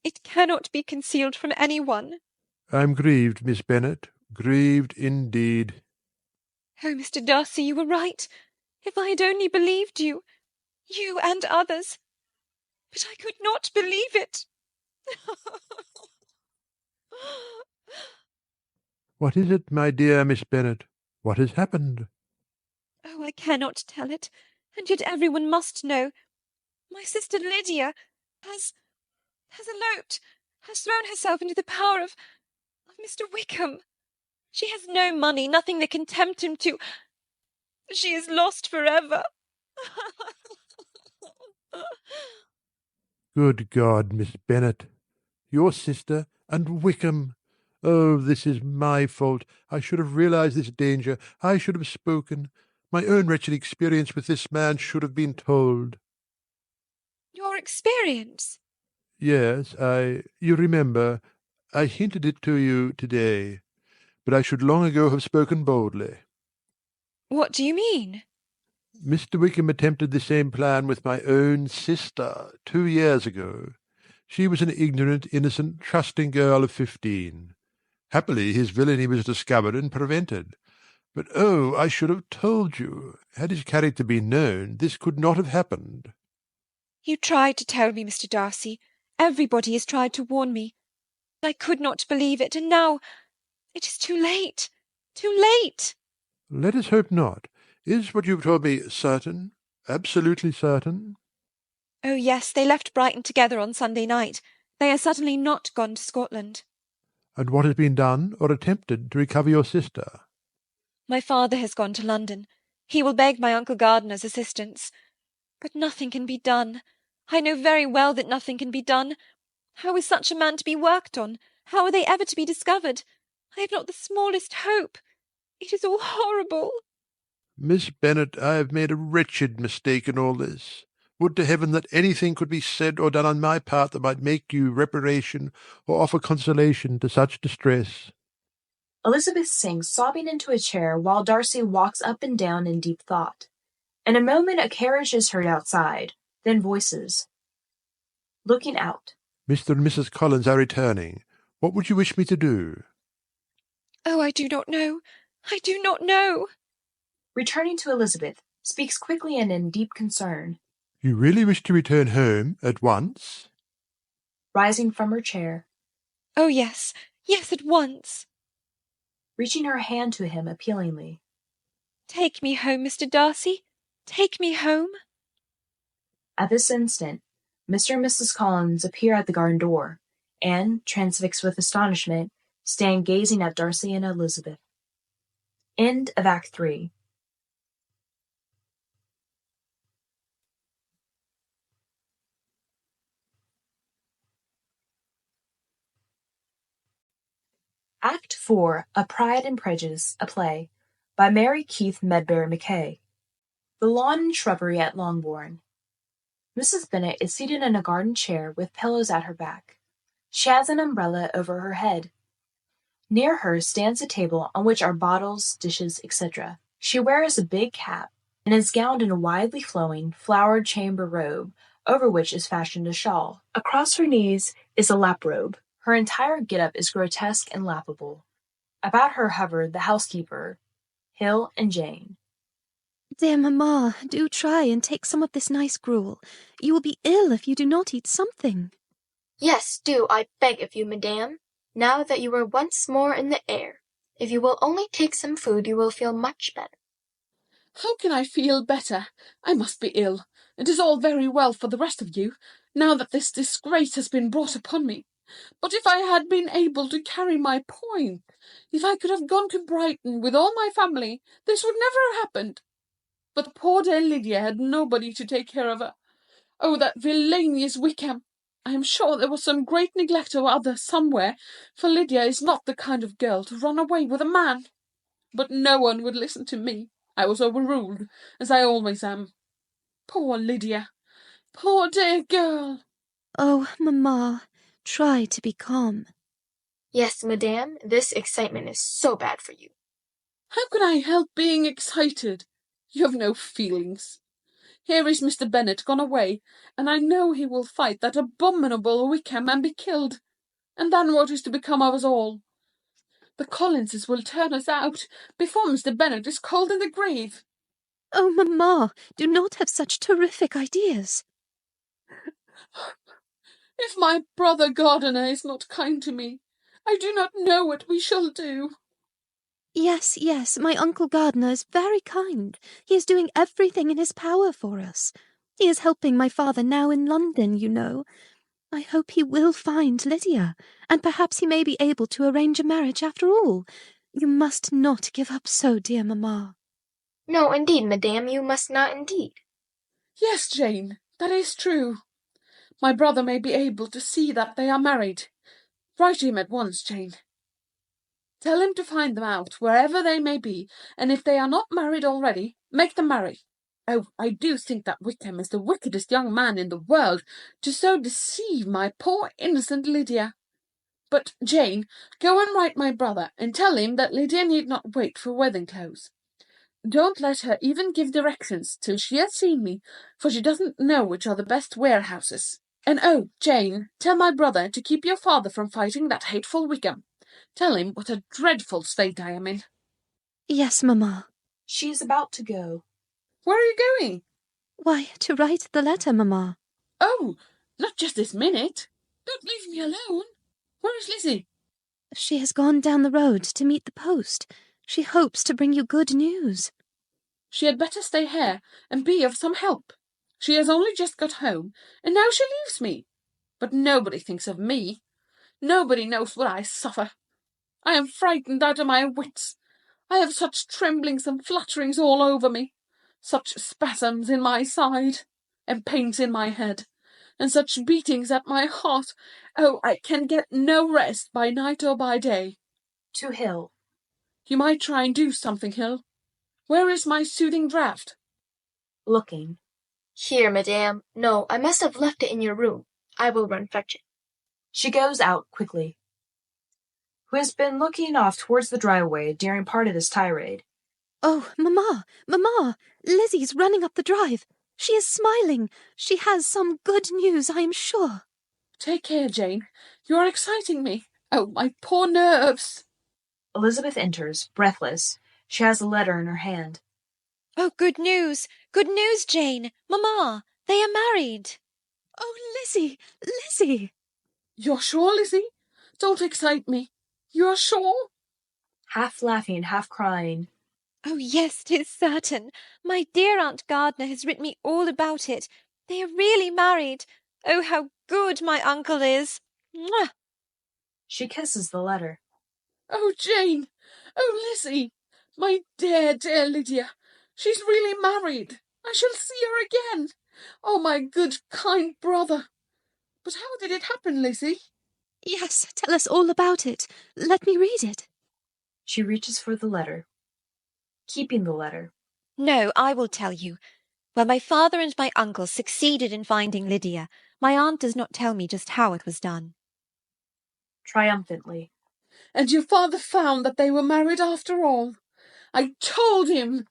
It cannot be concealed from any one. I am grieved, Miss Bennet, grieved indeed. Oh, Mr. Darcy, you were right. If I had only believed you, you and others. But I could not believe it. What is it, my dear Miss Bennet? What has happened? Oh, I cannot tell it, and yet everyone must know. My sister Lydia has eloped, has thrown herself into the power of Mr. Wickham. She has no money, nothing that can tempt him to— She is lost forever. Good God, Miss Bennet! Your sister and Wickham! Oh, this is my fault. I should have realized this danger. I should have spoken. My own wretched experience with this man should have been told. Your experience? Yes, you remember, I hinted it to you today. But I should long ago have spoken boldly. What do you mean? Mr. Wickham attempted the same plan with my own sister 2 years ago. She was an ignorant, innocent, trusting girl of 15. Happily his villainy was discovered and prevented. But oh, I should have told you. Had his character been known, this could not have happened. You tried to tell me, Mr. Darcy. Everybody has tried to warn me. I could not believe it, and now it is too late. Too late! Let us hope not. Is what you've told me certain? Absolutely certain? Oh, yes, they left Brighton together on Sunday night. They are certainly not gone to Scotland. And what has been done or attempted to recover your sister? My father has gone to London. He will beg my Uncle Gardiner's assistance. But nothing can be done. I know very well that nothing can be done. How is such a man to be worked on? How are they ever to be discovered? I have not the smallest hope. It is all horrible. Miss Bennet, I have made a wretched mistake in all this. Would to heaven that anything could be said or done on my part that might make you reparation or offer consolation to such distress. Elizabeth sinks sobbing into a chair while Darcy walks up and down in deep thought. In a moment a carriage is heard outside, then voices. Looking out. Mr. and Mrs. Collins are returning. What would you wish me to do? Oh, I do not know. I do not know. Returning to Elizabeth, speaks quickly and in deep concern. You really wish to return home at once? Rising from her chair. Oh, yes. Yes, at once. Reaching her hand to him appealingly. Take me home, Mr. Darcy. Take me home. At this instant, Mr. and Mrs. Collins appear at the garden door, and, transfixed with astonishment, stand gazing at Darcy and Elizabeth. End of Act 3. Act 4 of Pride and Prejudice, a play, by Mary Keith Medbery Macakaye. The lawn and shrubbery at Longbourn. Mrs. Bennet is seated in a garden chair with pillows at her back. She has an umbrella over her head. Near her stands a table on which are bottles, dishes, etc. She wears a big cap and is gowned in a widely flowing, flowered chamber robe, over which is fastened a shawl. Across her knees is a lap robe. Her entire get-up is grotesque and laughable. About her hover the housekeeper, Hill, and Jane. Dear mamma, do try and take some of this nice gruel. You will be ill if you do not eat something. Yes, do, I beg of you, madame, now that you are once more in the air. If you will only take some food, you will feel much better. How can I feel better? I must be ill. It is all very well for the rest of you, now that this disgrace has been brought upon me. But if I had been able to carry my point, if I could have gone to Brighton with all my family, this would never have happened. But poor dear Lydia had nobody to take care of her. Oh, that villainous Wickham! I am sure there was some great neglect or other somewhere, for Lydia is not the kind of girl to run away with a man. But no one would listen to me. I was overruled, as I always am. Poor Lydia! Poor dear girl! Oh, mamma, try to be calm. Yes, madame, this excitement is so bad for you. How can I help being excited? You have no feelings. Here is Mr. Bennet gone away, and I know he will fight that abominable Wickham and be killed. And then what is to become of us all? The Collinses will turn us out before Mr. Bennet is cold in the grave. Oh, mamma, do not have such terrific ideas. If my brother Gardiner is not kind to me, I do not know what we shall do. Yes, yes, my Uncle Gardiner is very kind. He is doing everything in his power for us. He is helping my father now in London, you know. I hope he will find Lydia, and perhaps he may be able to arrange a marriage after all. You must not give up so, dear mamma. No, indeed, madame, you must not indeed. Yes, Jane, that is true. My brother may be able to see that they are married. Write to him at once, Jane. Tell him to find them out, wherever they may be, and if they are not married already, make them marry. Oh, I do think that Wickham is the wickedest young man in the world, to so deceive my poor innocent Lydia. But, Jane, go and write my brother, and tell him that Lydia need not wait for wedding clothes. Don't let her even give directions till she has seen me, for she doesn't know which are the best warehouses. And oh, Jane, tell my brother to keep your father from fighting that hateful Wickham. Tell him what a dreadful state I am in. Yes, mamma. She is about to go. Where are you going? Why, to write the letter, mamma. Oh, not just this minute. Don't leave me alone. Where is Lizzie? She has gone down the road to meet the post. She hopes to bring you good news. She had better stay here and be of some help. She has only just got home, and now she leaves me. But nobody thinks of me. Nobody knows what I suffer. I am frightened out of my wits. I have such tremblings and flutterings all over me, such spasms in my side, and pains in my head, and such beatings at my heart. Oh, I can get no rest by night or by day. To Hill. You might try and do something, Hill. Where is my soothing draught? Looking. Here, madame. No, I must have left it in your room. I will run fetch it. She goes out quickly. Who has been looking off towards the driveway during part of this tirade. Oh, mamma, mamma, Lizzie's running up the drive. She is smiling. She has some good news, I am sure. Take care, Jane. You are exciting me. Oh, my poor nerves! Elizabeth enters, breathless. She has a letter in her hand. Oh, good news! Good news, Jane! Mamma! They are married! Oh, Lizzie! Lizzie! You're sure, Lizzie? Don't excite me. You're sure? Half laughing, half crying. Oh, yes, 'tis certain. My dear Aunt Gardner has written me all about it. They are really married. Oh, how good my uncle is! Mwah! She kisses the letter. Oh, Jane! Oh, Lizzie! My dear, dear Lydia! She's really married! I shall see her again! Oh, my good, kind brother! But how did it happen, Lizzie? Yes, tell us all about it. Let me read it. She reaches for the letter. Keeping the letter. No, I will tell you. Well, my father and my uncle succeeded in finding Lydia. My aunt does not tell me just how it was done. Triumphantly. And your father found that they were married after all? I told him!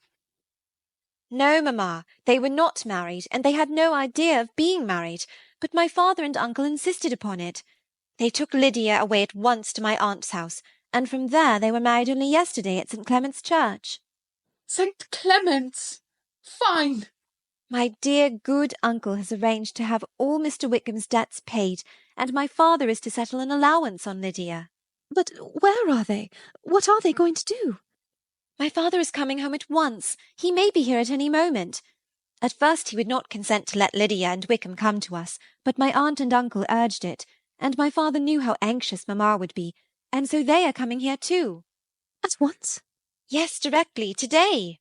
No, mamma, they were not married, and they had no idea of being married, but my father and uncle insisted upon it. They took Lydia away at once to my aunt's house, and from there they were married only yesterday at St. Clement's Church. St. Clement's! Fine! My dear good uncle has arranged to have all Mr. Wickham's debts paid, and my father is to settle an allowance on Lydia. But where are they? What are they going to do? My father is coming home at once. He may be here at any moment. At first he would not consent to let Lydia and Wickham come to us, but my aunt and uncle urged it, and my father knew how anxious mamma would be, and so they are coming here too. At once? Yes, directly, today.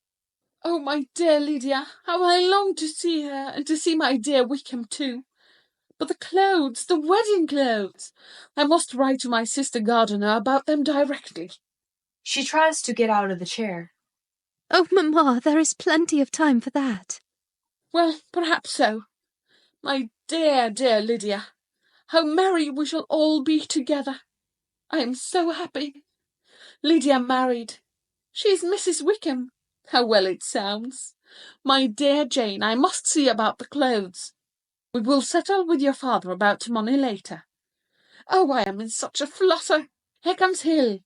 Oh, my dear Lydia, how I long to see her, and to see my dear Wickham too. But the clothes, the wedding clothes! I must write to my sister Gardiner about them directly. She tries to get out of the chair. Oh, mamma, there is plenty of time for that. Well, perhaps so. My dear, dear Lydia, how merry we shall all be together. I am so happy. Lydia married. She is Mrs. Wickham. How well it sounds. My dear Jane, I must see about the clothes. We will settle with your father about money later. Oh, I am in such a flutter. Here comes Hill.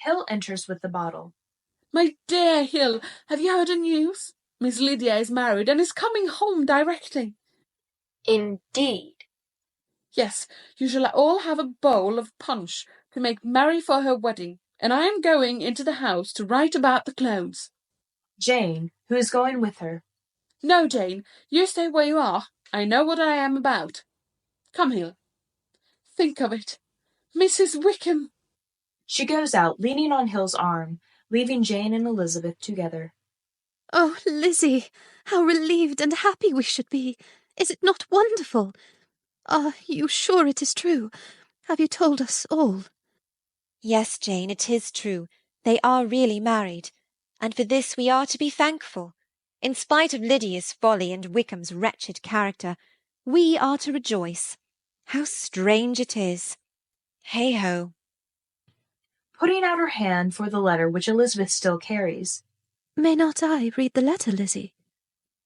Hill enters with the bottle. My dear Hill, have you heard the news? Miss Lydia is married and is coming home directly. Indeed. Yes, you shall all have a bowl of punch to make merry for her wedding, and I am going into the house to write about the clothes. Jane, who is going with her. No, Jane, you stay where you are. I know what I am about. Come, Hill. Think of it. Mrs. Wickham. She goes out, leaning on Hill's arm, leaving Jane and Elizabeth together. Oh, Lizzie, how relieved and happy we should be. Is it not wonderful? Are you sure it is true? Have you told us all? Yes, Jane, it is true. They are really married, and for this we are to be thankful. In spite of Lydia's folly and Wickham's wretched character, we are to rejoice. How strange it is! Hey-ho! Putting out her hand for the letter which Elizabeth still carries. May not I read the letter, Lizzie?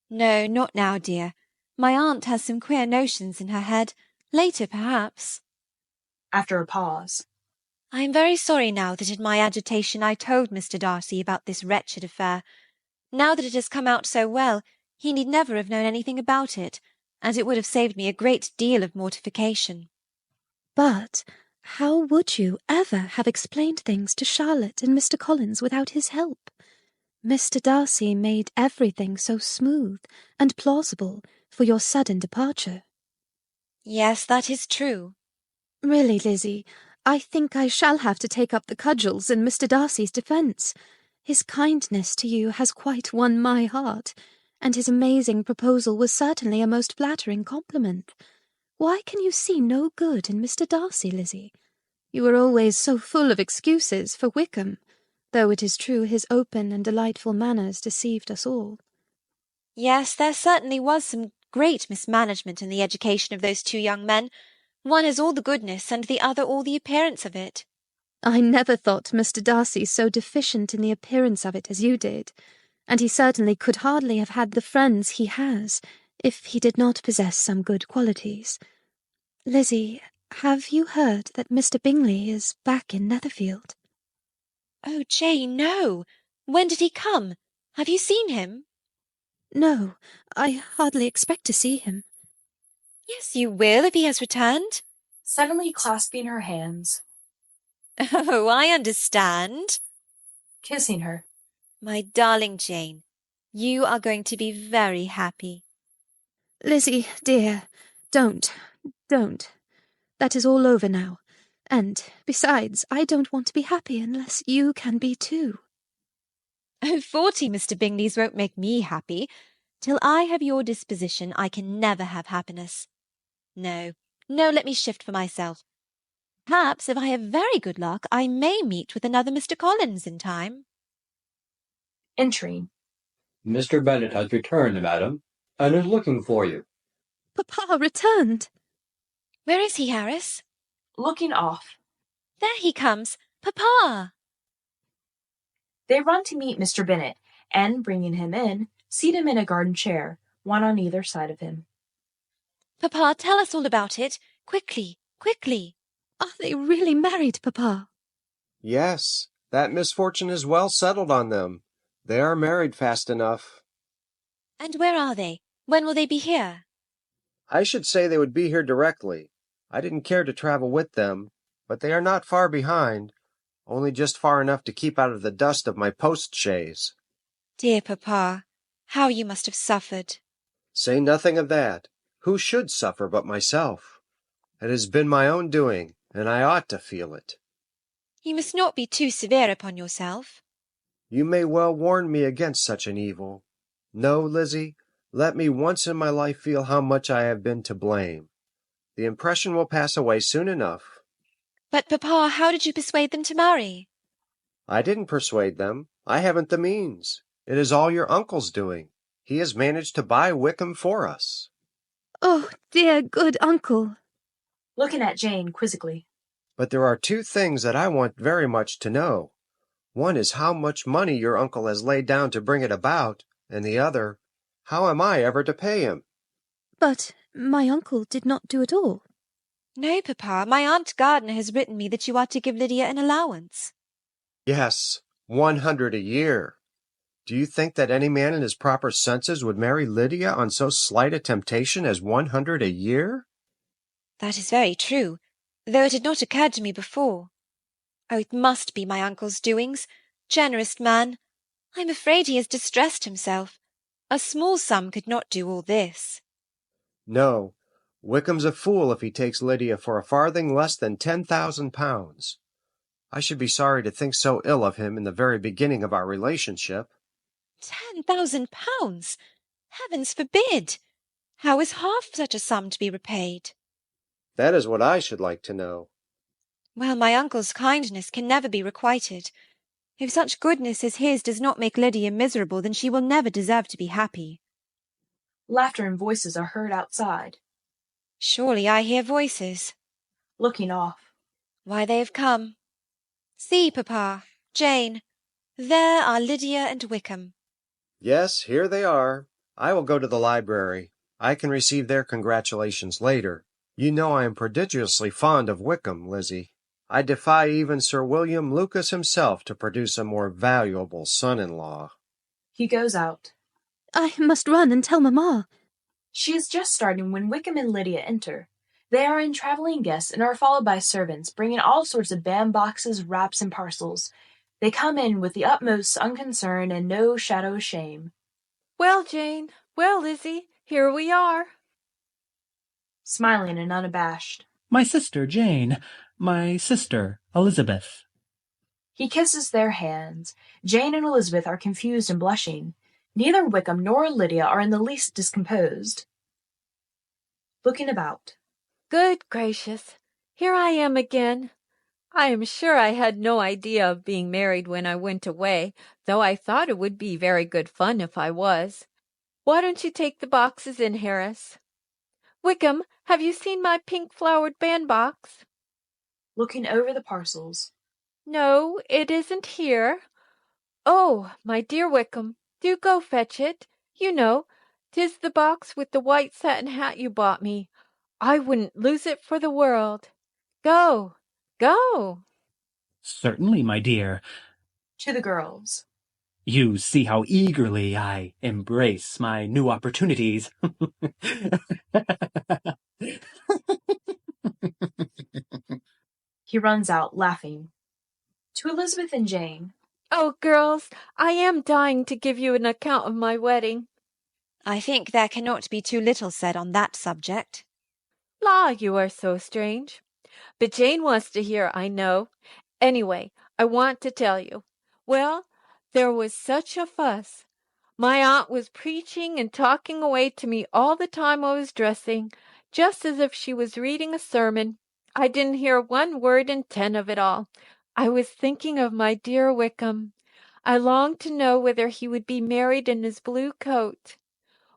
No, not now, dear. My aunt has some queer notions in her head. Later, perhaps. After a pause. I am very sorry now that in my agitation I told Mr. Darcy about this wretched affair. Now that it has come out so well, he need never have known anything about it, and it would have saved me a great deal of mortification. But how would you ever have explained things to Charlotte and Mr. Collins without his help? Mr. Darcy made everything so smooth and plausible for your sudden departure. Yes, that is true. Really, Lizzie, I think I shall have to take up the cudgels in Mr. Darcy's defence. His kindness to you has quite won my heart, and his amazing proposal was certainly a most flattering compliment. Why can you see no good in Mr. Darcy, Lizzie? You were always so full of excuses for Wickham, though it is true his open and delightful manners deceived us all. Yes, there certainly was some great mismanagement in the education of those two young men. One has all the goodness, and the other all the appearance of it. I never thought Mr. Darcy so deficient in the appearance of it as you did, and he certainly could hardly have had the friends he has, if he did not possess some good qualities. Lizzie, Have you heard that Mr. Bingley is back in Netherfield? Oh, Jane, no. When did he come? Have you seen him? No, I hardly expect to see him. Yes, you will if he has returned. Suddenly clasping her hands. Oh, I understand. Kissing her. My darling Jane, you are going to be very happy. Lizzie, dear, don't. That is all over now. And, besides, I don't want to be happy unless you can be too. Oh, 40 Mr. Bingleys won't make me happy. Till I have your disposition, I can never have happiness. No, let me shift for myself. Perhaps, if I have very good luck, I may meet with another Mr. Collins in time. Entering. Mr. Bennet has returned, madam, and is looking for you. Papa returned. Where is he, Harris? Looking off. There he comes. Papa! They run to meet Mr. Bennet, and, bringing him in, seat him in a garden chair, one on either side of him. Papa, tell us all about it. Quickly, quickly. Are they really married, Papa? Yes, that misfortune is well settled on them. They are married fast enough. And where are they? When will they be here? I should say they would be here directly. I didn't care to travel with them, but they are not far behind, only just far enough to keep out of the dust of my post-chaise. Dear Papa, how you must have suffered. Say nothing of that. Who should suffer but myself? It has been my own doing, and I ought to feel it. You must not be too severe upon yourself. You may well warn me against such an evil. No, Lizzie, let me once in my life feel how much I have been to blame. The impression will pass away soon enough. But, Papa, how did you persuade them to marry? I didn't persuade them. I haven't the means. It is all your uncle's doing. He has managed to buy Wickham for us. Oh, dear good uncle. Looking at Jane quizzically. But there are two things that I want very much to know. One is how much money your uncle has laid down to bring it about, and the other, how am I ever to pay him? But my uncle did not do it all. No, Papa, my Aunt Gardiner has written me that you are to give Lydia an allowance. Yes, 100 a year. Do you think that any man in his proper senses would marry Lydia on so slight a temptation as 100 a year? That is very true, though it had not occurred to me before. Oh, it must be my uncle's doings. Generous man. I'm afraid he has distressed himself. A small sum could not do all this. No, Wickham's a fool if he takes Lydia for a farthing less than 10,000 pounds. I should be sorry to think so ill of him in the very beginning of our relationship. 10,000 pounds! Heavens forbid! How is half such a sum to be repaid? That is what I should like to know. Well, my uncle's kindness can never be requited. If such goodness as his does not make Lydia miserable, then she will never deserve to be happy. Laughter and voices are heard outside. Surely I hear voices. Looking off. Why, they have come. See, Papa, Jane, there are Lydia and Wickham. Yes, here they are. I will go to the library. I can receive their congratulations later. You know I am prodigiously fond of Wickham, Lizzie. I defy even Sir William Lucas himself to produce a more valuable son-in-law. He goes out. I must run and tell Mamma. She is just starting when Wickham and Lydia enter. They are in travelling guests and are followed by servants, bringing all sorts of bandboxes, wraps, and parcels. They come in with the utmost unconcern and no shadow of shame. Well, Jane, well, Lizzie, here we are. Smiling and unabashed. My sister, Jane. My sister, Elizabeth. He kisses their hands. Jane and Elizabeth are confused and blushing. Neither Wickham nor Lydia are in the least discomposed. Looking about. Good gracious, here I am again. I am sure I had no idea of being married when I went away, though I thought it would be very good fun if I was. Why don't you take the boxes in, Harris? Wickham, have you seen my pink-flowered bandbox? Looking over the parcels. No, it isn't here. Oh, my dear Wickham, do go fetch it. You know, 'tis the box with the white satin hat you bought me. I wouldn't lose it for the world. Go, go. Certainly, my dear. To the girls. You see how eagerly I embrace my new opportunities. He runs out, laughing. To Elizabeth and Jane. Oh, girls, I am dying to give you an account of my wedding. I think there cannot be too little said on that subject. La, you are so strange. But Jane wants to hear, I know. Anyway, I want to tell you. Well, there was such a fuss. My aunt was preaching and talking away to me all the time I was dressing, just as if she was reading a sermon. I didn't hear 1 word in 10 of it all. I was thinking of my dear Wickham. I longed to know whether he would be married in his blue coat.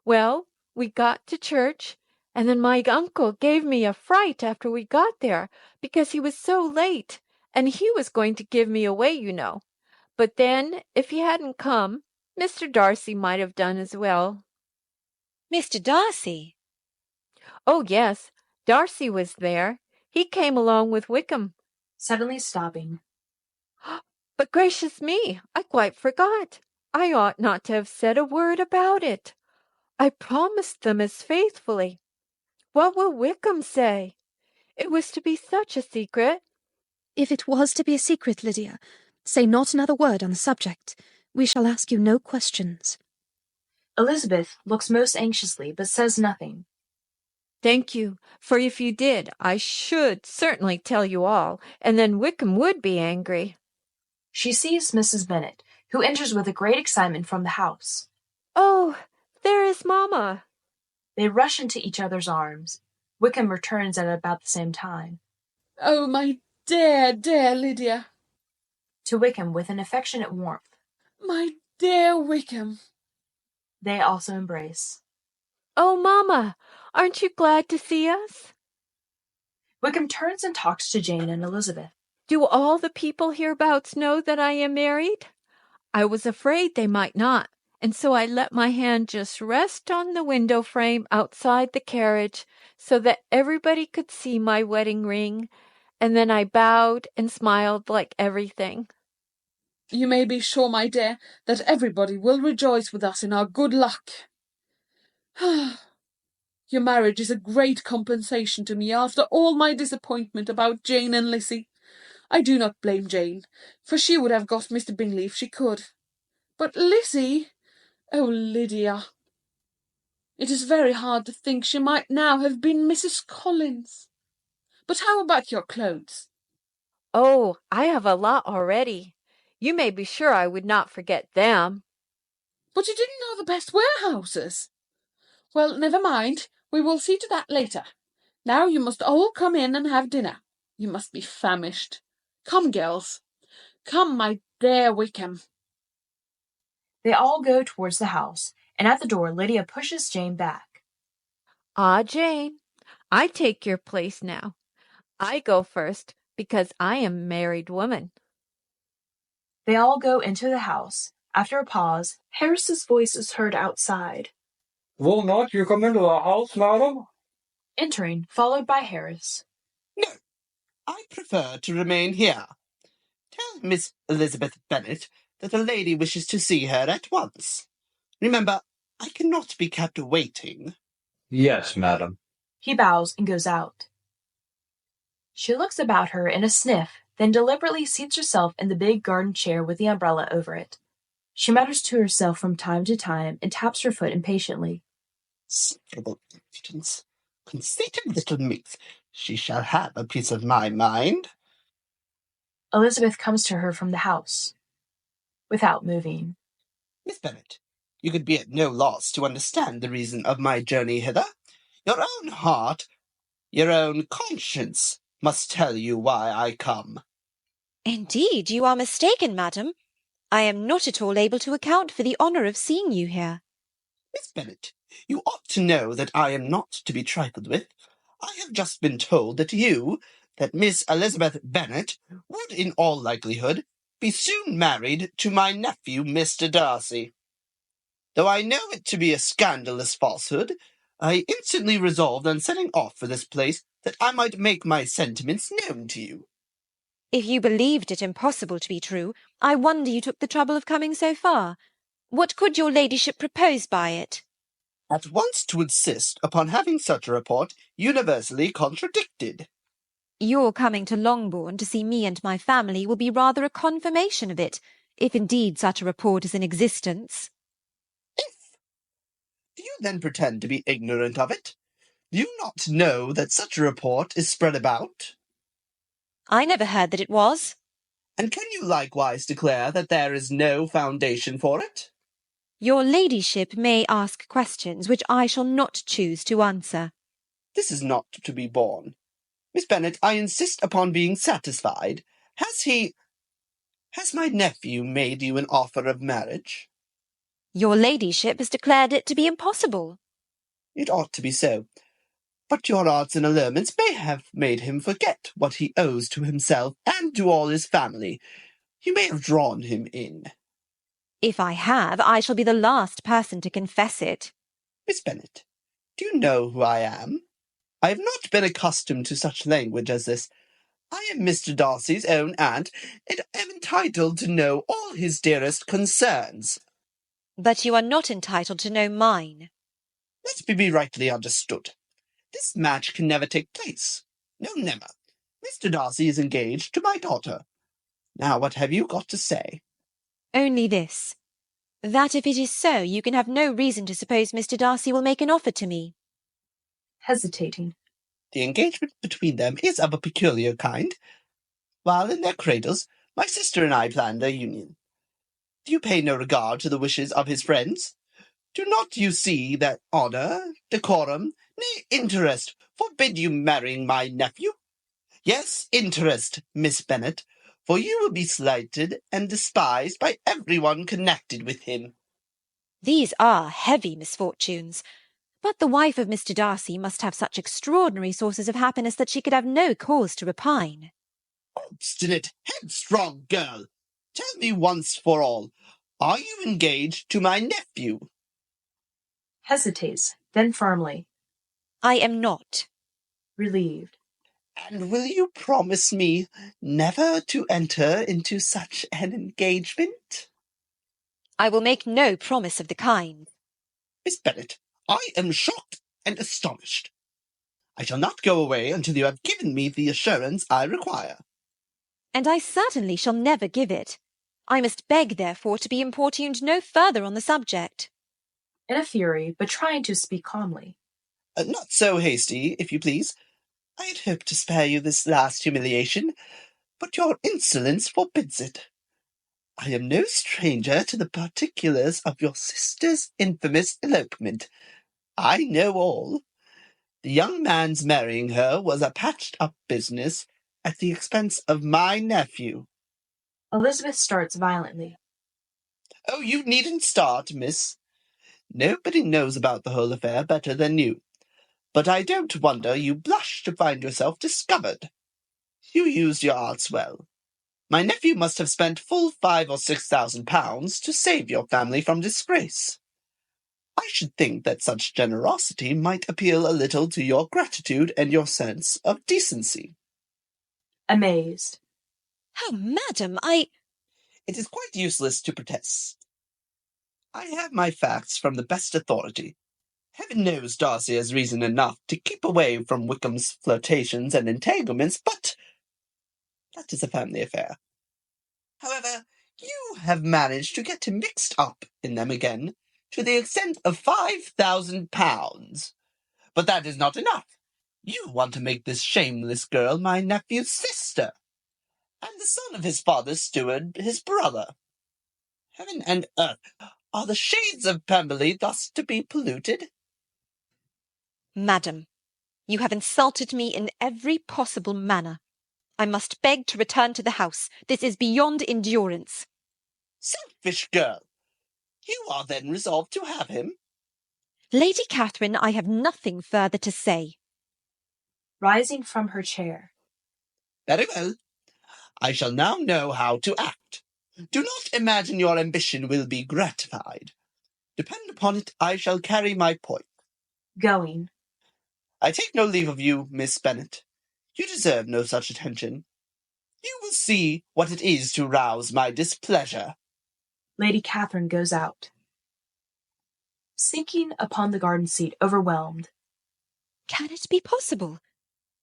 Well, we got to church, and then my uncle gave me a fright after we got there, because he was so late, and he was going to give me away, you know. But then, if he hadn't come, Mr. Darcy might have done as well. Mr. Darcy? Oh, yes, Darcy was there. He came along with Wickham. Suddenly stopping. But gracious me, I quite forgot. I ought not to have said a word about it. I promised them as faithfully. What will Wickham say? It was to be such a secret. If it was to be a secret, Lydia, say not another word on the subject. We shall ask you no questions. Elizabeth looks most anxiously, but says nothing. Thank you, for if you did, I should certainly tell you all, and then Wickham would be angry. She sees Mrs. Bennet, who enters with a great excitement from the house. Oh, there is Mamma. They rush into each other's arms. Wickham returns at about the same time. Oh, my dear, dear Lydia. To Wickham with an affectionate warmth. My dear Wickham. They also embrace. Oh, Mamma, aren't you glad to see us? Wickham turns and talks to Jane and Elizabeth. Do all the people hereabouts know that I am married? I was afraid they might not, and so I let my hand just rest on the window frame outside the carriage so that everybody could see my wedding ring, and then I bowed and smiled like everything. You may be sure, my dear, that everybody will rejoice with us in our good luck. Your marriage is a great compensation to me after all my disappointment about Jane and Lizzie. I do not blame Jane, for she would have got Mr. Bingley if she could. But Lizzie, oh, Lydia, it is very hard to think she might now have been Mrs. Collins. But how about your clothes? Oh, I have a lot already. You may be sure I would not forget them. But you didn't know the best warehouses. Well, never mind. We will see to that later. Now you must all come in and have dinner. You must be famished. Come, girls. Come, my dear Wickham. They all go towards the house, and at the door Lydia pushes Jane back. Ah, Jane, I take your place now. I go first, because I am a married woman. They all go into the house. After a pause, Harris's voice is heard outside. Will not you come into the house, madam? Entering, followed by Harris. No, I prefer to remain here. Tell Miss Elizabeth Bennet that a lady wishes to see her at once. Remember, I cannot be kept waiting. Yes, madam. He bows and goes out. She looks about her in a sniff, then deliberately seats herself in the big garden chair with the umbrella over it. She mutters to herself from time to time and taps her foot impatiently. Insufferable impudence! Conceited little minx! She shall have a piece of my mind. Elizabeth comes to her from the house, without moving. Miss Bennet, you could be at no loss to understand the reason of my journey hither. Your own heart, your own conscience, must tell you why I come. Indeed, you are mistaken, madam. I am not at all able to account for the honour of seeing you here. Miss Bennet, you ought to know that I am not to be trifled with. I have just been told that Miss Elizabeth Bennet would in all likelihood be soon married to my nephew, Mr. Darcy. Though I know it to be a scandalous falsehood, I instantly resolved on setting off for this place that I might make my sentiments known to you. If you believed it impossible to be true, I wonder you took the trouble of coming so far. What could your ladyship propose by it? At once to insist upon having such a report universally contradicted. Your coming to Longbourn to see me and my family will be rather a confirmation of it, if indeed such a report is in existence. Do you then pretend to be ignorant of it? Do you not know that such a report is spread about? I never heard that it was. And can you likewise declare that there is no foundation for it? Your ladyship may ask questions which I shall not choose to answer. This is not to be borne. Miss Bennet, I insist upon being satisfied. Has my nephew made you an offer of marriage? Your ladyship has declared it to be impossible. It ought to be so. But your arts and allurements may have made him forget what he owes to himself and to all his family. You may have drawn him in. If I have, I shall be the last person to confess it. Miss Bennet, do you know who I am? I have not been accustomed to such language as this. I am Mr. Darcy's own aunt, and am entitled to know all his dearest concerns. But you are not entitled to know mine. Let me be rightly understood. This match can never take place. No, never. Mr. Darcy is engaged to my daughter. Now, what have you got to say? Only this, that if it is so, you can have no reason to suppose Mr. Darcy will make an offer to me. Hesitating. The engagement between them is of a peculiar kind. While in their cradles, my sister and I planned their union. Do you pay no regard to the wishes of his friends? Do not you see that honour, decorum, nay, interest, forbid you marrying my nephew? Yes, interest, Miss Bennet, for you will be slighted and despised by everyone connected with him. These are heavy misfortunes. But the wife of Mr. Darcy must have such extraordinary sources of happiness that she could have no cause to repine. Obstinate, headstrong girl! Tell me once for all, are you engaged to my nephew? Hesitates, then firmly. I am not. Relieved. And will you promise me never to enter into such an engagement? I will make no promise of the kind. Miss Bennet, I am shocked and astonished. I shall not go away until you have given me the assurance I require. And I certainly shall never give it. I must beg, therefore, to be importuned no further on the subject. In a fury, but trying to speak calmly. Not so hasty, if you please. I had hoped to spare you this last humiliation, but your insolence forbids it. I am no stranger to the particulars of your sister's infamous elopement. I know all. The young man's marrying her was a patched-up business at the expense of my nephew. Elizabeth starts violently. Oh, you needn't start, miss. Nobody knows about the whole affair better than you. But I don't wonder you blush to find yourself discovered. You used your arts well. My nephew must have spent full £5,000 or £6,000 to save your family from disgrace. I should think that such generosity might appeal a little to your gratitude and your sense of decency. Amazed. Oh, madam, It is quite useless to protest. I have my facts from the best authority. Heaven knows Darcy has reason enough to keep away from Wickham's flirtations and entanglements, but that is a family affair. However, you have managed to get him mixed up in them again, to the extent of £5,000. But that is not enough. You want to make this shameless girl my nephew's sister, and the son of his father's steward his brother. Heaven and earth, are the shades of Pemberley thus to be polluted? Madam, you have insulted me in every possible manner. I must beg to return to the house. This is beyond endurance. Selfish girl! You are then resolved to have him? Lady Catherine, I have nothing further to say. Rising from her chair. Very well. I shall now know how to act. Do not imagine your ambition will be gratified. Depend upon it, I shall carry my point. Going. I take no leave of you, Miss Bennet. You deserve no such attention. You will see what it is to rouse my displeasure. Lady Catherine goes out. Sinking upon the garden seat, overwhelmed. Can it be possible?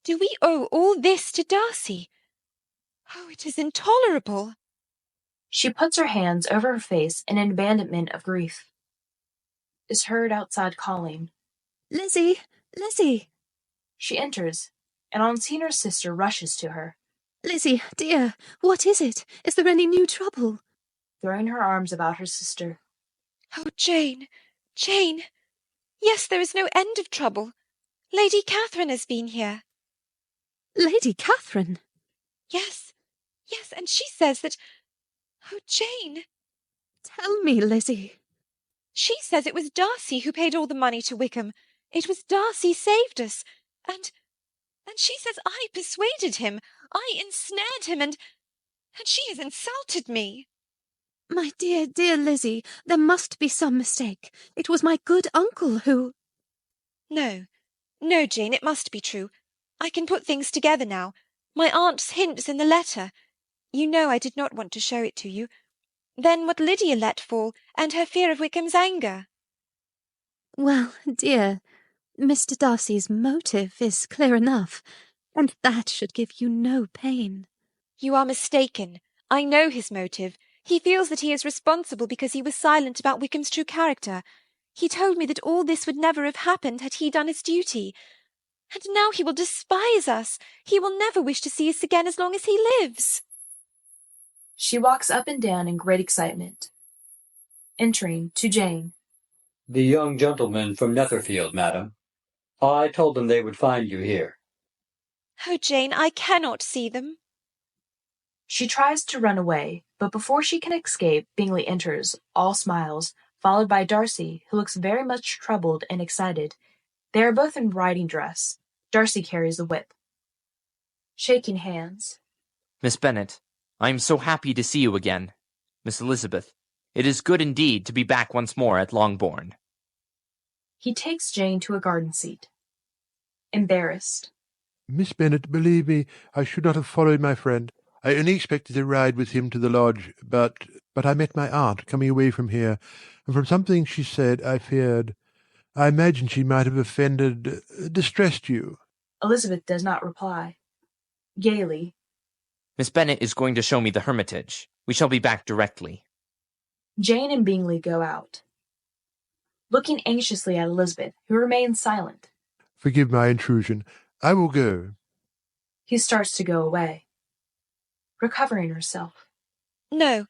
Do we owe all this to Darcy? Oh, it is intolerable. She puts her hands over her face in an abandonment of grief. Is heard outside calling. Lizzie! Lizzie! She enters, and on seeing her sister rushes to her. Lizzie, dear, what is it? Is there any new trouble? Throwing her arms about her sister. Oh, Jane, Jane! Yes, there is no end of trouble. Lady Catherine has been here. Lady Catherine? Yes, yes, and she says that... Oh, Jane! Tell me, Lizzie. She says it was Darcy who paid all the money to Wickham. It was Darcy saved us. And she says I persuaded him. I ensnared him, and she has insulted me. My dear, dear Lizzie, there must be some mistake. It was my good uncle who... No, no, Jane, it must be true. I can put things together now. My aunt's hints in the letter. You know I did not want to show it to you. Then what Lydia let fall, and her fear of Wickham's anger. Well, dear, Mr. Darcy's motive is clear enough, and that should give you no pain. You are mistaken. I know his motive. He feels that he is responsible because he was silent about Wickham's true character. He told me that all this would never have happened had he done his duty. And now he will despise us. He will never wish to see us again as long as he lives. She walks up and down in great excitement. Entering, to Jane. The young gentlemen from Netherfield, madam. I told them they would find you here. Oh, Jane, I cannot see them. She tries to run away, but before she can escape, Bingley enters, all smiles, followed by Darcy, who looks very much troubled and excited. They are both in riding dress. Darcy carries the whip. Shaking hands. Miss Bennet, I am so happy to see you again. Miss Elizabeth, it is good indeed to be back once more at Longbourn. He takes Jane to a garden seat. Embarrassed. Miss Bennet, believe me, I should not have followed my friend. I only expected to ride with him to the lodge, but I met my aunt coming away from here, and from something she said, I feared. I imagined she might have offended, distressed you. Elizabeth does not reply. Gaily. Miss Bennet is going to show me the hermitage. We shall be back directly. Jane and Bingley go out. Looking anxiously at Elizabeth, who remains silent. Forgive my intrusion. I will go. He starts to go away. Recovering herself. No,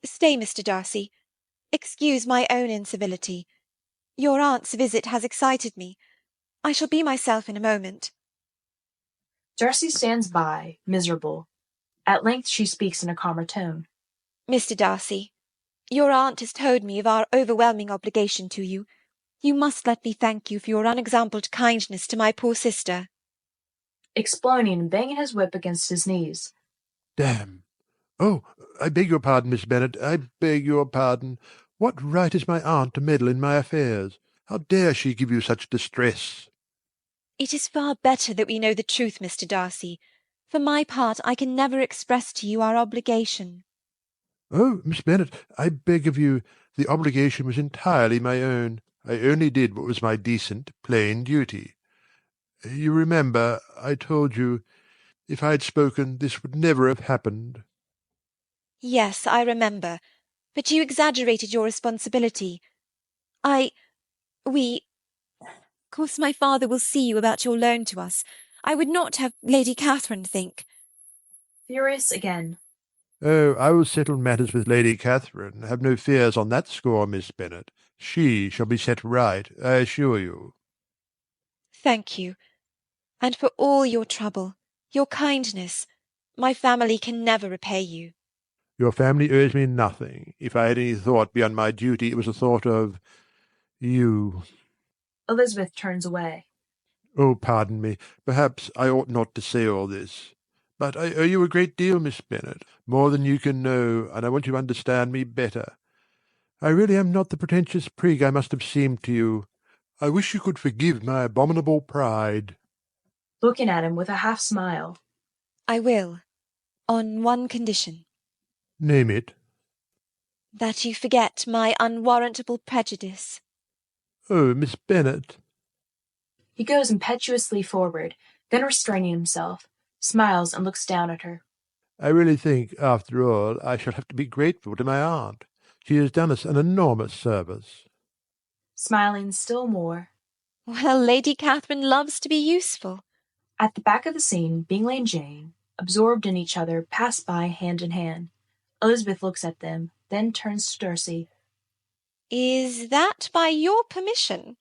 stay, Mr. Darcy. Excuse my own incivility. Your aunt's visit has excited me. I shall be myself in a moment. Darcy stands by, miserable. At length she speaks in a calmer tone. Mr. Darcy, your aunt has told me of our overwhelming obligation to you. You must let me thank you for your unexampled kindness to my poor sister. Exploding and banging his whip against his knees. Damn. Oh, I beg your pardon, Miss Bennet. I beg your pardon. What right has my aunt to meddle in my affairs? How dare she give you such distress? It is far better that we know the truth, Mr. Darcy. For my part, I can never express to you our obligation. Oh, Miss Bennet, I beg of you, the obligation was entirely my own. I only did what was my decent, plain duty. You remember, I told you, if I had spoken, this would never have happened. Yes, I remember. But you exaggerated your responsibility. Of course my father will see you about your loan to us. I would not have Lady Catherine think. Furious again. Oh, I will settle matters with Lady Catherine. Have no fears on that score, Miss Bennet. She shall be set right, I assure you. Thank you. And for all your trouble, your kindness, my family can never repay you. Your family owes me nothing. If I had any thought beyond my duty, it was a thought of you. Elizabeth turns away. Oh, pardon me. Perhaps I ought not to say all this. But I owe you a great deal, Miss Bennet, more than you can know, and I want you to understand me better. I really am not the pretentious prig I must have seemed to you. I wish you could forgive my abominable pride. Looking at him with a half smile. I will, on one condition. Name it. That you forget my unwarrantable prejudice. Oh, Miss Bennet. He goes impetuously forward, then restraining himself, smiles and looks down at her. I really think, after all, I shall have to be grateful to my aunt. She has done us an enormous service. Smiling still more. Well, Lady Catherine loves to be useful. At the back of the scene, Bingley and Jane, absorbed in each other, pass by hand in hand. Elizabeth looks at them, then turns to Darcy. Is that by your permission?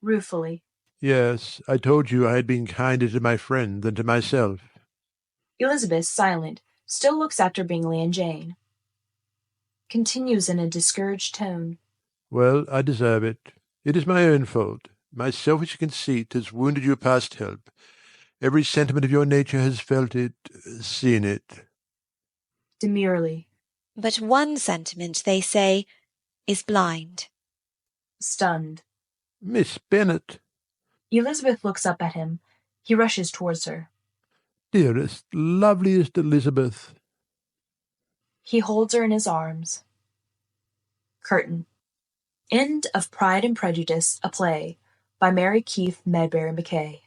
Ruefully. Yes, I told you I had been kinder to my friend than to myself. Elizabeth, silent, still looks after Bingley and Jane. Continues in a discouraged tone. Well, I deserve it. It is my own fault. My selfish conceit has wounded you past help. Every sentiment of your nature has felt it, seen it. Demurely. But one sentiment, they say, is blind. Stunned. Miss Bennet. Elizabeth looks up at him. He rushes towards her. Dearest, loveliest Elizabeth. He holds her in his arms. Curtain. End of Pride and Prejudice, a play, by Mary Keith Medbery Macakaye.